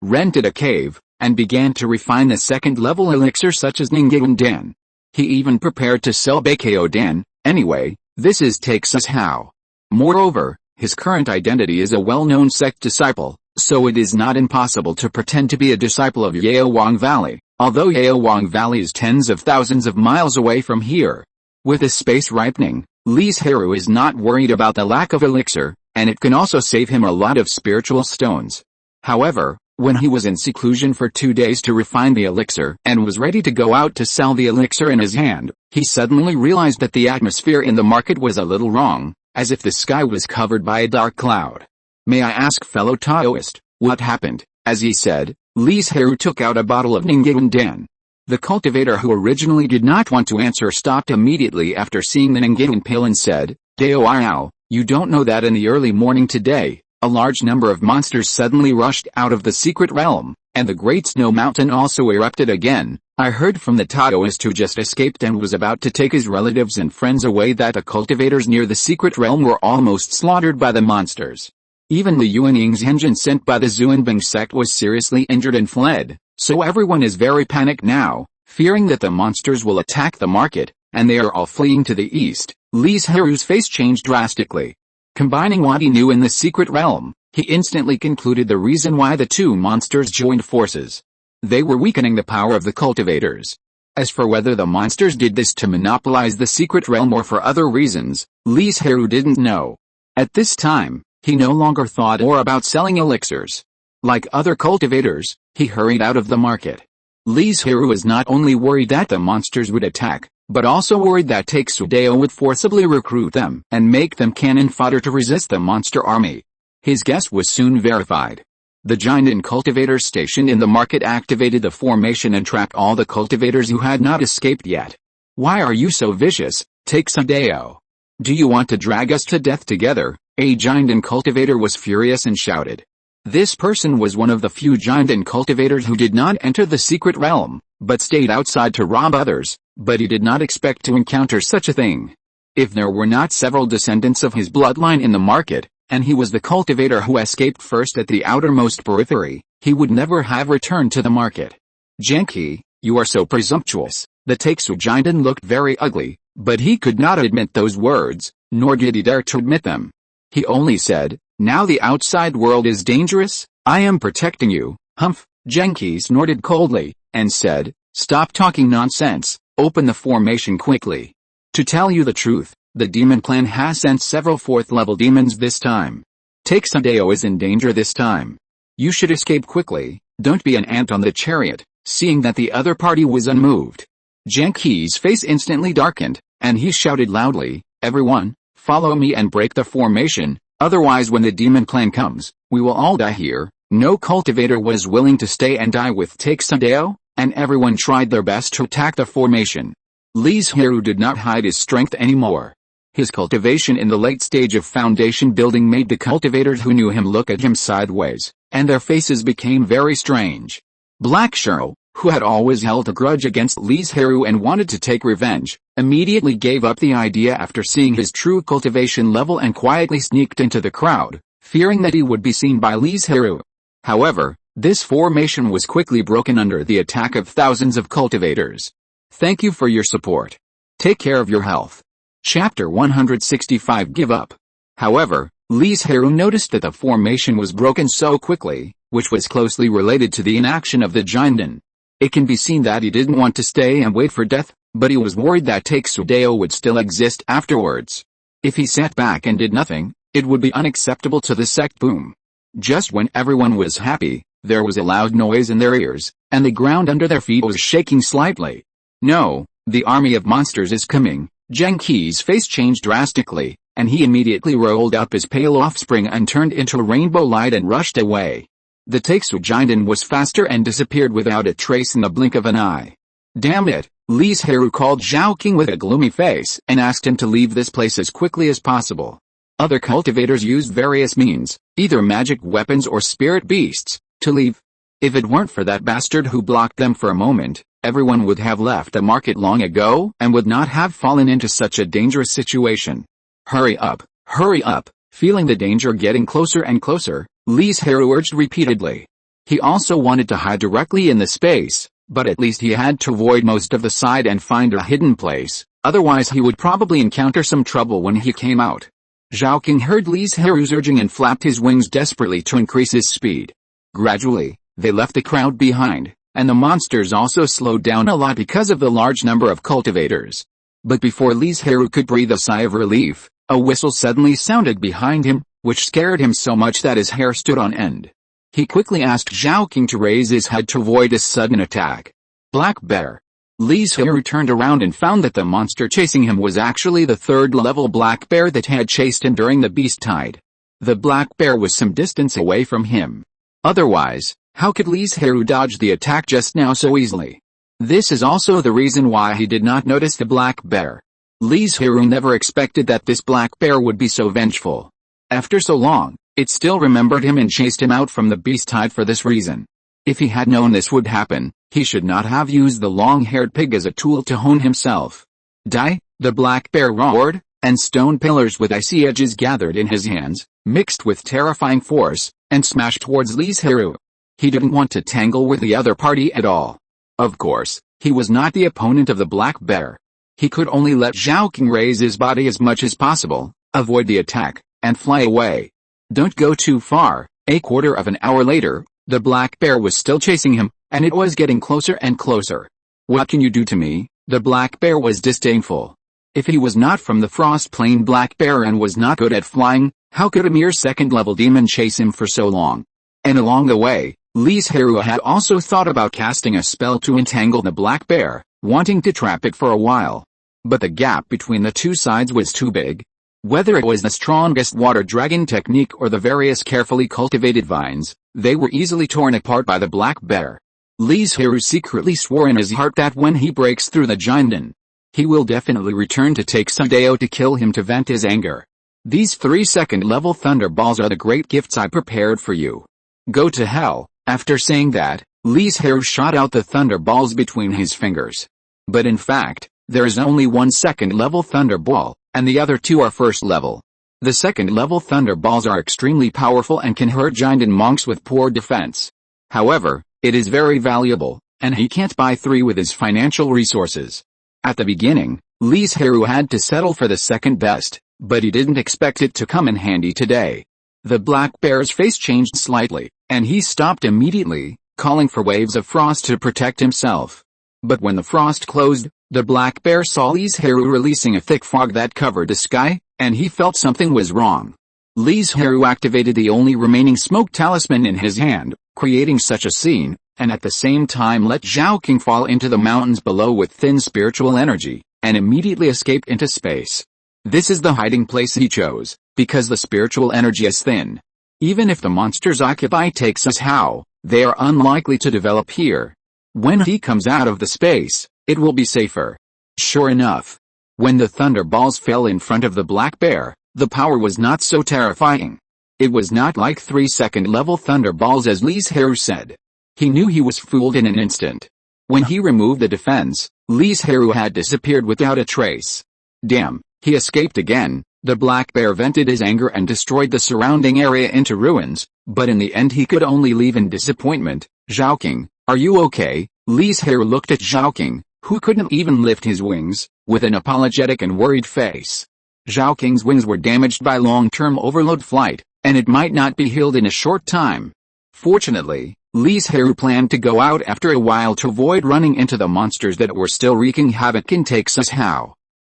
rented a cave, and began to refine the second-level elixirs such as Ningguang Dan. He even prepared to sell Baikao Dan. Anyway, this is Takesu's how. Moreover, his current identity is a well-known sect disciple, so it is not impossible to pretend to be a disciple of Yaowang Valley, although Yaowang Valley is tens of thousands of miles away from here. With the space ripening, Li Zhirui is not worried about the lack of elixir, and it can also save him a lot of spiritual stones. However, when he was in seclusion for 2 days to refine the elixir and was ready to go out to sell the elixir in his hand, he suddenly realized that the atmosphere in the market was a little wrong, as if the sky was covered by a dark cloud. May I ask, fellow Taoist, what happened? As he said, Li Zhirui took out a bottle of Ningguang Dan. The cultivator who originally did not want to answer stopped immediately after seeing the Ningguang pail and said, Dao, you don't know that in the early morning today, a large number of monsters suddenly rushed out of the secret realm, and the Great Snow Mountain also erupted again. I heard from the Taoist who just escaped and was about to take his relatives and friends away that the cultivators near the secret realm were almost slaughtered by the monsters. Even the Yuanying's engine sent by the Xuanbing sect was seriously injured and fled, so everyone is very panicked now, fearing that the monsters will attack the market, and they are all fleeing to the east. Li Zhirui's face changed drastically. Combining what he knew in the secret realm, he instantly concluded the reason why the two monsters joined forces. They were weakening the power of the cultivators. As for whether the monsters did this to monopolize the secret realm or for other reasons, Li Zhirui didn't know. At this time, he no longer thought or about selling elixirs. Like other cultivators, he hurried out of the market. Li Zhirui was not only worried that the monsters would attack, but also worried that Takesu Dao would forcibly recruit them and make them cannon fodder to resist the monster army. His guess was soon verified. The giant cultivators stationed in the market activated the formation and trapped all the cultivators who had not escaped yet. Why are you so vicious, Takesu Dao? Do you want to drag us to death together? A giant cultivator was furious and shouted. This person was one of the few giant cultivators who did not enter the secret realm, but stayed outside to rob others, but he did not expect to encounter such a thing. If there were not several descendants of his bloodline in the market, and he was the cultivator who escaped first at the outermost periphery, he would never have returned to the market. Genki, you are so presumptuous. The Takesu giant looked very ugly, but he could not admit those words, nor did he dare to admit them. He only said, now the outside world is dangerous, I am protecting you. Humph. Genki snorted coldly, and said, stop talking nonsense, open the formation quickly. To tell you the truth, the demon clan has sent several 4th-level demons this time. Takesu Dao is in danger this time. You should escape quickly, don't be an ant on the chariot. Seeing that the other party was unmoved, Genki's face instantly darkened, and he shouted loudly, everyone, follow me and break the formation, otherwise when the demon clan comes, we will all die here. No cultivator was willing to stay and die with Takesu Dao, and everyone tried their best to attack the formation. Li Zhirui did not hide his strength anymore. His cultivation in the late stage of foundation building made the cultivators who knew him look at him sideways, and their faces became very strange. Black Shiro, who had always held a grudge against Li Zhirui and wanted to take revenge, immediately gave up the idea after seeing his true cultivation level and quietly sneaked into the crowd, fearing that he would be seen by Li Zhirui. However, this formation was quickly broken under the attack of thousands of cultivators. Thank you for your support. Take care of your health. Chapter 165 Give Up. However, Li Zhirui noticed that the formation was broken so quickly, which was closely related to the inaction of the giant. It can be seen that he didn't want to stay and wait for death, But he was worried that Taixudao would still exist afterwards. If he sat back and did nothing, it would be unacceptable to the sect. Boom. Just when everyone was happy, there was a loud noise in their ears, and the ground under their feet was shaking slightly. No, the army of monsters is coming. Zheng Qi's face changed drastically, and he immediately rolled up his pale offspring and turned into a rainbow light and rushed away. The Taixu giant was faster and disappeared without a trace in the blink of an eye. Damn it, Li Zhirui called Zhao King with a gloomy face and asked him to leave this place as quickly as possible. Other cultivators used various means, either magic weapons or spirit beasts, to leave. If it weren't for that bastard who blocked them for a moment, everyone would have left the market long ago and would not have fallen into such a dangerous situation. Hurry up, hurry up. Feeling the danger getting closer and closer, Li Zhirui urged repeatedly. He also wanted to hide directly in the space, but at least he had to avoid most of the side and find a hidden place, otherwise he would probably encounter some trouble when he came out. Zhao King heard Li Zhirui's urging and flapped his wings desperately to increase his speed. Gradually, they left the crowd behind, and the monsters also slowed down a lot because of the large number of cultivators. But before Li Zhirui could breathe a sigh of relief, a whistle suddenly sounded behind him, which scared him so much that his hair stood on end. He quickly asked Zhao King to raise his head to avoid a sudden attack. Black Bear. Li Zhirui turned around and found that the monster chasing him was actually the third-level black bear that had chased him during the beast tide. The black bear was some distance away from him. Otherwise, how could Li Zhirui dodge the attack just now so easily? This is also the reason why he did not notice the black bear. Li Zhirui never expected that this black bear would be so vengeful. After so long, it still remembered him and chased him out from the beast tide for this reason. If he had known this would happen, he should not have used the long-haired pig as a tool to hone himself. Die, the black bear roared, and stone pillars with icy edges gathered in his hands, mixed with terrifying force, and smashed towards Li Zhirui. He didn't want to tangle with the other party at all. Of course, he was not the opponent of the black bear. He could only let Zhao King raise his body as much as possible, avoid the attack, and fly away. Don't go too far. A quarter of an hour later, the black bear was still chasing him, and it was getting closer and closer. What can you do to me? The black bear was disdainful. If he was not from the Frost Plain black bear and was not good at flying, how could a mere second-level demon chase him for so long? And along the way, Li Zhirui had also thought about casting a spell to entangle the black bear, wanting to trap it for a while. But the gap between the two sides was too big. Whether it was the strongest water dragon technique or the various carefully cultivated vines, they were easily torn apart by the black bear. Li Zhirui secretly swore in his heart that when he breaks through the giant, he will definitely return to Taixudao to kill him to vent his anger. These 3 second-level thunderballs are the great gifts I prepared for you. Go to hell. After saying that, Li Zhirui shot out the thunderballs between his fingers. But in fact, there is only one second-level thunderball, and the other two are first-level. The second-level thunderballs are extremely powerful and can hurt giant monks with poor defense. However, it is very valuable, and he can't buy 3 with his financial resources. At the beginning, Li Zhirui had to settle for the second best, but he didn't expect it to come in handy today. The black bear's face changed slightly, and he stopped immediately, calling for waves of frost to protect himself. But when the frost closed, the black bear saw Li Zhirui releasing a thick fog that covered the sky, and he felt something was wrong. Li Zhirui activated the only remaining smoke talisman in his hand, creating such a scene, and at the same time let Zhao King fall into the mountains below with thin spiritual energy, and immediately escape into space. This is the hiding place he chose, because the spiritual energy is thin. Even if the monsters occupy Taixudao, they are unlikely to develop here. When he comes out of the space, it will be safer. Sure enough. When the thunderballs fell in front of the black bear, the power was not so terrifying. It was not like 3 second-level thunderballs as Li Zhirui said. He knew he was fooled in an instant. When he removed the defense, Li Zhirui had disappeared without a trace. Damn, he escaped again. The black bear vented his anger and destroyed the surrounding area into ruins, but in the end he could only leave in disappointment. Zhao King, are you okay? Li Zhirui looked at Zhao King, who couldn't even lift his wings, with an apologetic and worried face. Zhao King's wings were damaged by long-term overload flight, and it might not be healed in a short time. Fortunately, Li Zhirui planned to go out after a while to avoid running into the monsters that were still wreaking havoc in Texas.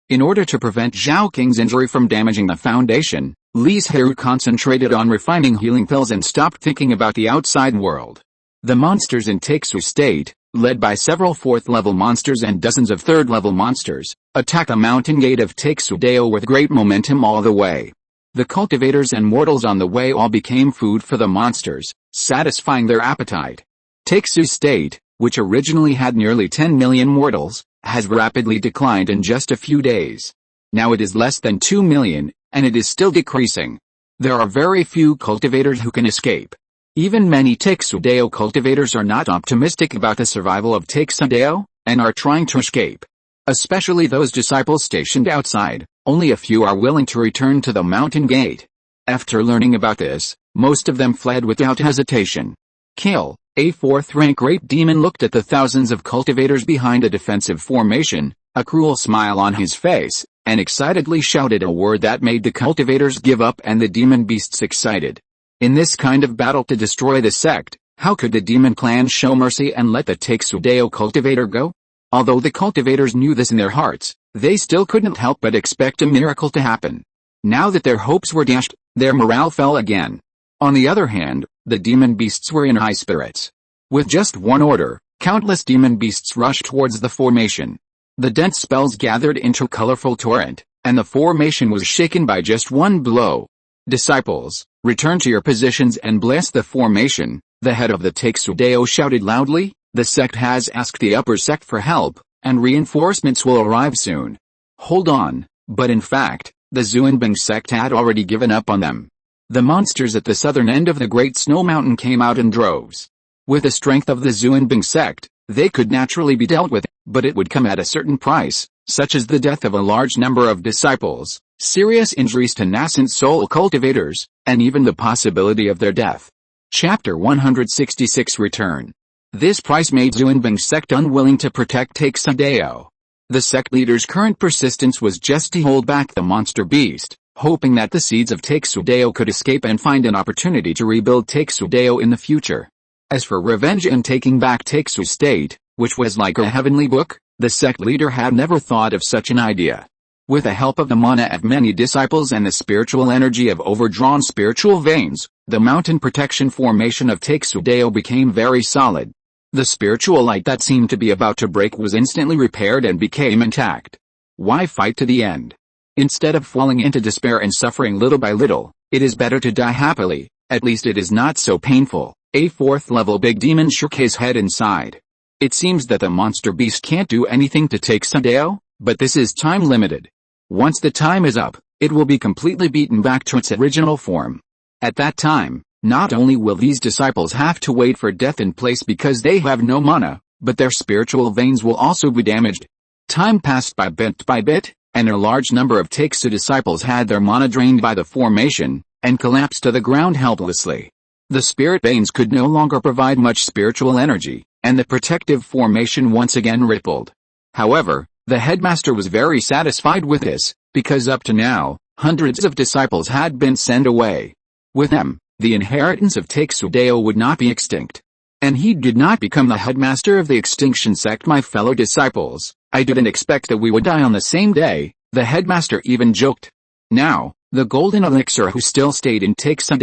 In order to prevent Zhao Qing's injury from damaging the foundation, Li Zhirui concentrated on refining healing pills and stopped thinking about the outside world. The monsters in Texas State, led by several 4th-level monsters and dozens of 3rd-level monsters, attacked the mountain gate of Texas with great momentum all the way. The cultivators and mortals on the way all became food for the monsters, satisfying their appetite. Texas State, which originally had nearly 10 million mortals, has rapidly declined in just a few days. Now it is less than 2 million, and it is still decreasing. There are very few cultivators who can escape. Even many Texas cultivators are not optimistic about the survival of Texas and are trying to escape. Especially those disciples stationed outside, only a few are willing to return to the mountain gate. After learning about this, most of them fled without hesitation. Kill, a 4th-rank great demon looked at the thousands of cultivators behind a defensive formation, a cruel smile on his face, and excitedly shouted a word that made the cultivators give up and the demon beasts excited. In this kind of battle to destroy the sect, how could the demon clan show mercy and let the Texas cultivator go? Although the cultivators knew this in their hearts, they still couldn't help but expect a miracle to happen. Now that their hopes were dashed, their morale fell again. On the other hand, the demon beasts were in high spirits. With just one order, countless demon beasts rushed towards the formation. The dense spells gathered into a colorful torrent, and the formation was shaken by just one blow. Disciples, return to your positions and bless the formation, the head of the Texas shouted loudly. The sect has asked the upper sect for help, and reinforcements will arrive soon. Hold on, but in fact, the Zhuanbing sect had already given up on them. The monsters at the southern end of the Great Snow Mountain came out in droves. With the strength of the Zhuanbing sect, they could naturally be dealt with, but it would come at a certain price, such as the death of a large number of disciples, serious injuries to nascent soul cultivators, and even the possibility of their death. Chapter 166 Return. This price made Zhuanbing sect unwilling to protect Texas. The sect leader's current persistence was just to hold back the monster beast, hoping that the seeds of Texas could escape and find an opportunity to rebuild Texas in the future. As for revenge and taking back Texas State, which was like a heavenly book, the sect leader had never thought of such an idea. With the help of the mana of many disciples and the spiritual energy of overdrawn spiritual veins, the mountain protection formation of Texas became very solid. The spiritual light that seemed to be about to break was instantly repaired and became intact. Why fight to the end? Instead of falling into despair and suffering little by little, it is better to die happily, at least it is not so painful. A 4th-level big demon shook his head inside. It seems that the monster beast can't do anything to take Texas, but this is time-limited. Once the time is up, it will be completely beaten back to its original form. At that time, not only will these disciples have to wait for death in place because they have no mana, but their spiritual veins will also be damaged. Time passed by bit, and a large number of Texas disciples had their mana drained by the formation, and collapsed to the ground helplessly. The spirit veins could no longer provide much spiritual energy, and the protective formation once again rippled. However, the headmaster was very satisfied with this, because up to now, hundreds of disciples had been sent away. With them, the inheritance of Texas would not be extinct. And he did not become the headmaster of the extinction sect. My fellow disciples, I didn't expect that we would die on the same day, the headmaster even joked. Now, the golden elixir who still stayed in Texas,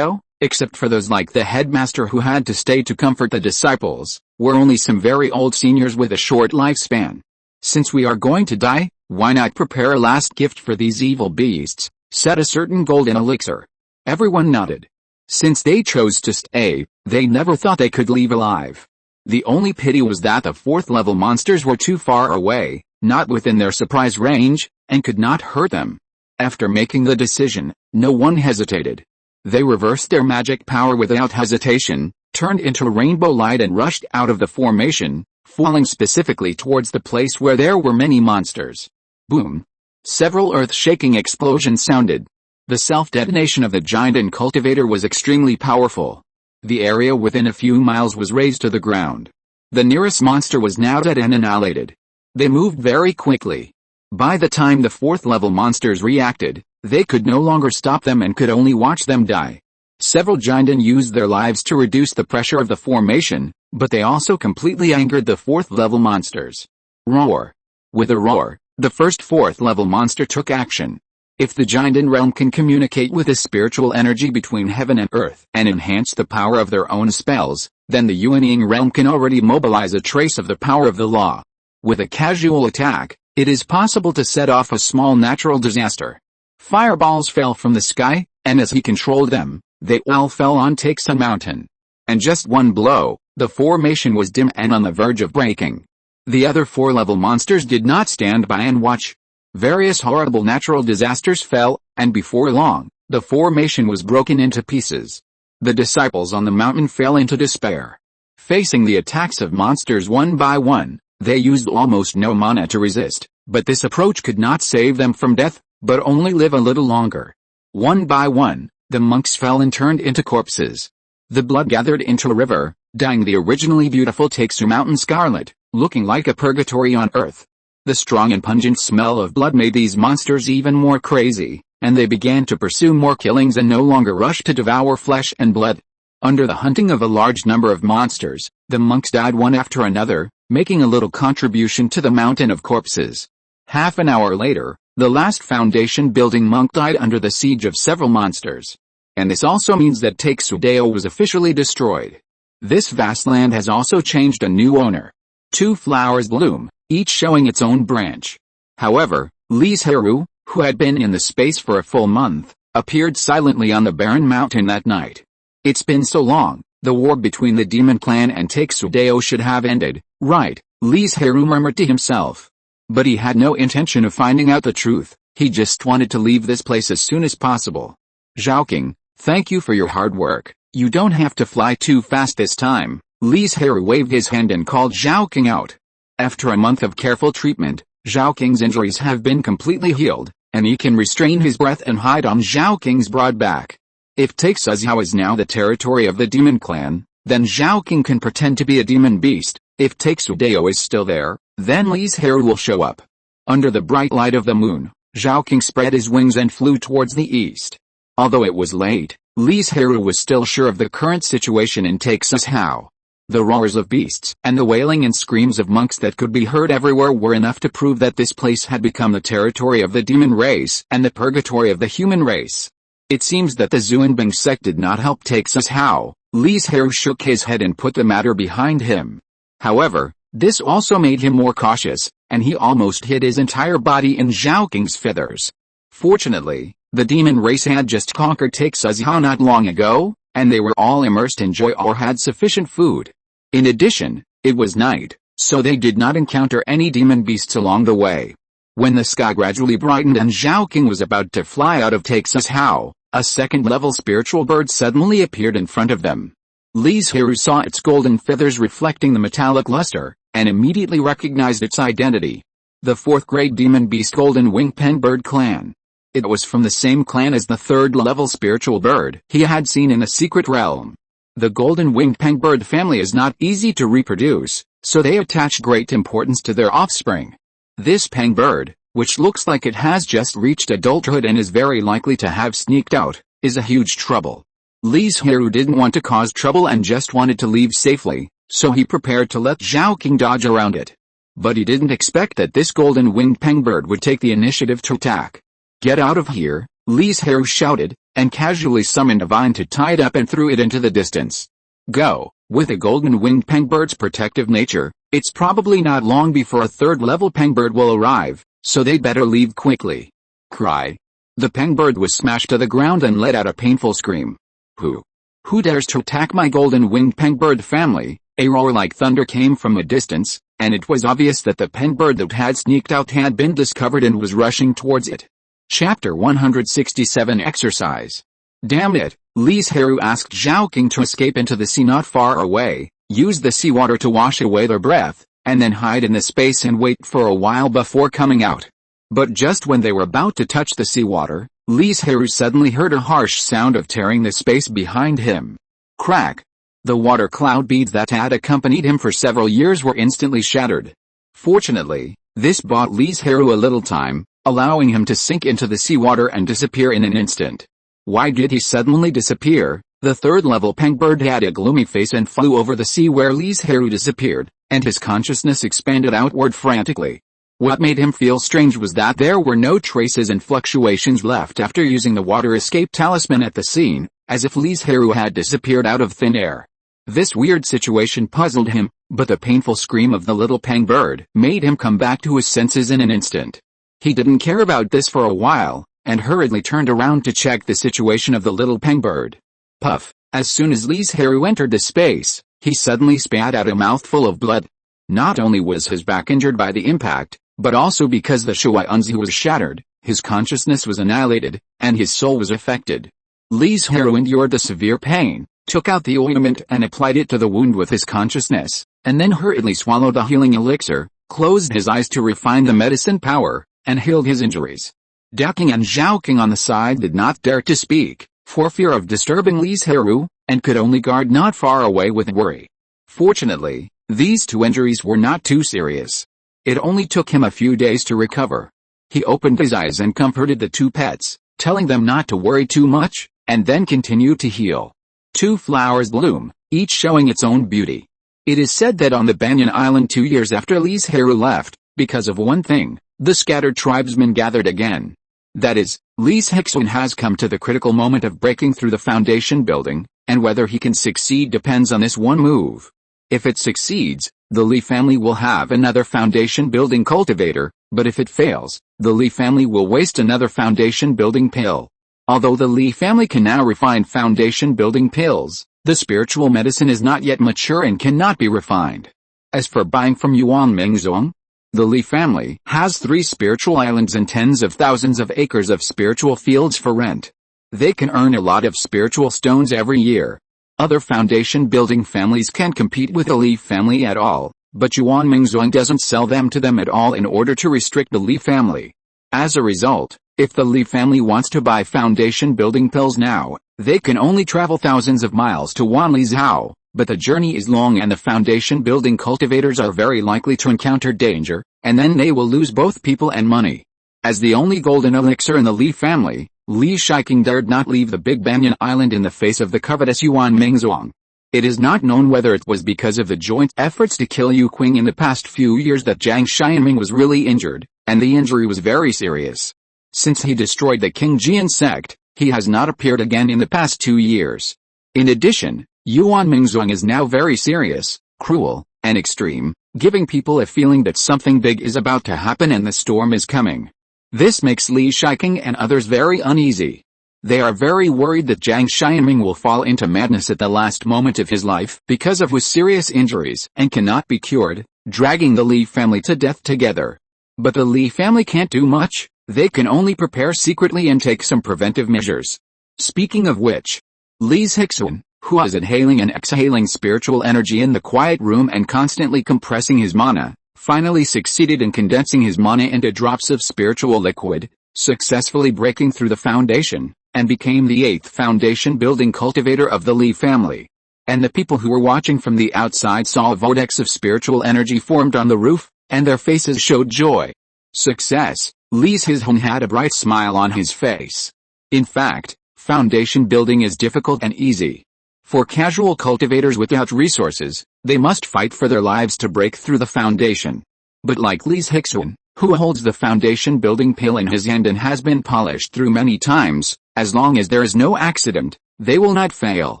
except for those like the headmaster who had to stay to comfort the disciples, were only some very old seniors with a short lifespan. Since we are going to die, why not prepare a last gift for these evil beasts, said a certain golden elixir. Everyone nodded. Since they chose to stay, they never thought they could leave alive. The only pity was that the 4th-level monsters were too far away, not within their surprise range, and could not hurt them. After making the decision, no one hesitated. They reversed their magic power without hesitation, turned into rainbow light and rushed out of the formation, falling specifically towards the place where there were many monsters. Boom! Several earth-shaking explosions sounded. The self-detonation of the giant and cultivator was extremely powerful. The area within a few miles was razed to the ground. The nearest monster was now dead and annihilated. They moved very quickly. By the time the 4th-level monsters reacted, they could no longer stop them and could only watch them die. Several Jinden used their lives to reduce the pressure of the formation, but they also completely angered the 4th level monsters. Roar. With a roar, the first 4th level monster took action. If the Jinden realm can communicate with the spiritual energy between heaven and earth and enhance the power of their own spells, then the Yuanying realm can already mobilize a trace of the power of the law. With a casual attack, it is possible to set off a small natural disaster. Fireballs fell from the sky, and as he controlled them, they all fell on Taesun Mountain. And just one blow, the formation was dim and on the verge of breaking. The other 4-level monsters did not stand by and watch. Various horrible natural disasters fell, and before long, the formation was broken into pieces. The disciples on the mountain fell into despair. Facing the attacks of monsters one by one, they used almost no mana to resist, but this approach could not save them from death, but only live a little longer. One by one, the monks fell and turned into corpses. The blood gathered into a river, dyeing the originally beautiful Taesun Mountain scarlet, looking like a purgatory on earth. The strong and pungent smell of blood made these monsters even more crazy, and they began to pursue more killings and no longer rushed to devour flesh and blood. Under the hunting of a large number of monsters, the monks died one after another, making a little contribution to the mountain of corpses. Half an hour later, the last foundation-building monk died under the siege of several monsters. And this also means that Taeksudeo was officially destroyed. This vast land has also changed a new owner. 2 flowers bloom, each showing its own branch. However, Li Zhirui, who had been in the space for a full month, appeared silently on the barren mountain that night. It's been so long, the war between the demon clan and Taeksudeo should have ended, right? Li Zhirui murmured to himself. But he had no intention of finding out the truth, he just wanted to leave this place as soon as possible. Zhaoking, thank you for your hard work, you don't have to fly too fast this time. Li Zhirui waved his hand and called Zhaoking out. After a month of careful treatment, Zhaoking's injuries have been completely healed, and he can restrain his breath and hide on Zhaoking's broad back. If Taeksuzhao is now the territory of the demon clan, then Zhaoking can pretend to be a demon beast. If Taeksudeo is still there, then Li Zhirui will show up. Under the bright light of the moon, Zhaoking spread his wings and flew towards the east. Although it was late, Li Zhirui was still sure of the current situation in Taeksuzhao. The roars of beasts and the wailing and screams of monks that could be heard everywhere were enough to prove that this place had become the territory of the demon race and the purgatory of the human race. It seems that the Zuanbing sect did not help Taeksuzhao. Li Zhirui shook his head and put the matter behind him. However, this also made him more cautious, and he almost hid his entire body in Zhaoking's feathers. Fortunately, the demon race had just conquered Taeksuzhao not long ago, and they were all immersed in joy or had sufficient food. In addition, it was night, so they did not encounter any demon beasts along the way. When the sky gradually brightened and Zhaoking was about to fly out of Taeksuzhao, a 2nd-level spiritual bird suddenly appeared in front of them. Li Zhirui saw its golden feathers reflecting the metallic luster, and immediately recognized its identity. The 4th-grade demon beast Golden Winged Penbird clan. It was from the same clan as the 3rd-level spiritual bird he had seen in the secret realm. The Golden Winged Penbird family is not easy to reproduce, so they attach great importance to their offspring. This penbird, which looks like it has just reached adulthood and is very likely to have sneaked out, is a huge trouble. Li Zhirui didn't want to cause trouble and just wanted to leave safely, so he prepared to let Zhaoking dodge around it. But he didn't expect that this Golden Winged Penbird would take the initiative to attack. Get out of here, Li Zhirui shouted, and casually summoned a vine to tie it up and threw it into the distance. Go. With a Golden Winged Pengbird's protective nature, it's probably not long before a 3rd-level Pengbird will arrive, so they'd better leave quickly. Cry. The Pengbird was smashed to the ground and let out a painful scream. Who dares to attack my Golden Winged Pengbird family? A roar like thunder came from a distance, and it was obvious that the Pengbird that had sneaked out had been discovered and was rushing towards it. Chapter 167 Exercise. Damn it, Li Zhirui asked Zhaoking to escape into the sea not far away, use the seawater to wash away their breath, and then hide in the space and wait for a while before coming out. But just when they were about to touch the seawater, Li Zhirui suddenly heard a harsh sound of tearing the space behind him. Crack! The water cloud beads that had accompanied him for several years were instantly shattered. Fortunately, this bought Li Zhirui a little time, allowing him to sink into the seawater and disappear in an instant. Why did he suddenly disappear? The third-level Pangbird had a gloomy face and flew over the sea where Li Zhirui disappeared, and his consciousness expanded outward frantically. What made him feel strange was that there were no traces and fluctuations left after using the water escape talisman at the scene, as if Li Zhirui had disappeared out of thin air. This weird situation puzzled him, but the painful scream of the little Pangbird made him come back to his senses in an instant. He didn't care about this for a while, and hurriedly turned around to check the situation of the little Pangbird. Puff! As soon as Li Zhirui entered the space, he suddenly spat out a mouthful of blood. Not only was his back injured by the impact, but also because the Shui Unzi was shattered, his consciousness was annihilated, and his soul was affected. Li Zhirui endured the severe pain, took out the ointment and applied it to the wound with his consciousness, and then hurriedly swallowed the healing elixir, closed his eyes to refine the medicine power, and healed his injuries. Daking and Zhaoqing on the side did not dare to speak, for fear of disturbing Li Zhirui, and could only guard not far away with worry. Fortunately, these two injuries were not too serious. It only took him a few days to recover. He opened his eyes and comforted the two pets, telling them not to worry too much, and then continued to heal. Two flowers bloom, each showing its own beauty. It is said that on the Banyan Island 2 years after Li Zhirui left, because of one thing, the scattered tribesmen gathered again. That is, Li Zhirui has come to the critical moment of breaking through the foundation building, and whether he can succeed depends on this one move. If it succeeds, the Li family will have another foundation building cultivator, but if it fails, the Li family will waste another foundation building pill. Although the Li family can now refine foundation building pills, the spiritual medicine is not yet mature and cannot be refined. As for buying from Yuan Mingzong, the Li family has 3 spiritual islands and tens of thousands of acres of spiritual fields for rent. They can earn a lot of spiritual stones every year. Other foundation building families can't compete with the Li family at all, but Yuan Mingzong doesn't sell them to them at all in order to restrict the Li family. As a result, if the Li family wants to buy foundation building pills now, they can only travel thousands of miles to Wanlizhao, but the journey is long and the foundation building cultivators are very likely to encounter danger, and then they will lose both people and money. As the only golden elixir in the Li family, Li Shiqing dared not leave the Big Banyan Island in the face of the covetous Yuan Mingzong. It is not known whether it was because of the joint efforts to kill Yu Qing in the past few years that Jiang Xianming was really injured, and the injury was very serious. Since he destroyed the Qingjian sect, he has not appeared again in the past 2 years. In addition, Yuan Mingzong is now very serious, cruel, and extreme, giving people a feeling that something big is about to happen and the storm is coming. This makes Li Shiqing and others very uneasy. They are very worried that Jiang Xianming will fall into madness at the last moment of his life because of his serious injuries and cannot be cured, dragging the Li family to death together. But the Li family can't do much, they can only prepare secretly and take some preventive measures. Speaking of which, Li Zhirui, who is inhaling and exhaling spiritual energy in the quiet room and constantly compressing his mana, finally succeeded in condensing his mana into drops of spiritual liquid, successfully breaking through the foundation, and became the 8th foundation building cultivator of the Li family. And the people who were watching from the outside saw a vortex of spiritual energy formed on the roof, and their faces showed joy. Success! Li Zhirui had a bright smile on his face. In fact, foundation building is difficult and easy. For casual cultivators without resources, they must fight for their lives to break through the foundation. But like Li Zhirui, who holds the foundation building pill in his hand and has been polished through many times, as long as there is no accident, they will not fail.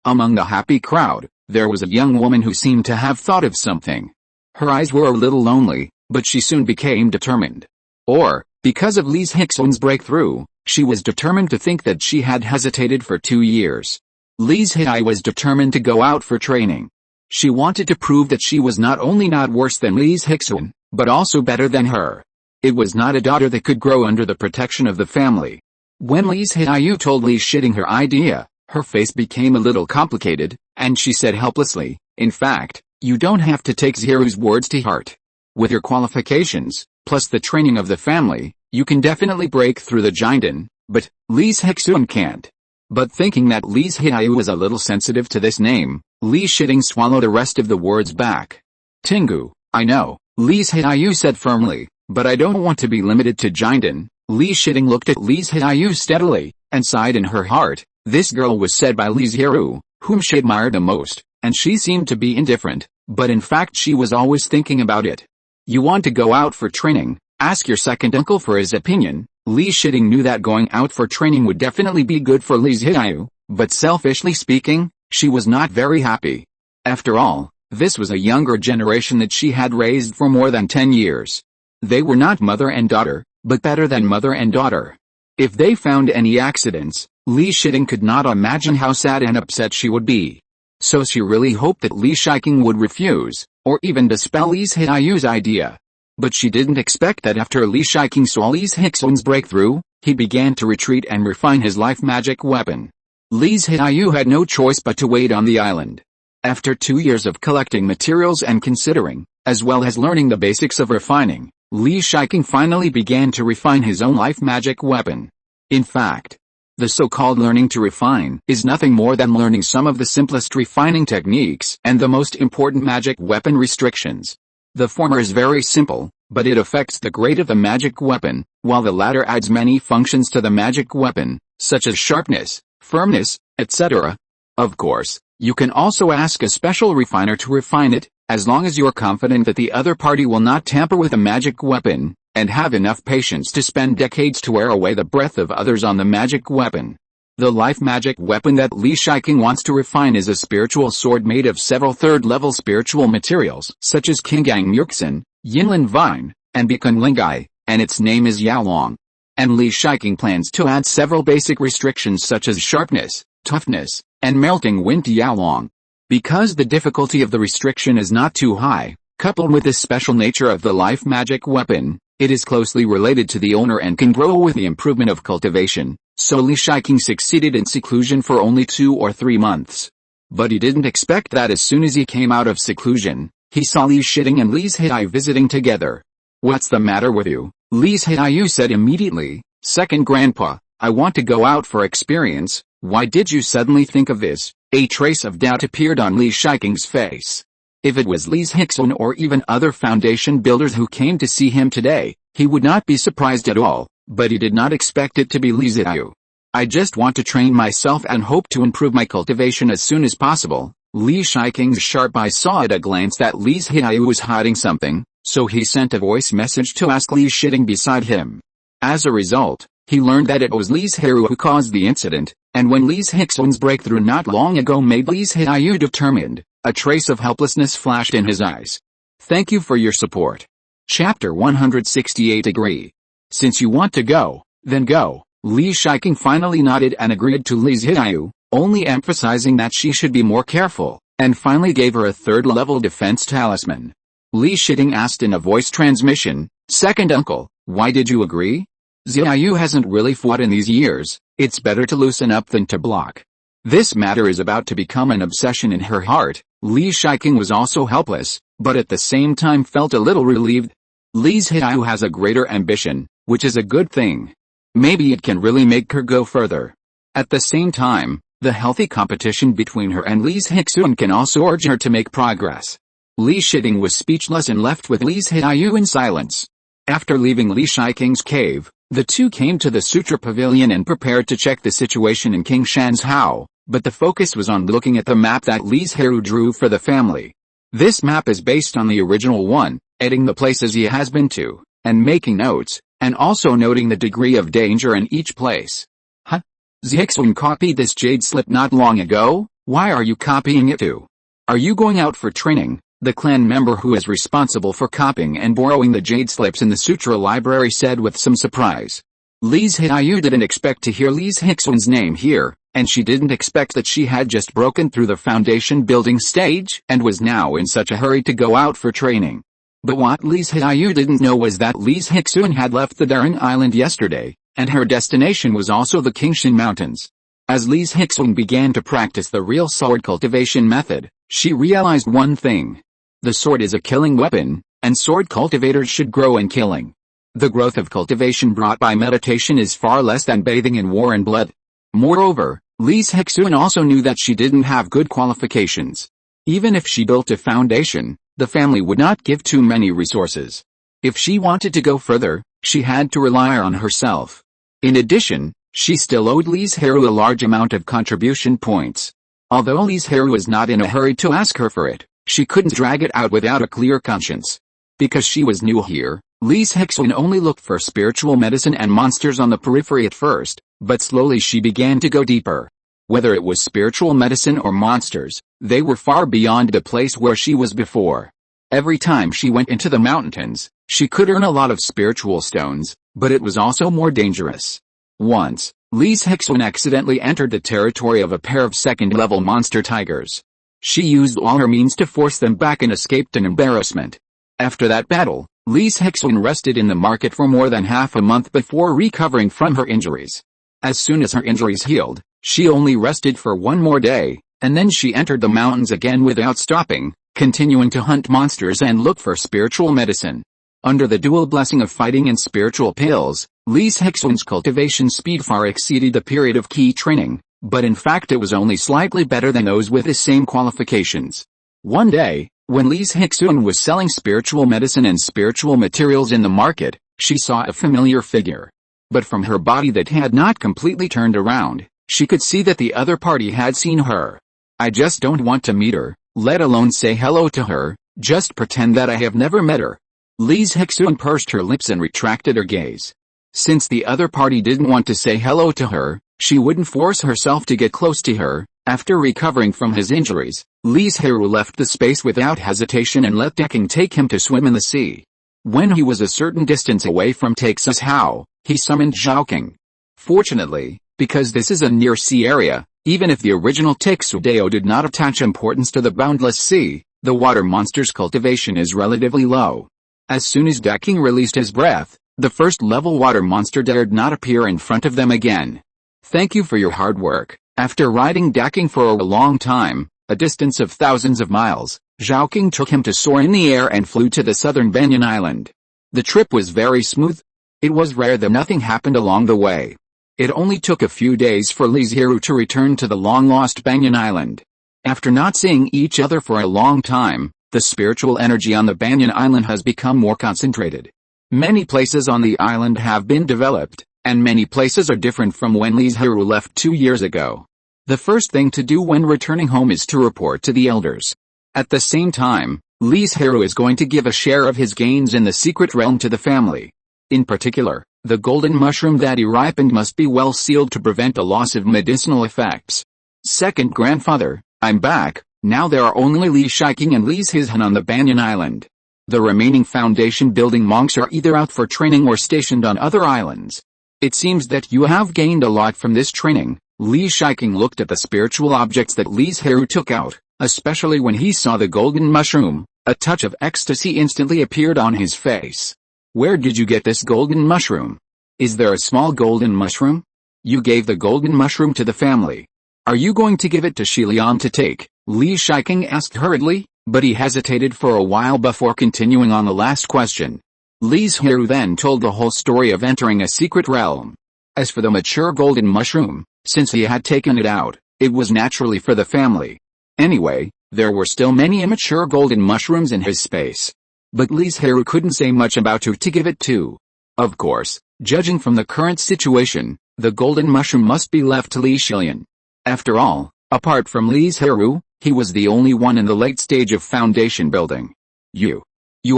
Among the happy crowd, there was a young woman who seemed to have thought of something. Her eyes were a little lonely, but she soon became determined. Or, because of Li Zhirui's breakthrough, she was determined to think that she had hesitated for 2 years. Li Zhirui was determined to go out for training. She wanted to prove that she was not only not worse than Li Zhirui, but also better than her. It was not a daughter that could grow under the protection of the family. When Li Zhirui told Li Shiqing her idea, her face became a little complicated, and she said helplessly, "In fact, you don't have to take Zhirui's words to heart. With your qualifications, plus the training of the family, you can definitely break through the Jinden, but Li Zhirui can't." But thinking that Li Zhirui was a little sensitive to this name, Li Shiqing swallowed the rest of the words back. "Tingu, I know," Li Zhirui said firmly, "but I don't want to be limited to Jinden." Li Shiqing looked at Li Zhirui steadily, and sighed in her heart, This girl was said by Li Zhirui, whom she admired the most, and she seemed to be indifferent, but in fact she was always thinking about it. You want to go out for training? Ask your second uncle for his opinion. Li Zhirui knew that going out for training would definitely be good for Li Zhirui, but selfishly speaking, she was not very happy. After all, this was a younger generation that she had raised for more than 10 years. They were not mother and daughter, but better than mother and daughter. If they found any accidents, Li Zhirui could not imagine how sad and upset she would be. So she really hoped that Li Zhirui would refuse, or even dispel Li Zhirui's idea. But she didn't expect that after Li Zhirui saw Li Zhirui's breakthrough, he began to retreat and refine his life magic weapon. Li Zhirui had no choice but to wait on the island. After 2 years of collecting materials and considering, as well as learning the basics of refining, Li Zhirui finally began to refine his own life magic weapon. In fact, the so-called learning to refine is nothing more than learning some of the simplest refining techniques and the most important magic weapon restrictions. The former is very simple, but it affects the grade of the magic weapon, while the latter adds many functions to the magic weapon, such as sharpness, firmness, etc. Of course, you can also ask a special refiner to refine it, as long as you are confident that the other party will not tamper with a magic weapon, and have enough patience to spend decades to wear away the breath of others on the magic weapon. The life magic weapon that Li Zhirui wants to refine is a spiritual sword made of several third-level spiritual materials, such as Qingang Murksan, Yinlan Vine, and Bikun Lingai, and its name is Yaolong. And Li Zhirui plans to add several basic restrictions such as sharpness, toughness, and melting wind to Yaolong. Because the difficulty of the restriction is not too high, coupled with the special nature of the life magic weapon, it is closely related to the owner and can grow with the improvement of cultivation, so Li Zhirui succeeded in seclusion for only 2 or 3 months. But he didn't expect that as soon as he came out of seclusion, he saw Li Zhirui and Li Zhirui visiting together. "What's the matter with you?" Li Zhirui said immediately. "Second grandpa, I want to go out for experience. Why did you suddenly think of this?" A trace of doubt appeared on Li Zhirui's face. If it was Li Zhirui or even other foundation builders who came to see him today, he would not be surprised at all, but he did not expect it to be Li Zhirui. "I just want to train myself and hope to improve my cultivation as soon as possible." Li Zhirui's sharp eye saw at a glance that Li Zhirui was hiding something, so he sent a voice message to ask Li Zhirui beside him. As a result, he learned that it was Li Zhirui who caused the incident, and when Li Zhirui's breakthrough not long ago made Li Zhirui determined, a trace of helplessness flashed in his eyes. "Thank you for your support." Chapter 168 Agree. "Since you want to go, then go." Li Zhirui finally nodded and agreed to Li Zhirui, only emphasizing that she should be more careful, and finally gave her a third-level defense talisman. Li Zhirui asked in a voice transmission, "Second uncle, why did you agree? Zhirui hasn't really fought in these years, it's better to loosen up than to block." This matter is about to become an obsession in her heart. Li Zhirui was also helpless, but at the same time felt a little relieved. Li Zhirui has a greater ambition, which is a good thing. Maybe it can really make her go further. At the same time, the healthy competition between her and Li Zhirui can also urge her to make progress. Li Zhirui was speechless and left with Li Zhirui in silence. After leaving Li Zhirui's cave, the two came to the Sutra Pavilion and prepared to check the situation in King Shan's house, but the focus was on looking at the map that Li Zhirui drew for the family. This map is based on the original one, adding the places he has been to, and making notes, and also noting the degree of danger in each place. "Huh? Zhirui copied this jade slip not long ago? Why are you copying it too? Are you going out for training?" The clan member who is responsible for copying and borrowing the jade slips in the Sutra library said with some surprise. Li Zhirui didn't expect to hear Li Zhirui's name here, and she didn't expect that she had just broken through the foundation building stage and was now in such a hurry to go out for training. But what Li Zhirui didn't know was that Li Zhirui had left the Banyan Island yesterday, and her destination was also the Qingshan Mountains. As Li Zhirui began to practice the real sword cultivation method, she realized one thing. The sword is a killing weapon, and sword cultivators should grow in killing. The growth of cultivation brought by meditation is far less than bathing in war and blood. Moreover, Li Zhirui also knew that she didn't have good qualifications. Even if she built a foundation, the family would not give too many resources. If she wanted to go further, she had to rely on herself. In addition, She still owed Li Zhirui a large amount of contribution points. Although Li Zhirui was not in a hurry to ask her for it, she couldn't drag it out without a clear conscience. Because she was new here, Li Zhirui only looked for spiritual medicine and monsters on the periphery at first, but slowly she began to go deeper. Whether it was spiritual medicine or monsters, they were far beyond the place where she was before. Every time she went into the mountains, she could earn a lot of spiritual stones, but it was also more dangerous. Once, Li Zhirui accidentally entered the territory of a pair of second-level monster tigers. She used all her means to force them back and escaped in embarrassment. After that battle, Li Zhirui rested in the market for more than half a month before recovering from her injuries. As soon as her injuries healed, she only rested for one more day, and then she entered the mountains again without stopping, continuing to hunt monsters and look for spiritual medicine. Under the dual blessing of fighting and spiritual pills, Li Zhirui's cultivation speed far exceeded the period of key training, but in fact it was only slightly better than those with the same qualifications. One day, when Li Zhirui was selling spiritual medicine and spiritual materials in the market, she saw a familiar figure. But from her body that had not completely turned around, she could see that the other party had seen her. I just don't want to meet her, let alone say hello to her, just pretend that I have never met her. Li Zhirui pursed her lips and retracted her gaze. Since the other party didn't want to say hello to her, she wouldn't force herself to get close to her. After recovering from his injuries, Li Zhirui left the space without hesitation and let Decking take him to swim in the sea. When he was a certain distance away from Texas How, he summoned Zhaoking. Fortunately, because this is a near-sea area, even if the original Texudeo did not attach importance to the boundless sea, the water monster's cultivation is relatively low. As soon as Decking released his breath, the first-level water monster dared not appear in front of them again. Thank you for your hard work. After riding Decking for a long time, a distance of thousands of miles, Zhaoking took him to soar in the air and flew to the southern Banyan Island. The trip was very smooth. It was rare that nothing happened along the way. It only took a few days for Li Zhirui to return to the long-lost Banyan Island. After not seeing each other for a long time, the spiritual energy on the Banyan Island has become more concentrated. Many places on the island have been developed, and many places are different from when Li Zhirui left 2 years ago. The first thing to do when returning home is to report to the elders. At the same time, Li Zhirui is going to give a share of his gains in the secret realm to the family. In particular, the golden mushroom that he ripened must be well sealed to prevent a loss of medicinal effects. Second grandfather, I'm back. Now there are only Li Shiking and Li Zhizhan on the Banyan Island. The remaining foundation building monks are either out for training or stationed on other islands. It seems that you have gained a lot from this training. Li Shiking looked at the spiritual objects that Li Zhirui took out, especially when he saw the golden mushroom. A touch of ecstasy instantly appeared on his face. Where did you get this golden mushroom? Is there a small golden mushroom? You gave the golden mushroom to the family. Are you going to give it to Shilian to take? Li Shiking asked hurriedly, but he hesitated for a while before continuing on the last question. Li Zhirui then told the whole story of entering a secret realm. As for the mature golden mushroom, since he had taken it out, it was naturally for the family. Anyway, there were still many immature golden mushrooms in his space. But Li Zhirui couldn't say much about who to give it to. Of course, judging from the current situation, the golden mushroom must be left to Li Shilian. After all, apart from Li Zhirui, he was the only one in the late stage of foundation building. You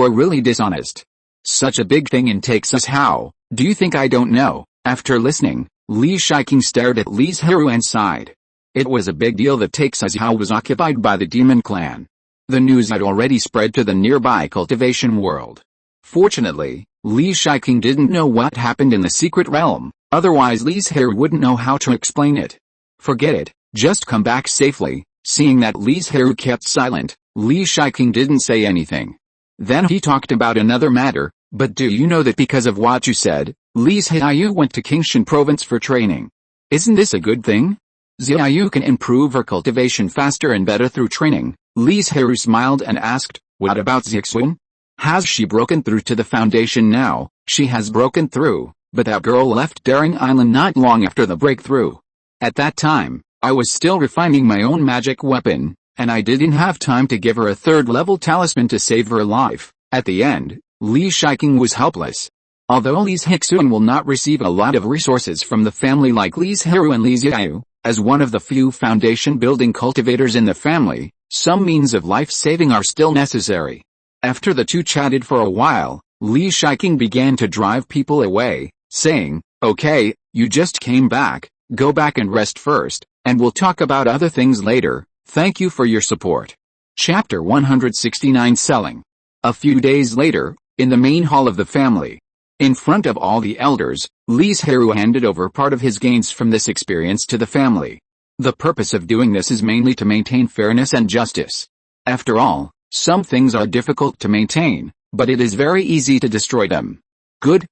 are really dishonest. Such a big thing in Texas How, do you think I don't know? After listening, Li Shiking stared at Li Zhirui and sighed. It was a big deal that Texas How was occupied by the demon clan. The news had already spread to the nearby cultivation world. Fortunately, Li Shiking didn't know what happened in the secret realm, otherwise Li Zhirui wouldn't know how to explain it. Forget it, just come back safely. Seeing that Li Zhirui kept silent, Li Shiking didn't say anything. Then he talked about another matter. But do you know that because of what you said, Li Zhirui went to Qingshan province for training? Isn't this a good thing? Zhirui can improve her cultivation faster and better through training. Li Zhirui smiled and asked, what about Zixun? Has she broken through to the foundation now? She has broken through, but that girl left Daring Island not long after the breakthrough. At that time, I was still refining my own magic weapon, and I didn't have time to give her a third-level talisman to save her life. At the end, Li Shiking was helpless. Although Li Zhirui will not receive a lot of resources from the family like Li Zhirui and Li Zhirui, as one of the few foundation-building cultivators in the family, some means of life-saving are still necessary. After the two chatted for a while, Li Zhirui began to drive people away, saying, "Okay, you just came back, go back and rest first, and we'll talk about other things later, thank you for your support." Chapter 169 Selling. A few days later, in the main hall of the family, in front of all the elders, Li Zhirui handed over part of his gains from this experience to the family. The purpose of doing this is mainly to maintain fairness and justice. After all, some things are difficult to maintain, but it is very easy to destroy them. Good,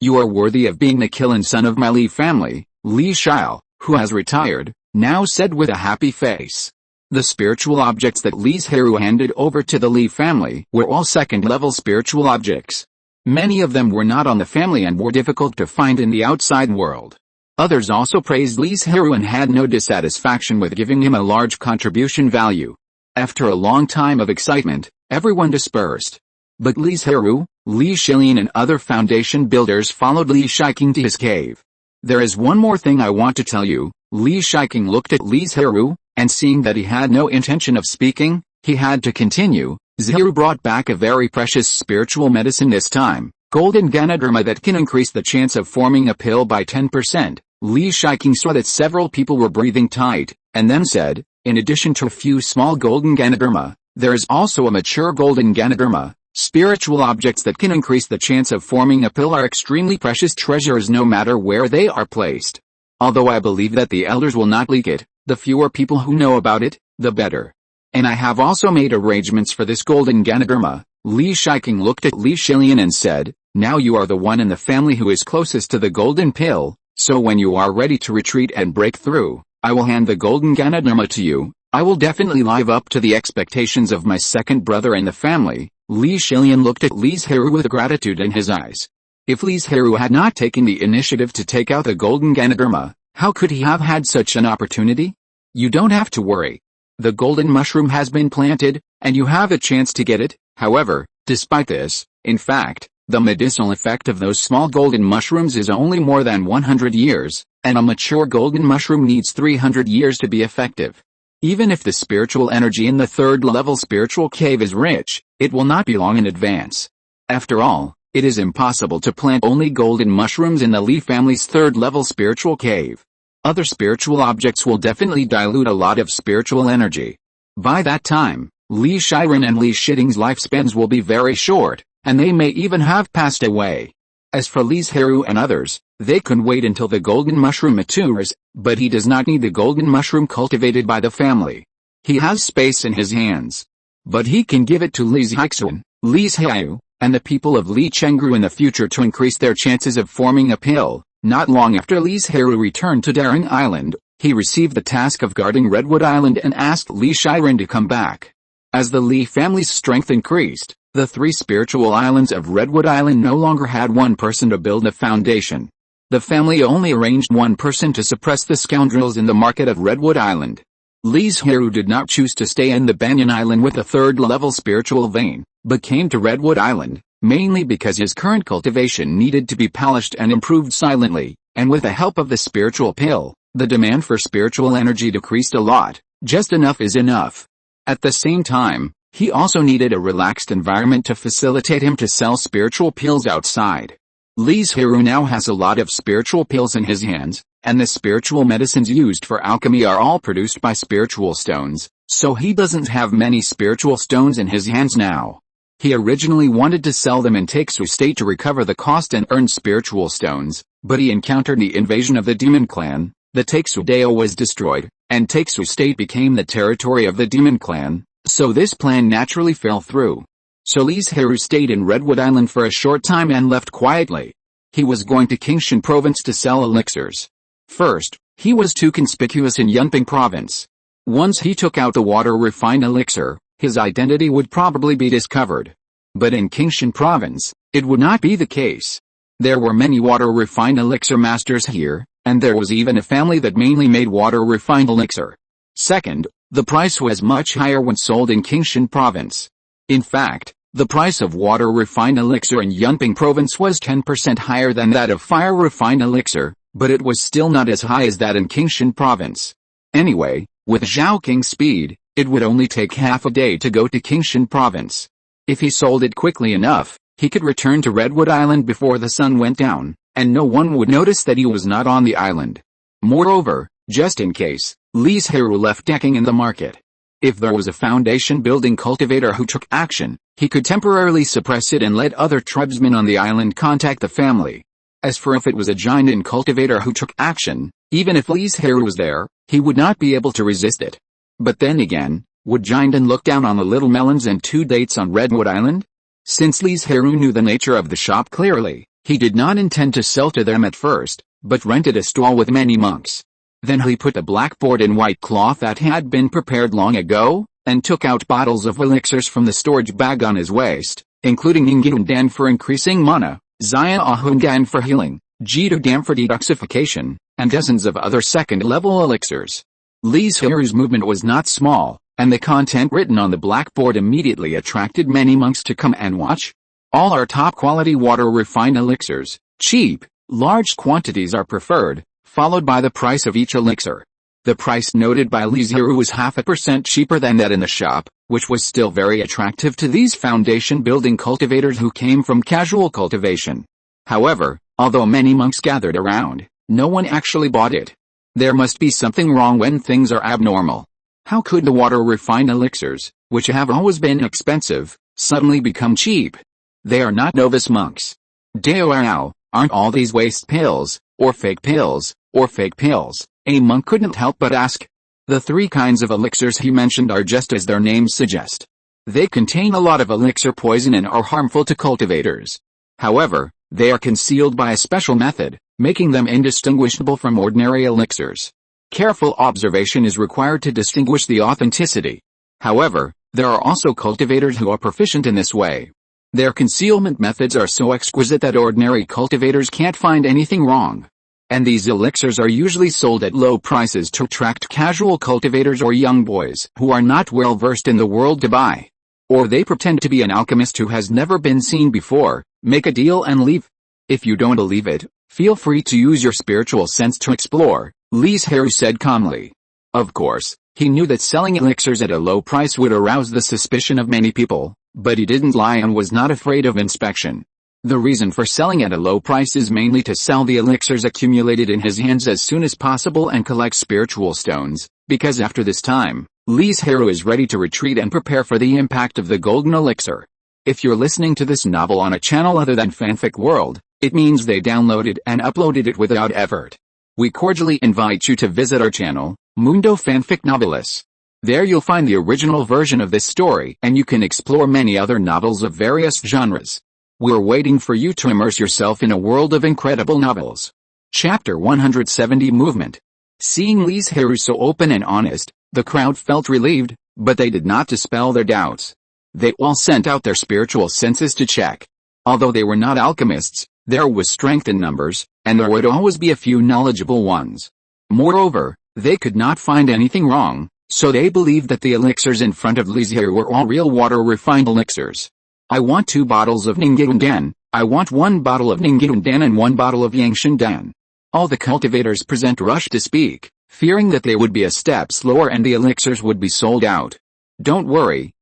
you are worthy of being the Qilin son of my Li family, Li Zhirui, who has retired, now said with a happy face. The spiritual objects that Li Zhirui handed over to the Li family were all second-level spiritual objects. Many of them were not on the family and were difficult to find in the outside world. Others also praised Li Zhirui and had no dissatisfaction with giving him a large contribution value. After a long time of excitement, everyone dispersed. But Li Zhirui, Li Zhilian and other foundation builders followed Li Zhirui to his cave. "There is one more thing I want to tell you." Li Zhirui looked at Li Zhirui, and seeing that he had no intention of speaking, he had to continue. Zhirui brought back a very precious spiritual medicine this time, golden Ganoderma that can increase the chance of forming a pill by 10%. Li Zhirui saw that several people were breathing tight, and then said, "In addition to a few small golden Ganoderma, there is also a mature golden Ganoderma. Spiritual objects that can increase the chance of forming a pill are extremely precious treasures no matter where they are placed. Although I believe that the elders will not leak it, the fewer people who know about it, the better. And I have also made arrangements for this golden Ganoderma." Li Zhirui looked at Li Zhilian and said, "Now you are the one in the family who is closest to the golden pill, so when you are ready to retreat and break through, I will hand the golden Ganoderma to you. I will definitely live up to the expectations of my second brother in the family." Li Zhilian looked at Li Zhirui with gratitude in his eyes. If Li Zhirui had not taken the initiative to take out the golden Ganoderma, how could he have had such an opportunity? "You don't have to worry. The golden mushroom has been planted, and you have a chance to get it. However, despite this, in fact, the medicinal effect of those small golden mushrooms is only more than 100 years, and a mature golden mushroom needs 300 years to be effective. Even if the spiritual energy in the third-level spiritual cave is rich, it will not be long in advance. After all, it is impossible to plant only golden mushrooms in the Li family's third-level spiritual cave. Other spiritual objects will definitely dilute a lot of spiritual energy. By that time, Li Zhirui and Li Zhilian's lifespans will be very short, and they may even have passed away. As for Li Zhirui and others, they can wait until the golden mushroom matures, but he does not need the golden mushroom cultivated by the family. He has space in his hands. But he can give it to Li Zhirui, Li Zhirui, and the people of Li Chengru in the future to increase their chances of forming a pill. Not long after Li Zhirui returned to Banyan Island, he received the task of guarding Redwood Island and asked Li Zhirui to come back. As the Li family's strength increased, the three spiritual islands of Redwood Island no longer had one person to build a foundation. The family only arranged one person to suppress the scoundrels in the market of Redwood Island. Li Zhirui did not choose to stay in the Banyan Island with a third-level spiritual vein, but came to Redwood Island, mainly because his current cultivation needed to be polished and improved silently, and with the help of the spiritual pill, the demand for spiritual energy decreased a lot. Just enough is enough. At the same time, he also needed a relaxed environment to facilitate him to sell spiritual pills outside. Li Zhirui now has a lot of spiritual pills in his hands, and the spiritual medicines used for alchemy are all produced by spiritual stones, so he doesn't have many spiritual stones in his hands now. He originally wanted to sell them in Taixu State to recover the cost and earn spiritual stones, but he encountered the invasion of the demon clan. The Taixu Dao was destroyed, and Taixu State became the territory of the demon clan, so this plan naturally fell through. So Li Zhirui stayed in Redwood Island for a short time and left quietly. He was going to Qingshan province to sell elixirs. First, he was too conspicuous in Yunping province. Once he took out the water-refined elixir, his identity would probably be discovered. But in Qingshan province, it would not be the case. There were many water-refined elixir masters here, and there was even a family that mainly made water-refined elixir. Second, the price was much higher when sold in Qingshan province. In fact, The price of water-refined elixir in Yunping province was 10% higher than that of fire-refined elixir, but it was still not as high as that in Qingshan province. Anyway, with Zhao Qing's speed, it would only take half a day to go to Qingshan province. If he sold it quickly enough, he could return to Redwood Island before the sun went down, and no one would notice that he was not on the island. Moreover, just in case, Li Zhirui left decking in the market. If there was a foundation-building cultivator who took action, he could temporarily suppress it and let other tribesmen on the island contact the family. As for if it was a giant cultivator who took action, even if Li Zhirui was there, he would not be able to resist it. But then again, would Jinden look down on the little melons and 2 dates on Redwood Island? Since Li Zhirui knew the nature of the shop clearly, he did not intend to sell to them at first, but rented a stall with many monks. Then he put the blackboard in white cloth that had been prepared long ago, and took out bottles of elixirs from the storage bag on his waist, including Yinggyundan for increasing mana, Zaya Ahundan for healing, Jidudan for detoxification, and dozens of other second-level elixirs. Li Zhirui's movement was not small, and the content written on the blackboard immediately attracted many monks to come and watch. All are top-quality water-refined elixirs. Cheap, large quantities are preferred, followed by the price of each elixir. The price noted by Li Zhirui was 0.5% cheaper than that in the shop, which was still very attractive to these foundation-building cultivators who came from casual cultivation. However, although many monks gathered around, no one actually bought it. There must be something wrong when things are abnormal. How could the water-refined elixirs, which have always been expensive, suddenly become cheap? They are not novice monks. Dao, aren't all these waste pills, or fake pills, or fake pills? A monk couldn't help but ask. The 3 kinds of elixirs he mentioned are just as their names suggest. They contain a lot of elixir poison and are harmful to cultivators. However, they are concealed by a special method, making them indistinguishable from ordinary elixirs. Careful observation is required to distinguish the authenticity. However, there are also cultivators who are proficient in this way. Their concealment methods are so exquisite that ordinary cultivators can't find anything wrong. And these elixirs are usually sold at low prices to attract casual cultivators or young boys who are not well versed in the world to buy. Or they pretend to be an alchemist who has never been seen before, make a deal and leave. If you don't believe it, feel free to use your spiritual sense to explore, Li Zhirui said calmly. Of course, he knew that selling elixirs at a low price would arouse the suspicion of many people, but he didn't lie and was not afraid of inspection. The reason for selling at a low price is mainly to sell the elixirs accumulated in his hands as soon as possible and collect spiritual stones, because after this time, Li Zhirui is ready to retreat and prepare for the impact of the golden elixir. If you're listening to this novel on a channel other than Fanfic World, it means they downloaded and uploaded it without effort. We cordially invite you to visit our channel, Mundo Fanfic Novelis. There you'll find the original version of this story and you can explore many other novels of various genres. We're waiting for you to immerse yourself in a world of incredible novels. Chapter 170 Movement. Seeing Li Zhirui so open and honest, the crowd felt relieved, but they did not dispel their doubts. They all sent out their spiritual senses to check. Although they were not alchemists, there was strength in numbers, and there would always be a few knowledgeable ones. Moreover, they could not find anything wrong, so they believed that the elixirs in front of Li Zhirui were all real water-refined elixirs. I want 2 bottles of Ningyundan, I want 1 bottle of Ningyundan and 1 bottle of Yangshandan. All the cultivators present rushed to speak, fearing that they would be a step slower and the elixirs would be sold out. Don't worry,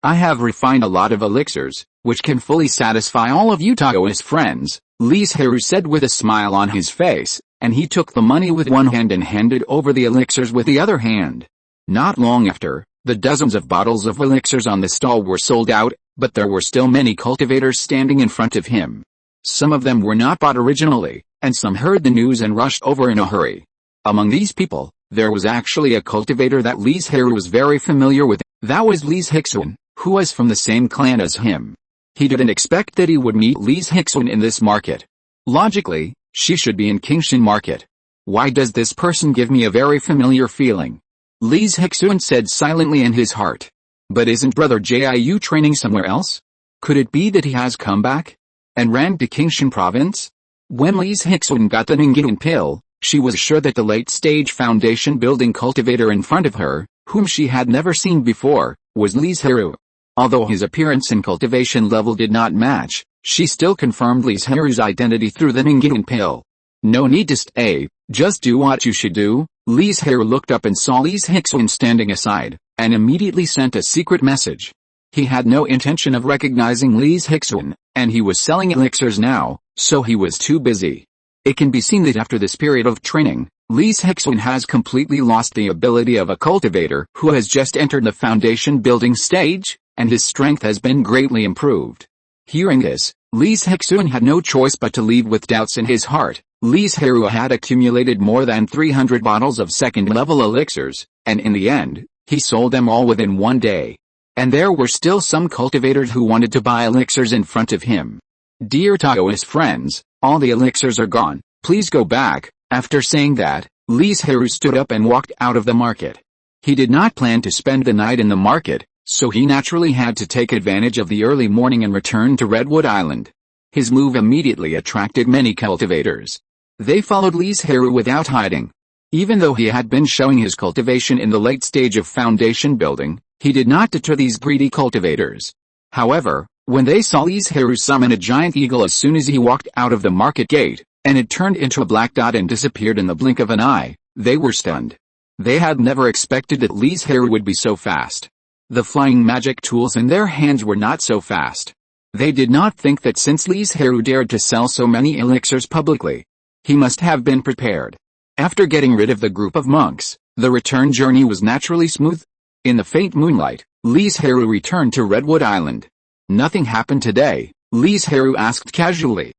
I have refined a lot of elixirs, which can fully satisfy all of you Taoist friends, Li Zhirui said with a smile on his face, and he took the money with one hand and handed over the elixirs with the other hand. Not long after, the dozens of bottles of elixirs on the stall were sold out, but there were still many cultivators standing in front of him. Some of them were not bought originally, and some heard the news and rushed over in a hurry. Among these people, there was actually a cultivator that Li Zhirui was very familiar with. That was Li Zhixun, who was from the same clan as him. He didn't expect that he would meet Li Zhixun in this market. Logically, she should be in Qingshan market. Why does this person give me a very familiar feeling? Li Zhixun said silently in his heart. But isn't Brother Jiu training somewhere else? Could it be that he has come back? And ran to Qingshan province? When Li Zhixun got the Ningyun pill, she was sure that the late-stage foundation-building cultivator in front of her, whom she had never seen before, was Li Zhirui. Although his appearance and cultivation level did not match, she still confirmed Li Zhirui's identity through the Ningguang pill. No need to stay, just do what you should do. Li Zhirui looked up and saw Li Zhixuan standing aside, and immediately sent a secret message. He had no intention of recognizing Li Zhixuan, and he was selling elixirs now, so he was too busy. It can be seen that after this period of training, Li Zhixuan has completely lost the ability of a cultivator who has just entered the foundation building stage, and his strength has been greatly improved. Hearing this, Li Zhixuan had no choice but to leave with doubts in his heart. Li Zhirui had accumulated more than 300 bottles of second-level elixirs, and in the end, he sold them all within one day. And there were still some cultivators who wanted to buy elixirs in front of him. Dear Taoist friends, all the elixirs are gone, please go back. After saying that, Li Zhirui stood up and walked out of the market. He did not plan to spend the night in the market, so he naturally had to take advantage of the early morning and return to Redwood Island. His move immediately attracted many cultivators. They followed Li Zhirui without hiding. Even though he had been showing his cultivation in the late stage of foundation building, he did not deter these greedy cultivators. However, when they saw Li Zhirui summon a giant eagle as soon as he walked out of the market gate, and it turned into a black dot and disappeared in the blink of an eye, they were stunned. They had never expected that Li Zhirui would be so fast. The flying magic tools in their hands were not so fast. They did not think that since Li Zhirui dared to sell so many elixirs publicly, he must have been prepared. After getting rid of the group of monks, the return journey was naturally smooth. In the faint moonlight, Li Zhirui returned to Redwood Island. Nothing happened today, Li Zhirui asked casually.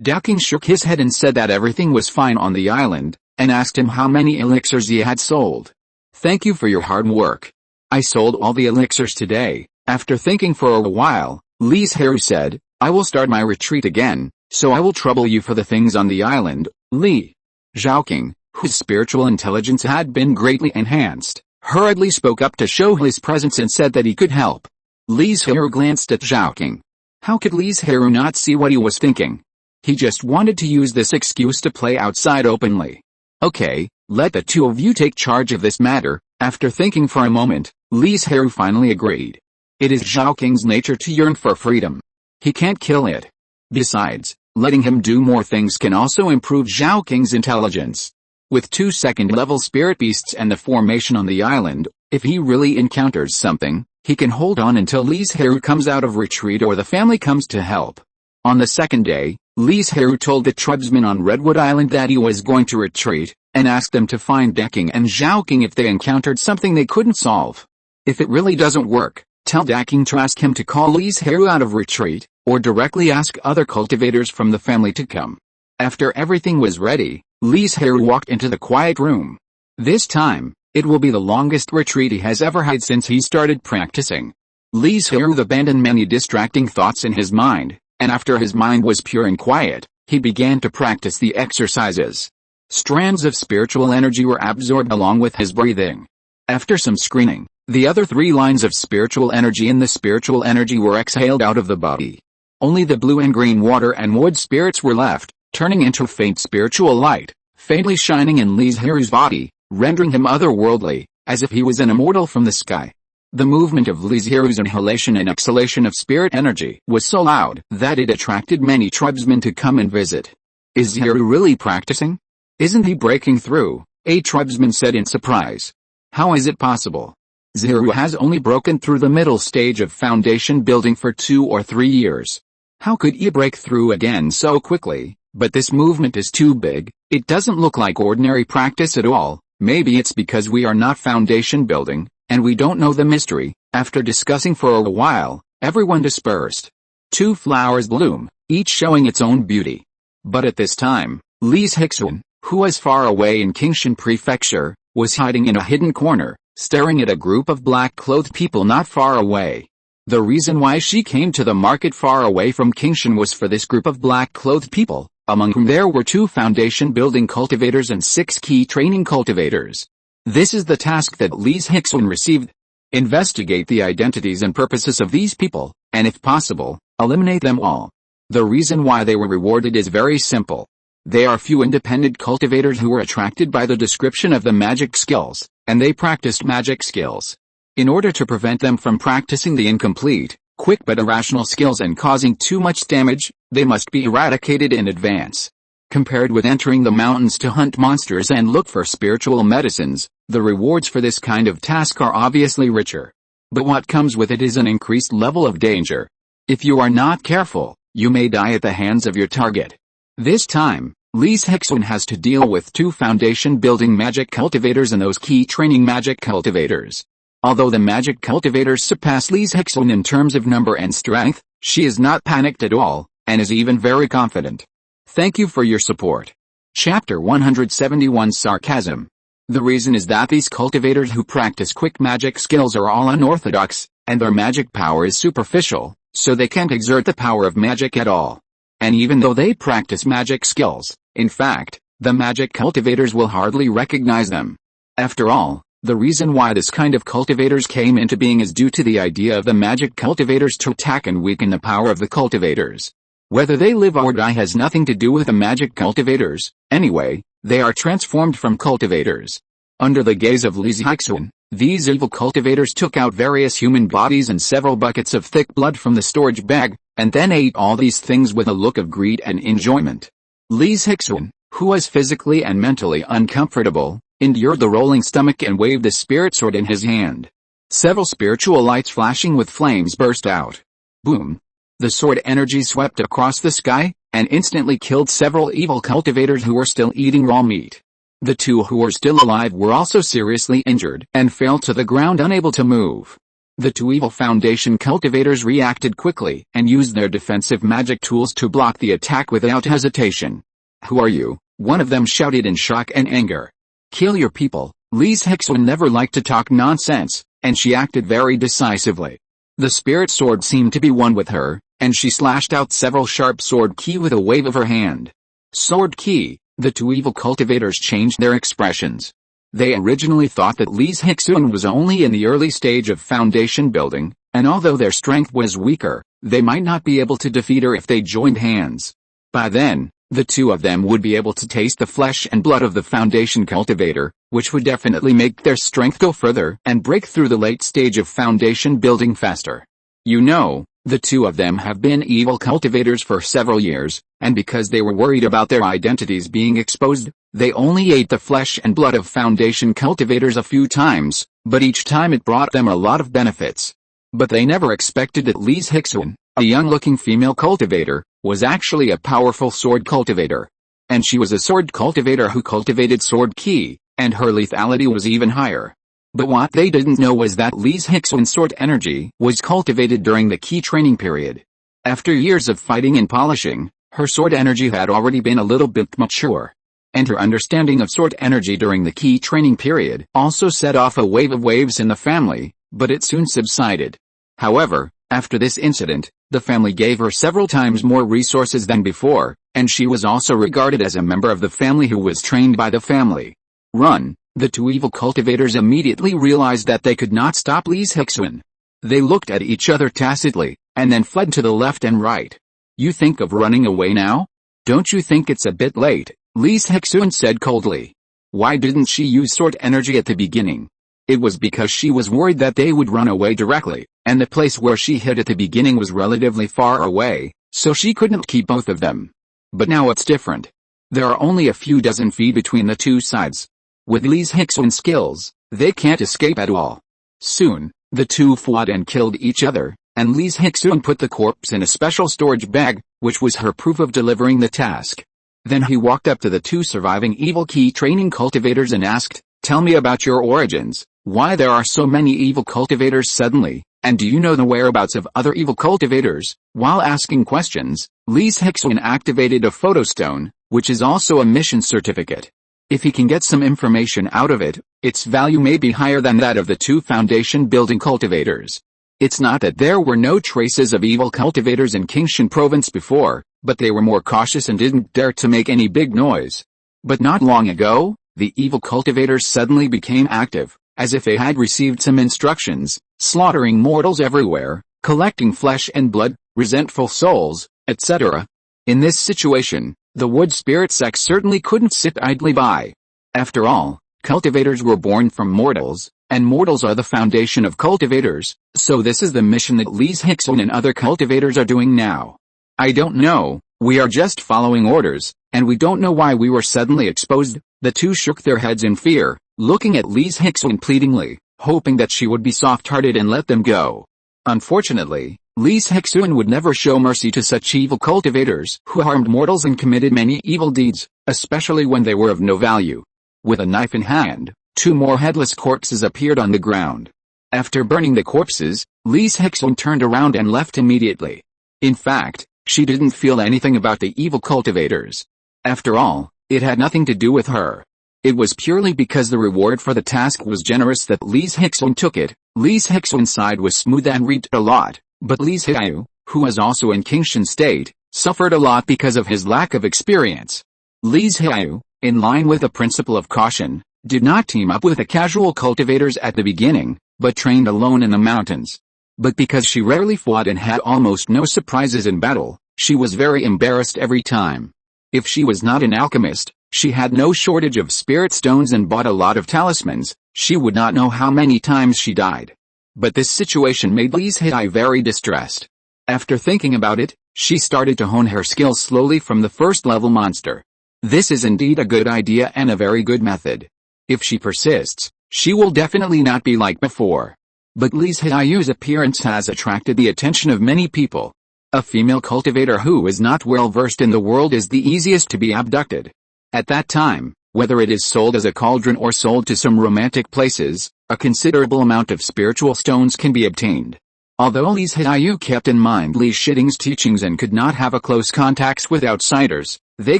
Daking shook his head and said that everything was fine on the island, and asked him how many elixirs he had sold. Thank you for your hard work. I sold all the elixirs today. After thinking for a while, Li Zhirui said, I will start my retreat again, so I will trouble you for the things on the island. Li Zhaoqing, whose spiritual intelligence had been greatly enhanced, hurriedly spoke up to show his presence and said that he could help. Li Zhirui glanced at Zhaoqing. How could Li Zhirui not see what he was thinking? He just wanted to use this excuse to play outside openly. Okay, let the two of you take charge of this matter. After thinking for a moment, Li Zhirui finally agreed. It is Zhaoqing's nature to yearn for freedom. He can't kill it. Besides, letting him do more things can also improve Zhaoqing's intelligence. With 2 second-level spirit beasts and the formation on the island, if he really encounters something, he can hold on until Li Zhirui comes out of retreat or the family comes to help. On the second day, Li Zhirui told the tribesmen on Redwood Island that he was going to retreat, and asked them to find Daking and Zhaoqing if they encountered something they couldn't solve. If it really doesn't work, tell Daking to ask him to call Li Zhirui out of retreat, or directly ask other cultivators from the family to come. After everything was ready, Li Zhirui walked into the quiet room. This time, it will be the longest retreat he has ever had since he started practicing. Li Zhirui abandoned many distracting thoughts in his mind, and after his mind was pure and quiet, he began to practice the exercises. Strands of spiritual energy were absorbed along with his breathing. After some screening, the other 3 lines of spiritual energy in the spiritual energy were exhaled out of the body. Only the blue and green water and wood spirits were left, turning into faint spiritual light, faintly shining in Li Zhirui's body, rendering him otherworldly, as if he was an immortal from the sky. The movement of Li Zhirui's inhalation and exhalation of spirit energy was so loud that it attracted many tribesmen to come and visit. Is Zhirui really practicing? Isn't he breaking through? A tribesman said in surprise. How is it possible? Zhirui has only broken through the middle stage of foundation building for 2 or 3 years. How could he break through again so quickly? But this movement is too big, it doesn't look like ordinary practice at all. Maybe it's because we are not foundation building, and we don't know the mystery. After discussing for a while, everyone dispersed. 2 flowers bloom, each showing its own beauty. But at this time, Li Zhixuan, who was far away in Qingshan Prefecture, was hiding in a hidden corner, staring at a group of black-clothed people not far away. The reason why she came to the market far away from Qingshan was for this group of black-clothed people, among whom there were 2 foundation-building cultivators and 6 key training cultivators. This is the task that Li Zhixuan received. Investigate the identities and purposes of these people, and if possible, eliminate them all. The reason why they were rewarded is very simple. They are few independent cultivators who were attracted by the description of the magic skills, and they practiced magic skills. In order to prevent them from practicing the incomplete, quick but irrational skills and causing too much damage, they must be eradicated in advance. Compared with entering the mountains to hunt monsters and look for spiritual medicines, the rewards for this kind of task are obviously richer. But what comes with it is an increased level of danger. If you are not careful, you may die at the hands of your target. This time, Li Zhirui has to deal with 2 foundation-building magic cultivators and those key training magic cultivators. Although the magic cultivators surpass Li Zhirui in terms of number and strength, she is not panicked at all, and is even very confident. Thank you for your support. Chapter 171 Sarcasm. The reason is that these cultivators who practice quick magic skills are all unorthodox, and their magic power is superficial, so they can't exert the power of magic at all. And even though they practice magic skills, in fact, the magic cultivators will hardly recognize them. After all, the reason why this kind of cultivators came into being is due to the idea of the magic cultivators to attack and weaken the power of the cultivators. Whether they live or die has nothing to do with the magic cultivators. Anyway, they are transformed from cultivators. Under the gaze of Li Zhirui, these evil cultivators took out various human bodies and several buckets of thick blood from the storage bag, and then ate all these things with a look of greed and enjoyment. Li Zhirui, who was physically and mentally uncomfortable, endured the rolling stomach and waved the spirit sword in his hand. Several spiritual lights flashing with flames burst out. Boom! The sword energy swept across the sky, and instantly killed several evil cultivators who were still eating raw meat. The 2 who were still alive were also seriously injured and fell to the ground unable to move. The 2 evil foundation cultivators reacted quickly and used their defensive magic tools to block the attack without hesitation. Who are you? One of them shouted in shock and anger. Kill your people. Li Zhirui never liked to talk nonsense, and she acted very decisively. The spirit sword seemed to be one with her, and she slashed out several sharp sword ki with a wave of her hand. Sword ki. The 2 evil cultivators changed their expressions. They originally thought that Li Zhirui was only in the early stage of foundation building, and although their strength was weaker, they might not be able to defeat her if they joined hands. By then, the 2 of them would be able to taste the flesh and blood of the foundation cultivator, which would definitely make their strength go further and break through the late stage of foundation building faster. You know, the 2 of them have been evil cultivators for several years, and because they were worried about their identities being exposed, they only ate the flesh and blood of foundation cultivators a few times, but each time it brought them a lot of benefits. But they never expected that Li Zhirui, a young-looking female cultivator, was actually a powerful sword cultivator. And she was a sword cultivator who cultivated sword ki, and her lethality was even higher. But what they didn't know was that Li Zhirui's sword energy was cultivated during the key training period. After years of fighting and polishing, her sword energy had already been a little bit mature. And her understanding of sword energy during the key training period also set off a wave of waves in the family, but it soon subsided. However, after this incident, the family gave her several times more resources than before, and she was also regarded as a member of the family who was trained by the family. Run! The 2 evil cultivators immediately realized that they could not stop Li Zhirui. They looked at each other tacitly, and then fled to the left and right. You think of running away now? Don't you think it's a bit late? Li Zhirui said coldly. Why didn't she use sword energy at the beginning? It was because she was worried that they would run away directly, and the place where she hid at the beginning was relatively far away, so she couldn't keep both of them. But now it's different. There are only a few dozen feet between the 2 sides. With Li Zhirui's skills, they can't escape at all. Soon, the 2 fought and killed each other, and Li Zhirui put the corpse in a special storage bag, which was her proof of delivering the task. Then he walked up to the 2 surviving evil key training cultivators and asked, "Tell me about your origins, why there are so many evil cultivators suddenly, and do you know the whereabouts of other evil cultivators?" While asking questions, Li Zhirui activated a photostone, which is also a mission certificate. If he can get some information out of it, its value may be higher than that of the 2 foundation building cultivators. It's not that there were no traces of evil cultivators in Qingshan province before, but they were more cautious and didn't dare to make any big noise. But not long ago, the evil cultivators suddenly became active, as if they had received some instructions, slaughtering mortals everywhere, collecting flesh and blood, resentful souls, etc. In this situation, the wood spirit sects certainly couldn't sit idly by. After all, cultivators were born from mortals, and mortals are the foundation of cultivators, so this is the mission that Li Zhirui and other cultivators are doing now. I don't know, we are just following orders, and we don't know why we were suddenly exposed. The two shook their heads in fear, looking at Li Zhirui pleadingly, hoping that she would be soft-hearted and let them go. Unfortunately, Li Zhirui would never show mercy to such evil cultivators who harmed mortals and committed many evil deeds, especially when they were of no value. With a knife in hand, two more headless corpses appeared on the ground. After burning the corpses, Li Zhirui turned around and left immediately. In fact, she didn't feel anything about the evil cultivators. After all, it had nothing to do with her. It was purely because the reward for the task was generous that Li Zhirui took it. Li Zhirui's side was smooth and reaped a lot, but Li Zhirui, who was also in Qingshan state, suffered a lot because of his lack of experience. Li Zhirui, in line with the principle of caution, did not team up with the casual cultivators at the beginning, but trained alone in the mountains. But because she rarely fought and had almost no surprises in battle, she was very embarrassed every time. If she was not an alchemist, she had no shortage of spirit stones and bought a lot of talismans. She would not know how many times she died. But this situation made Li Zhirui very distressed. After thinking about it, she started to hone her skills slowly from the first level monster. This is indeed a good idea and a very good method. If she persists, she will definitely not be like before. But Li Zhirui's appearance has attracted the attention of many people. A female cultivator who is not well versed in the world is the easiest to be abducted. At that time, whether it is sold as a cauldron or sold to some romantic places, a considerable amount of spiritual stones can be obtained. Although Li Zhirui kept in mind Li Zhirui's teachings and could not have a close contacts with outsiders, they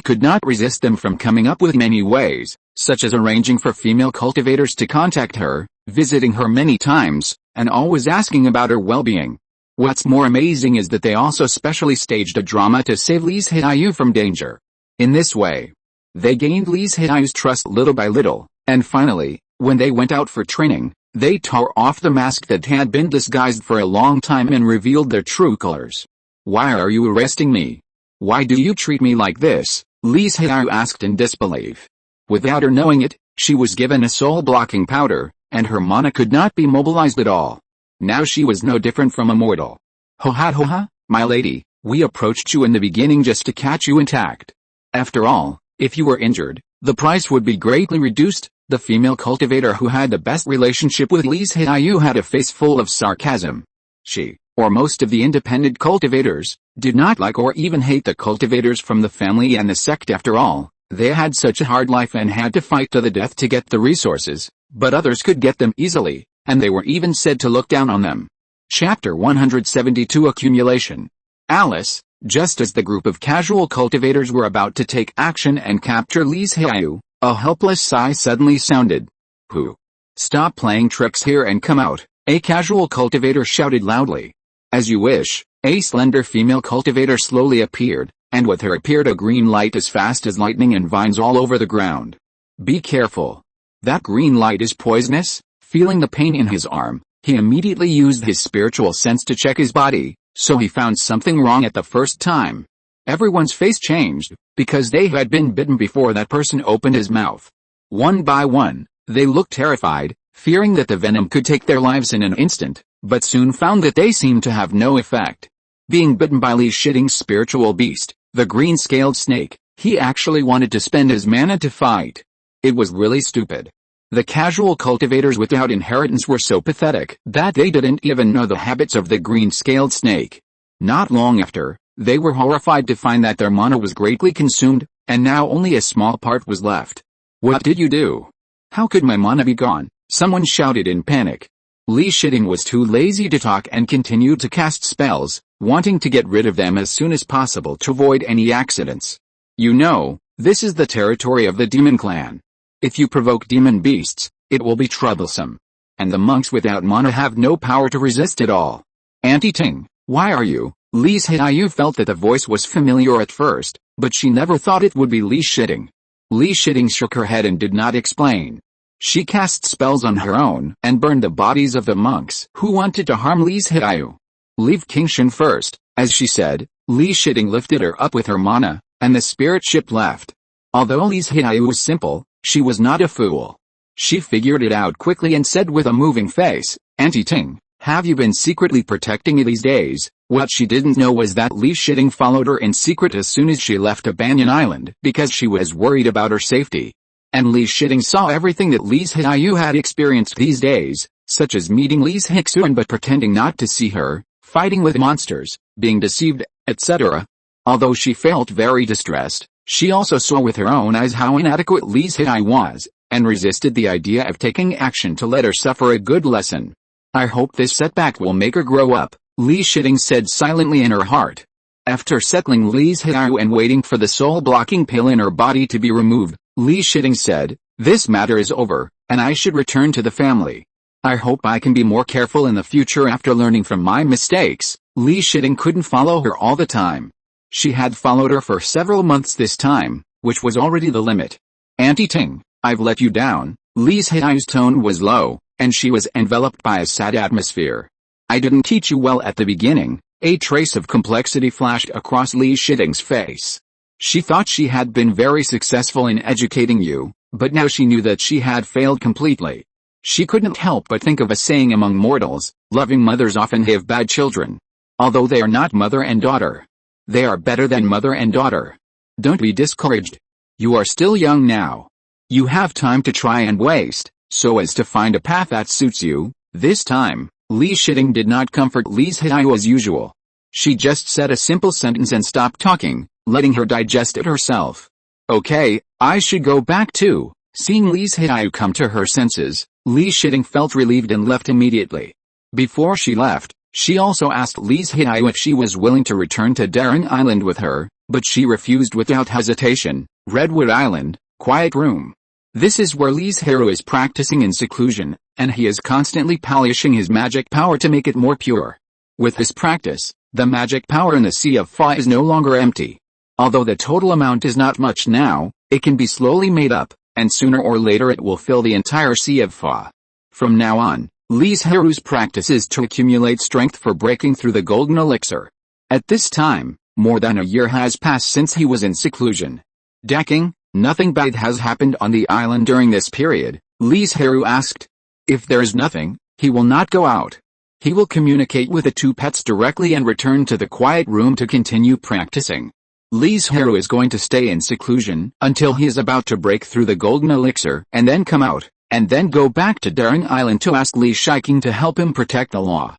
could not resist them from coming up with many ways, such as arranging for female cultivators to contact her, visiting her many times, and always asking about her well-being. What's more amazing is that they also specially staged a drama to save Li Zhirui from danger. In this way, they gained Li Zhirui's trust little by little, and finally, when they went out for training, they tore off the mask that had been disguised for a long time and revealed their true colors. "Why are you arresting me? Why do you treat me like this?" Li Zhirui asked in disbelief. Without her knowing it, she was given a soul-blocking powder, and her mana could not be mobilized at all. Now she was no different from a mortal. "Ho ha, my lady, we approached you in the beginning just to catch you intact. After all, if you were injured, the price would be greatly reduced." The female cultivator who had the best relationship with Li Zhirui had a face full of sarcasm. She, or most of the independent cultivators, did not like or even hate the cultivators from the family and the sect. After all, they had such a hard life and had to fight to the death to get the resources, but others could get them easily, and they were even said to look down on them. Chapter 172 Accumulation. Alice, just as the group of casual cultivators were about to take action and capture Li Zhirui, a helpless sigh suddenly sounded. "Who? Stop playing tricks here and come out," a casual cultivator shouted loudly. "As you wish." A slender female cultivator slowly appeared, and with her appeared a green light as fast as lightning and vines all over the ground. "Be careful. That green light is poisonous." Feeling the pain in his arm, he immediately used his spiritual sense to check his body, so he found something wrong at the first time. Everyone's face changed, because they had been bitten before that person opened his mouth. One by one, they looked terrified, fearing that the venom could take their lives in an instant, but soon found that they seemed to have no effect. Being bitten by Li Zhirui's spiritual beast, the green-scaled snake, he actually wanted to spend his mana to fight. It was really stupid. The casual cultivators without inheritance were so pathetic that they didn't even know the habits of the green-scaled snake. Not long after, they were horrified to find that their mana was greatly consumed, and now only a small part was left. "What did you do? How could my mana be gone?" someone shouted in panic. Li Zhirui was too lazy to talk and continued to cast spells, wanting to get rid of them as soon as possible to avoid any accidents. "You know, this is the territory of the demon clan. If you provoke demon beasts, it will be troublesome. And the monks without mana have no power to resist it all. Auntie Ting, why are you?" Li Zhirui felt that the voice was familiar at first, but she never thought it would be Li Zhirui. Li Zhirui shook her head and did not explain. She cast spells on her own and burned the bodies of the monks who wanted to harm Li Zhirui. "Leave Qingshan first," as she said. Li Zhirui lifted her up with her mana, and the spirit ship left. Although Li Zhirui was simple, she was not a fool. She figured it out quickly and said with a moving face, "Auntie Ting, have you been secretly protecting me these days?" What she didn't know was that Li Zhirui followed her in secret as soon as she left Banyan Island because she was worried about her safety. And Li Zhirui saw everything that Li Zhirui had experienced these days, such as meeting Li Zhirui but pretending not to see her, fighting with monsters, being deceived, etc. Although she felt very distressed, she also saw with her own eyes how inadequate Li Zhirui was, and resisted the idea of taking action to let her suffer a good lesson. "I hope this setback will make her grow up," Li Zhirui said silently in her heart. After settling Li Zhirui and waiting for the soul-blocking pill in her body to be removed, Li Zhirui said, "This matter is over, and I should return to the family. I hope I can be more careful in the future after learning from my mistakes." Li Zhirui couldn't follow her all the time. She had followed her for several months this time, which was already the limit. "Auntie Ting, I've let you down." Li Zhirui's tone was low, and she was enveloped by a sad atmosphere. "I didn't teach you well at the beginning." A trace of complexity flashed across Li Zhirui's face. She thought she had been very successful in educating you, but now she knew that she had failed completely. She couldn't help but think of a saying among mortals: loving mothers often have bad children. Although they are not mother and daughter, they are better than mother and daughter. Don't be discouraged. You are still young now. You have time to try and waste, so as to find a path that suits you. This time, Li Zhirui did not comfort Li Zhirui as usual. She just said a simple sentence and stopped talking, letting her digest it herself. "Okay, I should go back too." Seeing Li Zhirui come to her senses, Li Zhirui felt relieved and left immediately. Before she left, she also asked Li Zhirui if she was willing to return to Banyan Island with her, but she refused without hesitation. Redwood Island, quiet room. This is where Li Zhirui is practicing in seclusion, and he is constantly polishing his magic power to make it more pure. With this practice, the magic power in the Sea of Fa is no longer empty. Although the total amount is not much now, it can be slowly made up, and sooner or later it will fill the entire Sea of Fa. From now on, Li Zhirui's practice is to accumulate strength for breaking through the golden elixir. At this time, more than a year has passed since he was in seclusion. "Daking, nothing bad has happened on the island during this period?" Li Zhirui asked. "If there is nothing, he will not go out. He will communicate with the two pets directly and return to the quiet room to continue practicing. Li Zhirui is going to stay in seclusion until he is about to break through the golden elixir and then come out, and then go back to Banyan Island to ask Li Zhirui to help him protect the law."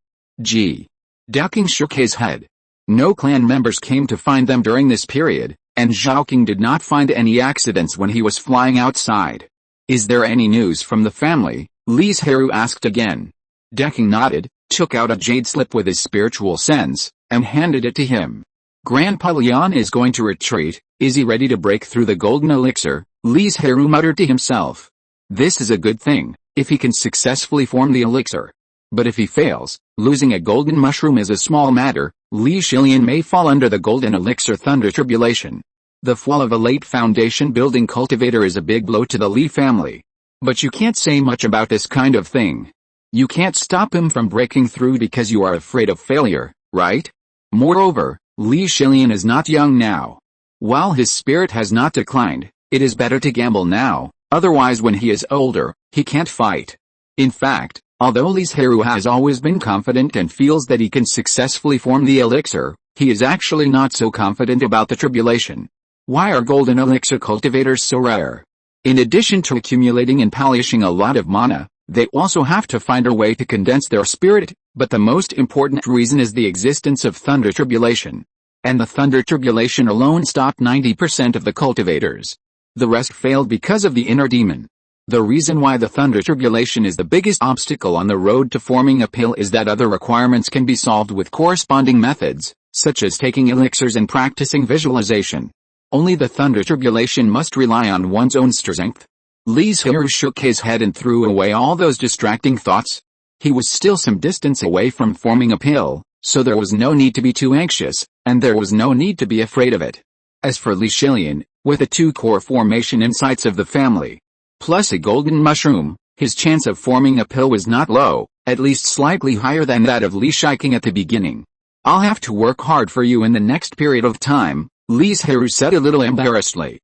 Daking shook his head. No clan members came to find them during this period, and Zhaoqing did not find any accidents when he was flying outside. "Is there any news from the family?" Li Zhirui asked again. Daking nodded, took out a jade slip with his spiritual sense, and handed it to him. "Grandpa Lian is going to retreat. Is he ready to break through the golden elixir?" Li Zhirui muttered to himself. This is a good thing, if he can successfully form the elixir. But if he fails, losing a golden mushroom is a small matter. Li Zhirui may fall under the golden elixir thunder tribulation. The fall of a late foundation building cultivator is a big blow to the Li family. But you can't say much about this kind of thing. You can't stop him from breaking through because you are afraid of failure, right? Moreover, Li Zhirui is not young now. While his spirit has not declined, it is better to gamble now, otherwise when he is older, he can't fight. In fact, although Li Zhirui has always been confident and feels that he can successfully form the elixir, he is actually not so confident about the tribulation. Why are golden elixir cultivators so rare? In addition to accumulating and polishing a lot of mana, they also have to find a way to condense their spirit, but the most important reason is the existence of thunder tribulation. And the thunder tribulation alone stopped 90% of the cultivators. The rest failed because of the inner demon. The reason why the thunder tribulation is the biggest obstacle on the road to forming a pill is that other requirements can be solved with corresponding methods, such as taking elixirs and practicing visualization. Only the thunder tribulation must rely on one's own strength. Li Zhirui shook his head and threw away all those distracting thoughts. He was still some distance away from forming a pill, so there was no need to be too anxious, and there was no need to be afraid of it. As for Li Zhirui, with the two core formation insights of the family, plus a golden mushroom, his chance of forming a pill was not low, at least slightly higher than that of Li Zhirui at the beginning. "I'll have to work hard for you in the next period of time," Li Zhirui said a little embarrassedly.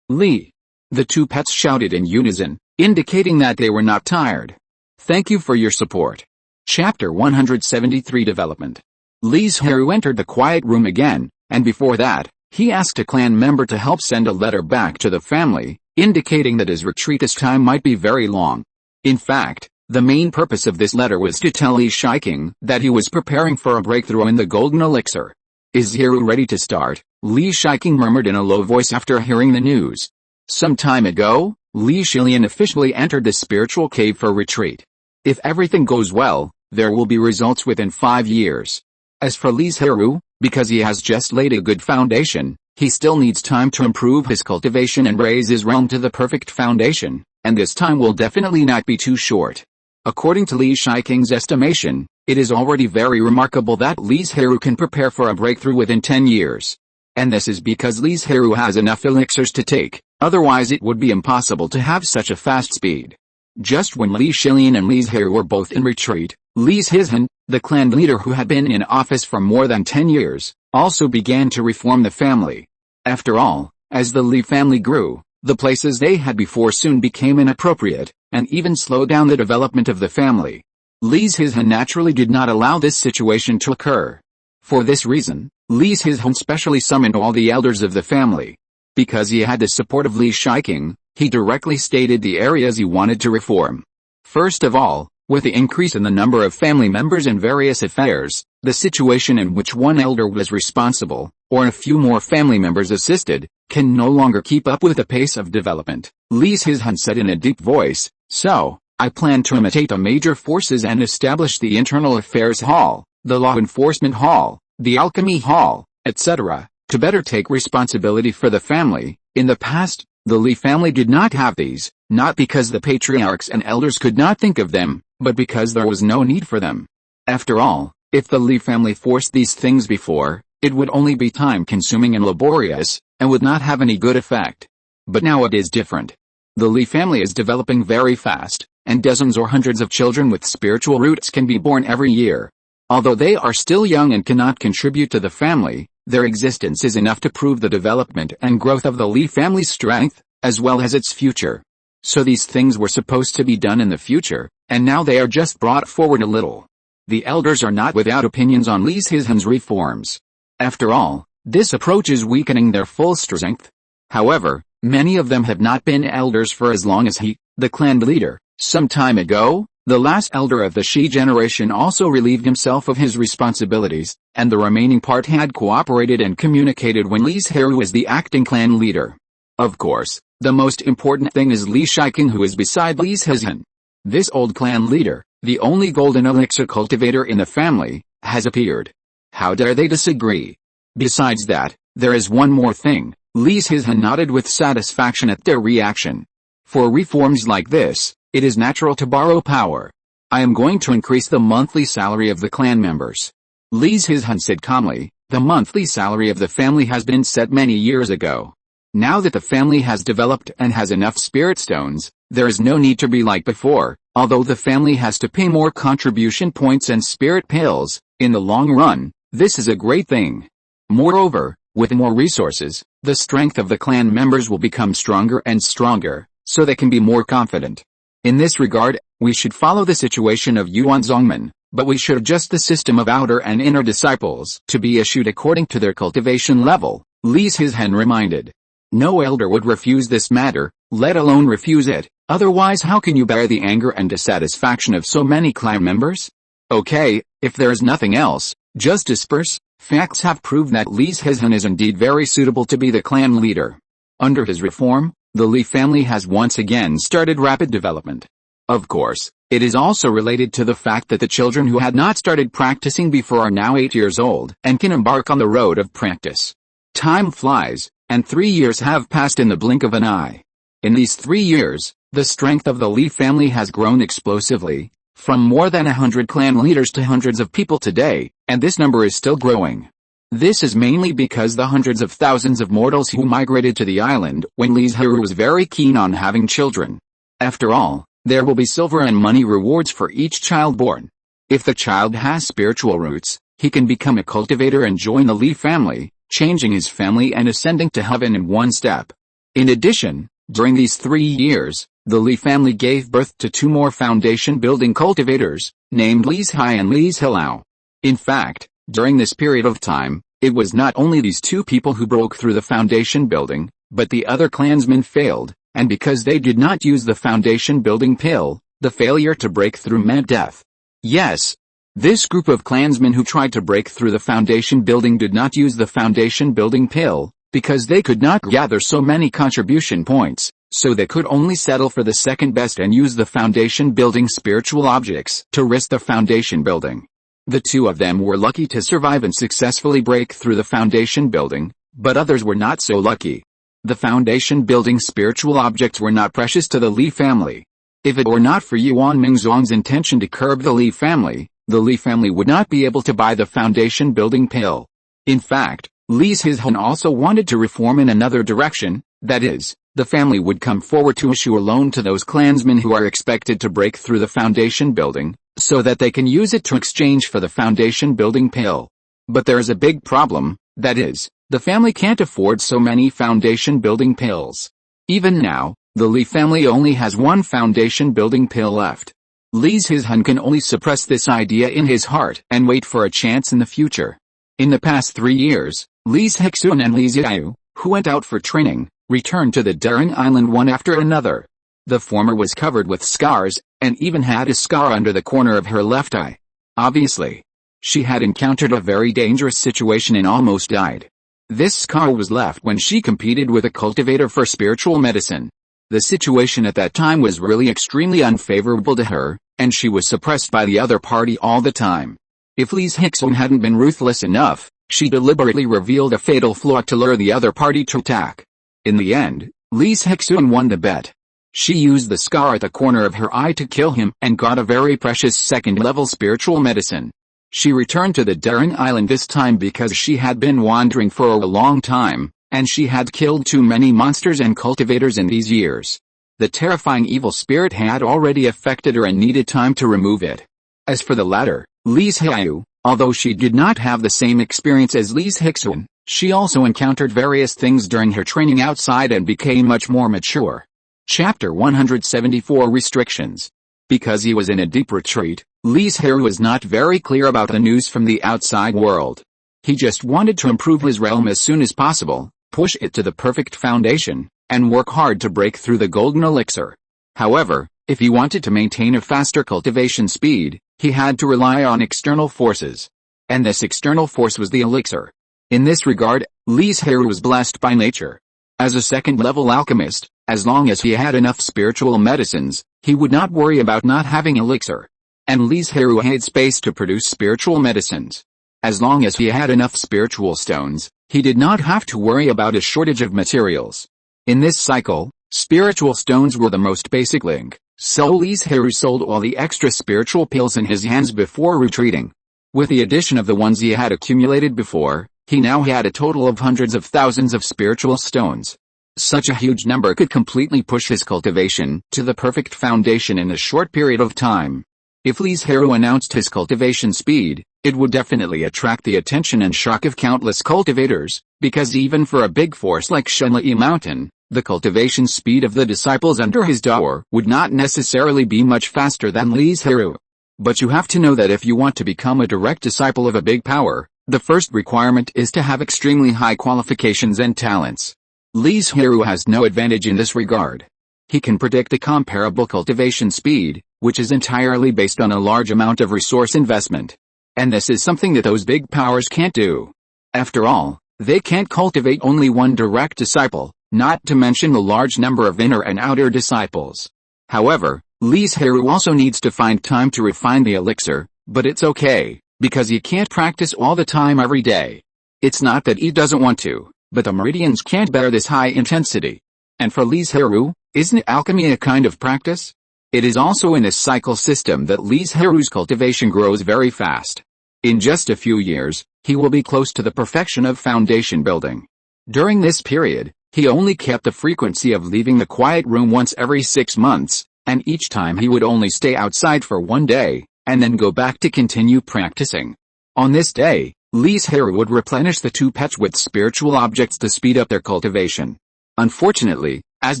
"Li." The two pets shouted in unison, indicating that they were not tired. Thank you for your support. Chapter 173 Development. Li Zhirui entered the quiet room again, and before that, he asked a clan member to help send a letter back to the family, indicating that his retreatist time might be very long. In fact, the main purpose of this letter was to tell Li Zhirui that he was preparing for a breakthrough in the golden elixir. Is Zhirui ready to start? Li Zhirui murmured in a low voice after hearing the news. Some time ago, Li Zhirui officially entered the spiritual cave for retreat. If everything goes well, there will be results within 5 years. As for Li Zhirui, because he has just laid a good foundation, he still needs time to improve his cultivation and raise his realm to the perfect foundation, and this time will definitely not be too short. According to Li Zhirui's estimation, it is already very remarkable that Li Zhirui can prepare for a breakthrough within 10 years. And this is because Li Zhirui has enough elixirs to take, otherwise it would be impossible to have such a fast speed. Just when Li Zhirui and Li Zhirui were both in retreat, Li Zhirui, the clan leader who had been in office for more than 10 years, also began to reform the family. After all, as the Li family grew, the places they had before soon became inappropriate, and even slowed down the development of the family. Li Zhirui naturally did not allow this situation to occur. For this reason, Li Zhirui specially summoned all the elders of the family. Because he had the support of Li Zhirui, he directly stated the areas he wanted to reform. First of all, with the increase in the number of family members in various affairs, the situation in which one elder was responsible, or a few more family members assisted, can no longer keep up with the pace of development. Li Zhirui said in a deep voice, "So, I plan to imitate the major forces and establish the Internal Affairs Hall, the Law Enforcement Hall, the Alchemy Hall, etc., to better take responsibility for the family." In the past, the Li family did not have these, not because the patriarchs and elders could not think of them, but because there was no need for them. After all, if the Li family forced these things before, it would only be time-consuming and laborious, and would not have any good effect. But now it is different. The Li family is developing very fast, and dozens or hundreds of children with spiritual roots can be born every year. Although they are still young and cannot contribute to the family, their existence is enough to prove the development and growth of the Li family's strength, as well as its future. So these things were supposed to be done in the future, and now they are just brought forward a little. The elders are not without opinions on Li Zhirui's reforms. After all, this approach is weakening their full strength. However, many of them have not been elders for as long as he, the clan leader. Some time ago, the last elder of the Shi generation also relieved himself of his responsibilities, and the remaining part had cooperated and communicated when Li Zhirui was the acting clan leader. Of course, the most important thing is Li Zhirui, who is beside Li Zhirui. This old clan leader, the only golden elixir cultivator in the family, has appeared. How dare they disagree? Besides that, there is one more thing. Li Zhirui nodded with satisfaction at their reaction. For reforms like this, it is natural to borrow power. I am going to increase the monthly salary of the clan members. Li Zhirui said calmly, the monthly salary of the family has been set many years ago. Now that the family has developed and has enough spirit stones, there is no need to be like before, although the family has to pay more contribution points and spirit pills. In the long run, this is a great thing. Moreover, with more resources, the strength of the clan members will become stronger and stronger, so they can be more confident. In this regard, we should follow the situation of Yuan Zongmen, but we should adjust the system of outer and inner disciples to be issued according to their cultivation level, Li Zhirui reminded. No elder would refuse this matter, let alone refuse it, otherwise how can you bear the anger and dissatisfaction of so many clan members? Okay, if there is nothing else, just disperse. Facts have proved that Li Zhirui is indeed very suitable to be the clan leader. Under his reform, the Li family has once again started rapid development. Of course, it is also related to the fact that the children who had not started practicing before are now 8 years old and can embark on the road of practice. Time flies, and 3 years have passed in the blink of an eye. In these 3 years, the strength of the Li family has grown explosively, from more than 100 clan leaders to hundreds of people today, and this number is still growing. This is mainly because the hundreds of thousands of mortals who migrated to the island when Li Zhirui was very keen on having children. After all, there will be silver and money rewards for each child born. If the child has spiritual roots, he can become a cultivator and join the Li family, changing his family and ascending to heaven in one step. In addition, during these 3 years, The Li family gave birth to two more foundation-building cultivators, named Li Zhirui and Li Zhirui. In fact, during this period of time, it was not only these two people who broke through the foundation building, but the other clansmen failed, and because they did not use the foundation building pill, the failure to break through meant death. Yes, this group of clansmen who tried to break through the foundation building did not use the foundation building pill, because they could not gather so many contribution points, so they could only settle for the second best and use the foundation building spiritual objects to risk the foundation building. The two of them were lucky to survive and successfully break through the foundation building, but others were not so lucky. The foundation building spiritual objects were not precious to the Li family. If it were not for Yuan Mingzhuang's intention to curb the Li family would not be able to buy the foundation building pill. In fact, Li Zhirui also wanted to reform in another direction, that is, the family would come forward to issue a loan to those clansmen who are expected to break through the foundation building, so that they can use it to exchange for the foundation building pill. But there is a big problem, that is, the family can't afford so many foundation building pills. Even now, the Li family only has one foundation building pill left. Li Zhirui can only suppress this idea in his heart and wait for a chance in the future. In the past 3 years, Li Zhirui and Li Zhirui, who went out for training, returned to the Banyan Island one after another. The former was covered with scars, and even had a scar under the corner of her left eye. Obviously, she had encountered a very dangerous situation and almost died. This scar was left when she competed with a cultivator for spiritual medicine. The situation at that time was really extremely unfavorable to her, and she was suppressed by the other party all the time. If Li Zhirui hadn't been ruthless enough, she deliberately revealed a fatal flaw to lure the other party to attack. In the end, Li Zhirui won the bet. She used the scar at the corner of her eye to kill him and got a very precious second-level spiritual medicine. She returned to the Banyan Island this time because she had been wandering for a long time, and she had killed too many monsters and cultivators in these years. The terrifying evil spirit had already affected her and needed time to remove it. As for the latter, Li Zhirui, although she did not have the same experience as Li Zhirui, she also encountered various things during her training outside and became much more mature. Chapter 174 Restrictions. Because he was in a deep retreat, Li Zhirui was not very clear about the news from the outside world. He just wanted to improve his realm as soon as possible, push it to the perfect foundation, and work hard to break through the golden elixir. However, if he wanted to maintain a faster cultivation speed, he had to rely on external forces. And this external force was the elixir. In this regard, Li Zhirui was blessed by nature. As a second-level alchemist, as long as he had enough spiritual medicines, he would not worry about not having elixir. And Li Zhirui had space to produce spiritual medicines. As long as he had enough spiritual stones, he did not have to worry about a shortage of materials. In this cycle, spiritual stones were the most basic link, so Li Zhirui sold all the extra spiritual pills in his hands before retreating. With the addition of the ones he had accumulated before, he now had a total of hundreds of thousands of spiritual stones. Such a huge number could completely push his cultivation to the perfect foundation in a short period of time. If Li Zhirui announced his cultivation speed, it would definitely attract the attention and shock of countless cultivators, because even for a big force like Shenli Mountain, the cultivation speed of the disciples under his door would not necessarily be much faster than Li Zhirui. But you have to know that if you want to become a direct disciple of a big power, the first requirement is to have extremely high qualifications and talents. Li Zhirui has no advantage in this regard. He can predict a comparable cultivation speed, which is entirely based on a large amount of resource investment. And this is something that those big powers can't do. After all, they can't cultivate only one direct disciple, not to mention the large number of inner and outer disciples. However, Li Zhirui also needs to find time to refine the elixir, but it's okay, because he can't practice all the time every day. It's not that he doesn't want to, but the meridians can't bear this high intensity. And for Li Zhirui, isn't alchemy a kind of practice? It is also in this cycle system that Li Zhirui's cultivation grows very fast. In just a few years, he will be close to the perfection of foundation building. During this period, he only kept the frequency of leaving the quiet room once every 6 months, and each time he would only stay outside for 1 day, and then go back to continue practicing. On this day, Li Zhirui would replenish the 2 pets with spiritual objects to speed up their cultivation. Unfortunately, as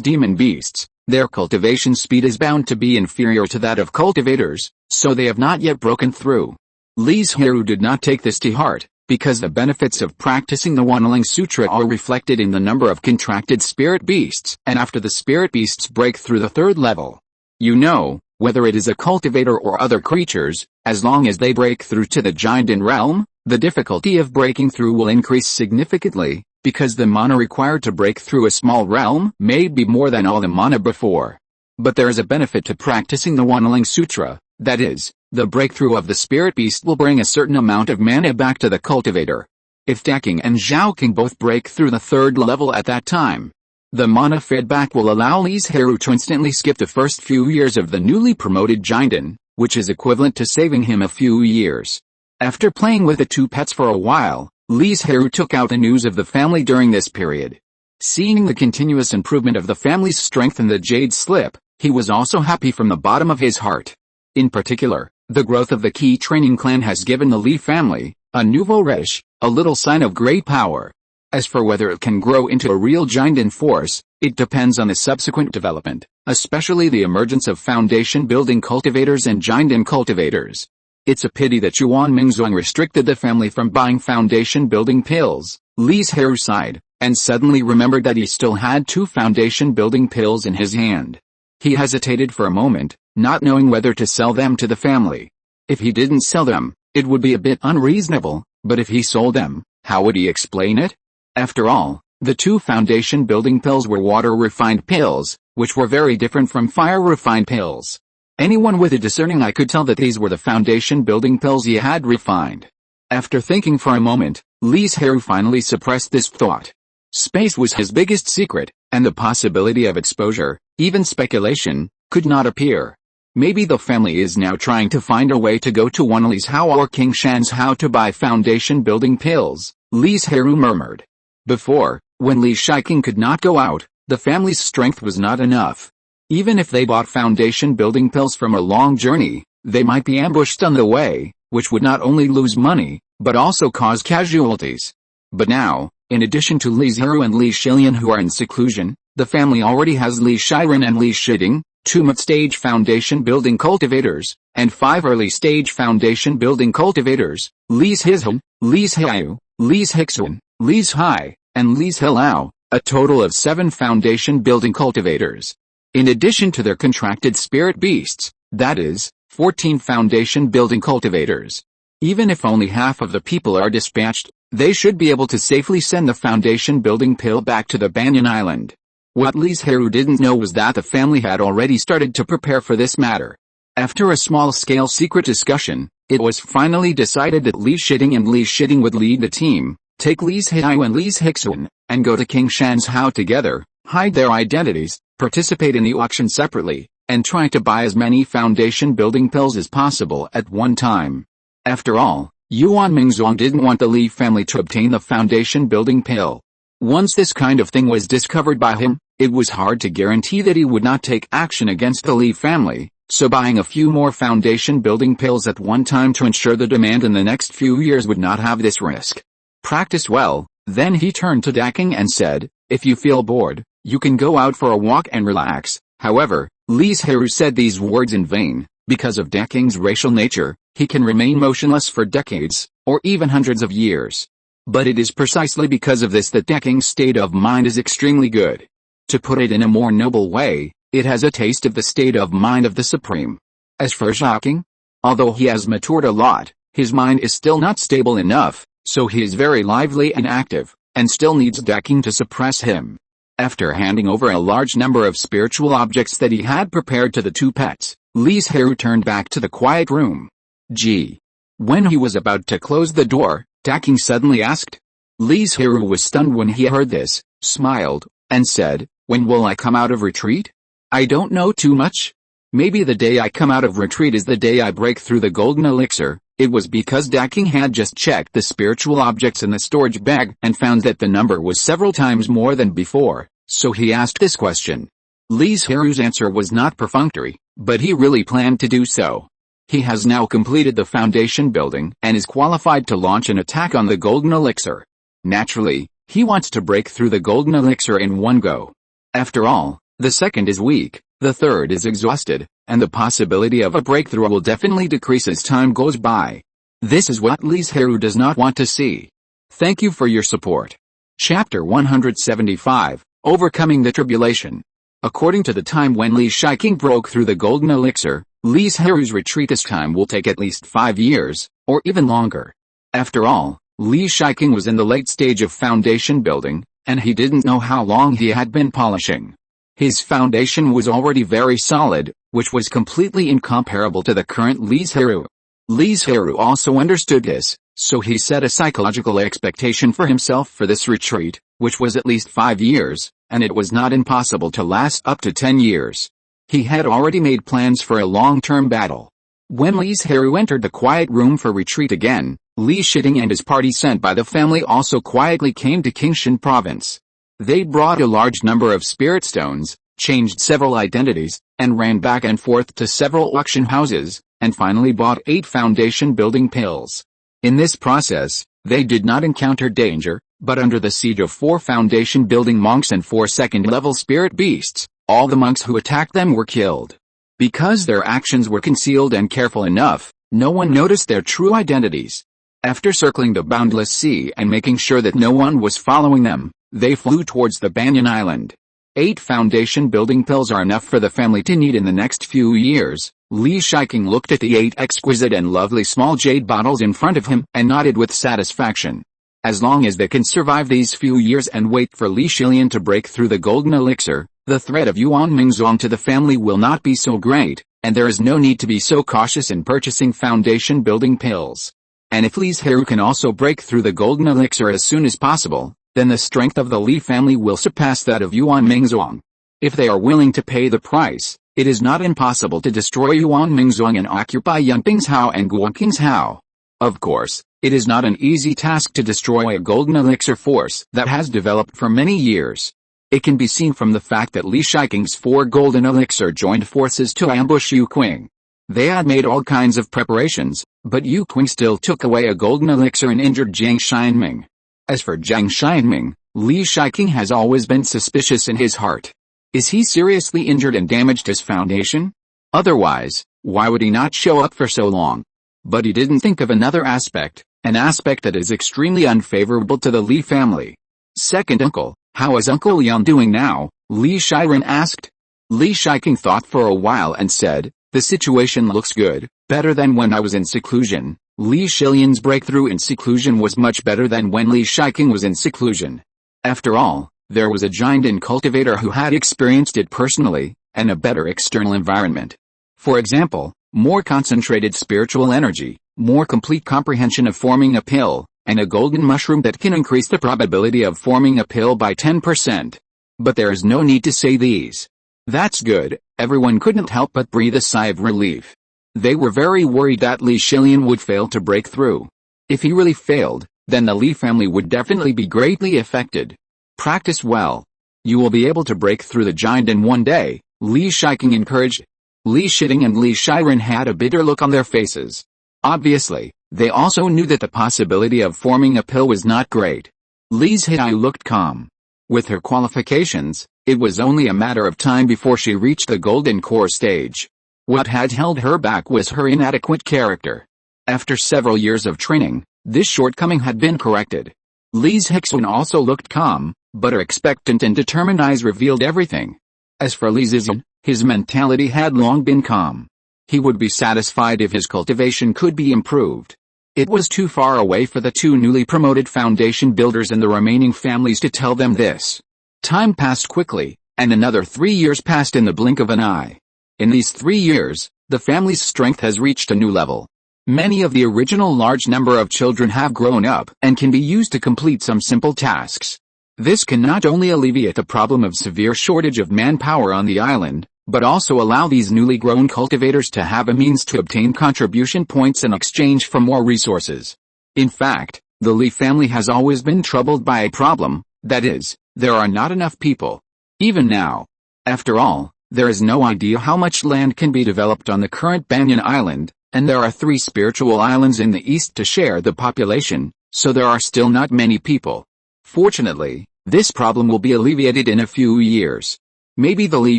demon beasts, Their cultivation speed is bound to be inferior to that of cultivators, so they have not yet broken through. Li Zhirui did not take this to heart, because the benefits of practicing the Wanling Sutra are reflected in the number of contracted spirit beasts, and after the spirit beasts break through the third level. You know, whether it is a cultivator or other creatures, as long as they break through to the giant realm, the difficulty of breaking through will increase significantly, because the mana required to break through a small realm may be more than all the mana before. But there is a benefit to practicing the Wanling Sutra, that is, the breakthrough of the spirit beast will bring a certain amount of mana back to the cultivator. If Daking and Zhaoking both break through the third level at that time, the mana fed back will allow Li Zhirui to instantly skip the first few years of the newly promoted Jinden, which is equivalent to saving him a few years. After playing with the two pets for a while, Li Zhirui took out the news of the family during this period. Seeing the continuous improvement of the family's strength in the jade slip, he was also happy from the bottom of his heart. In particular, the growth of the key training clan has given the Li family a nouveau riche, a little sign of great power. As for whether it can grow into a real Jinden force, it depends on the subsequent development, especially the emergence of foundation-building cultivators and Jinden cultivators. It's a pity that Yuan Mingzong restricted the family from buying foundation-building pills. Li Zhirui sighed, and suddenly remembered that he still had 2 foundation-building pills in his hand. He hesitated for a moment, not knowing whether to sell them to the family. If he didn't sell them, it would be a bit unreasonable, but if he sold them, how would he explain it? After all, the 2 foundation-building pills were water-refined pills, which were very different from fire-refined pills. Anyone with a discerning eye could tell that these were the foundation-building pills he had refined. After thinking for a moment, Li Zhirui finally suppressed this thought. Space was his biggest secret, and the possibility of exposure, even speculation, could not appear. Maybe the family is now trying to find a way to go to Wanli's house or King Shan's house to buy foundation-building pills, Li Zhirui murmured. Before, when Li Shiking could not go out, the family's strength was not enough. Even if they bought foundation-building pills from a long journey, they might be ambushed on the way, which would not only lose money, but also cause casualties. But now, in addition to Li Zhirui and Li Shilian who are in seclusion, the family already has Li Shiren and Li Shiding, 2 mid-stage foundation-building cultivators, and 5 early-stage foundation-building cultivators, Li Zhizhen, Li Zhiyu, Li Zhixun, Li Zhai, and Li Zhilao, a total of 7 foundation-building cultivators. In addition to their contracted spirit beasts, that is, 14 foundation-building cultivators. Even if only half of the people are dispatched, they should be able to safely send the foundation-building pill back to the Banyan Island. What Li Zhirui didn't know was that the family had already started to prepare for this matter. After a small-scale secret discussion, it was finally decided that Li Shiding and Li Shiding would lead the team, take Li Zhiyu and Li Zhixun, and go to King Shan's house together, hide their identities, participate in the auction separately, and try to buy as many foundation-building pills as possible at one time. After all, Yuan Mingzong didn't want the Li family to obtain the foundation-building pill. Once this kind of thing was discovered by him, it was hard to guarantee that he would not take action against the Li family, so buying a few more foundation-building pills at one time to ensure the demand in the next few years would not have this risk. Practice well, then he turned to Daking and said, "If you feel bored, you can go out for a walk and relax." However, Li Zhirui said these words in vain. Because of Daking's racial nature, he can remain motionless for decades, or even hundreds of years. But it is precisely because of this that Daking's state of mind is extremely good. To put it in a more noble way, it has a taste of the state of mind of the Supreme. As for Zhaoking, although he has matured a lot, his mind is still not stable enough, so he is very lively and active, and still needs Daking to suppress him. After handing over a large number of spiritual objects that he had prepared to the 2 pets, Li Zhirui turned back to the quiet room. Gee. When he was about to close the door, Daking suddenly asked. Li Zhirui was stunned when he heard this, smiled, and said, "When will I come out of retreat? I don't know too much. Maybe the day I come out of retreat is the day I break through the golden elixir." It was because Daking had just checked the spiritual objects in the storage bag and found that the number was several times more than before, so he asked this question. Li Zhirui's answer was not perfunctory, but he really planned to do so. He has now completed the foundation building and is qualified to launch an attack on the golden elixir. Naturally, he wants to break through the golden elixir in one go. After all, The second is weak, the third is exhausted, and the possibility of a breakthrough will definitely decrease as time goes by. This is what Li Zhirui does not want to see. Thank you for your support. Chapter 175, Overcoming the Tribulation. According to the time when Li Shiking broke through the golden elixir, Li Zhirui's retreat this time will take at least 5 years, or even longer. After all, Li Shiking was in the late stage of foundation building, and he didn't know how long he had been polishing. His foundation was already very solid, which was completely incomparable to the current Li Zhirui. Li Zhirui also understood this, so he set a psychological expectation for himself for this retreat, which was at least 5 years, and it was not impossible to last up to 10 years. He had already made plans for a long-term battle. When Li Zhirui entered the quiet room for retreat again, Li Shiting and his party sent by the family also quietly came to Qingshan province. They brought a large number of spirit stones, changed several identities, and ran back and forth to several auction houses, and finally bought 8 foundation building pills. In this process, they did not encounter danger, but under the siege of 4 foundation building monks and 4 second-level spirit beasts, all the monks who attacked them were killed. Because their actions were concealed and careful enough, no one noticed their true identities. After circling the boundless sea and making sure that no one was following them, they flew towards the Banyan Island. 8 foundation building pills are enough for the family to need in the next few years. Li Shiking looked at the 8 exquisite and lovely small jade bottles in front of him and nodded with satisfaction. As long as they can survive these few years and wait for Li Shilian to break through the golden elixir, the threat of Yuan Mingzong to the family will not be so great, and there is no need to be so cautious in purchasing foundation building pills. And if Li Zhirui can also break through the golden elixir as soon as possible, then the strength of the Li family will surpass that of Yuan Mingzong. If they are willing to pay the price, it is not impossible to destroy Yuan Mingzong and occupy Yunping's Hao and Guangqing's Hao. Of course, it is not an easy task to destroy a golden elixir force that has developed for many years. It can be seen from the fact that Li Shiking's 4 golden elixir joined forces to ambush Yu Qing. They had made all kinds of preparations, but Yu Qing still took away a golden elixir and injured Jiang Xianming. As for Jiang Xianming, Li Shiking has always been suspicious in his heart. Is he seriously injured and damaged his foundation? Otherwise, why would he not show up for so long? But he didn't think of another aspect, an aspect that is extremely unfavorable to the Li family. Second uncle, how is Uncle Yan doing now? Li Shiren asked. Li Shiking thought for a while and said, the situation looks good, better than when I was in seclusion. Li Shilian's breakthrough in seclusion was much better than when Li Shiking was in seclusion. After all, there was a giant in cultivator who had experienced it personally, and a better external environment. For example, more concentrated spiritual energy, more complete comprehension of forming a pill, and a golden mushroom that can increase the probability of forming a pill by 10%. But there is no need to say these. That's good. Everyone couldn't help but breathe a sigh of relief. They were very worried that Li Shilian would fail to break through. If he really failed, then the Li family would definitely be greatly affected. Practice well. You will be able to break through the giant in one day, Li Shiking encouraged. Li Shiting and Li Shiren had a bitter look on their faces. Obviously, they also knew that the possibility of forming a pill was not great. Li Zhirui looked calm. With her qualifications, it was only a matter of time before she reached the golden core stage. What had held her back was her inadequate character. After several years of training, this shortcoming had been corrected. Li Zhixun also looked calm, but her expectant and determined eyes revealed everything. As for Li Zhizun, his mentality had long been calm. He would be satisfied if his cultivation could be improved. It was too far away for the 2 newly promoted foundation builders and the remaining families to tell them this. Time passed quickly, and another 3 years passed in the blink of an eye. In these 3 years, the family's strength has reached a new level. Many of the original large number of children have grown up and can be used to complete some simple tasks. This can not only alleviate the problem of severe shortage of manpower on the island, but also allow these newly grown cultivators to have a means to obtain contribution points in exchange for more resources. In fact, the Li family has always been troubled by a problem, that is, there are not enough people. Even now. After all, there is no idea how much land can be developed on the current Banyan Island, and there are 3 spiritual islands in the east to share the population, so there are still not many people. Fortunately, this problem will be alleviated in a few years. Maybe the Li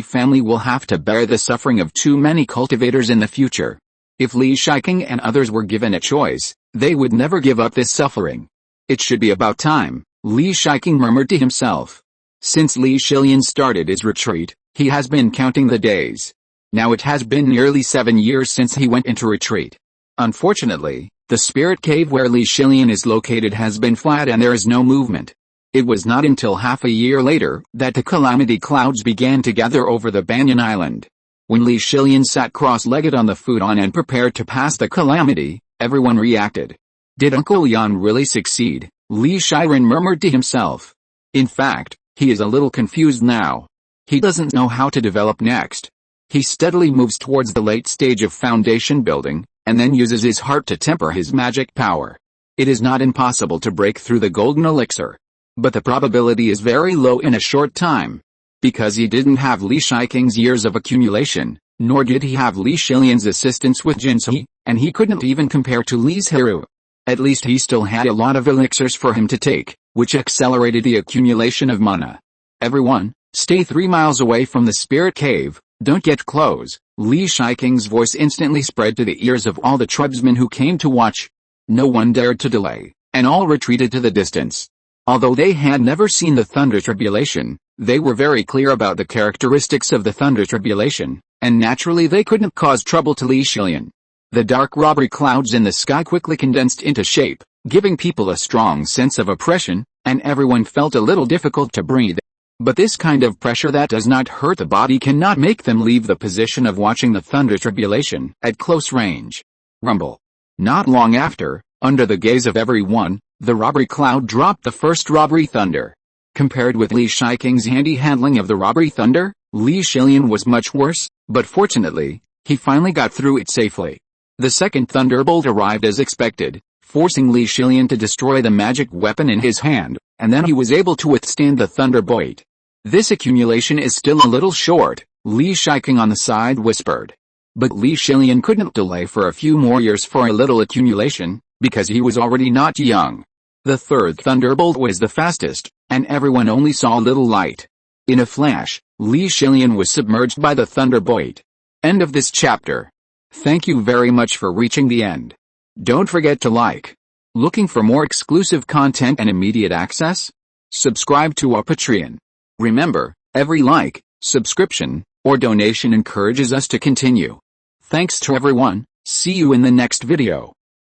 family will have to bear the suffering of too many cultivators in the future. If Li Shiking and others were given a choice, they would never give up this suffering. It should be about time, Li Shiking murmured to himself. Since Li Shilian started his retreat, he has been counting the days. Now it has been nearly 7 years since he went into retreat. Unfortunately, the spirit cave where Li Shilian is located has been flat and there is no movement. It was not until half a year later that the calamity clouds began to gather over the Banyan Island. When Li Shilian sat cross-legged on the futon and prepared to pass the calamity, everyone reacted. Did Uncle Yan really succeed? Li Shiren murmured to himself. In fact, he is a little confused now. He doesn't know how to develop next. He steadily moves towards the late stage of foundation building, and then uses his heart to temper his magic power. It is not impossible to break through the golden elixir. But the probability is very low in a short time. Because he didn't have Li Shiking's years of accumulation, nor did he have Li Shilian's assistance with Jinsui, and he couldn't even compare to Li Zhirui. At least he still had a lot of elixirs for him to take, which accelerated the accumulation of mana. Everyone, stay 3 miles away from the spirit cave, don't get close. Li Shiking's voice instantly spread to the ears of all the tribesmen who came to watch. No one dared to delay, and all retreated to the distance. Although they had never seen the Thunder Tribulation, they were very clear about the characteristics of the Thunder Tribulation, and naturally they couldn't cause trouble to Li Shilian. The dark robbery clouds in the sky quickly condensed into shape, giving people a strong sense of oppression, and everyone felt a little difficult to breathe. But this kind of pressure that does not hurt the body cannot make them leave the position of watching the Thunder Tribulation at close range. Rumble. Not long after, under the gaze of everyone, the robbery cloud dropped the first robbery thunder. Compared with Li Shiking's handy handling of the robbery thunder, Li Shilian was much worse, but fortunately, he finally got through it safely. The second thunderbolt arrived as expected, forcing Li Shilian to destroy the magic weapon in his hand, and then he was able to withstand the thunderbolt. This accumulation is still a little short, Li Shiking on the side whispered. But Li Shilian couldn't delay for a few more years for a little accumulation, because he was already not young. The third thunderbolt was the fastest, and everyone only saw little light. In a flash, Li Shilian was submerged by the thunderbolt. End of this chapter. Thank you very much for reaching the end. Don't forget to like. Looking for more exclusive content and immediate access? Subscribe to our Patreon. Remember, every like, subscription, or donation encourages us to continue. Thanks to everyone, see you in the next video.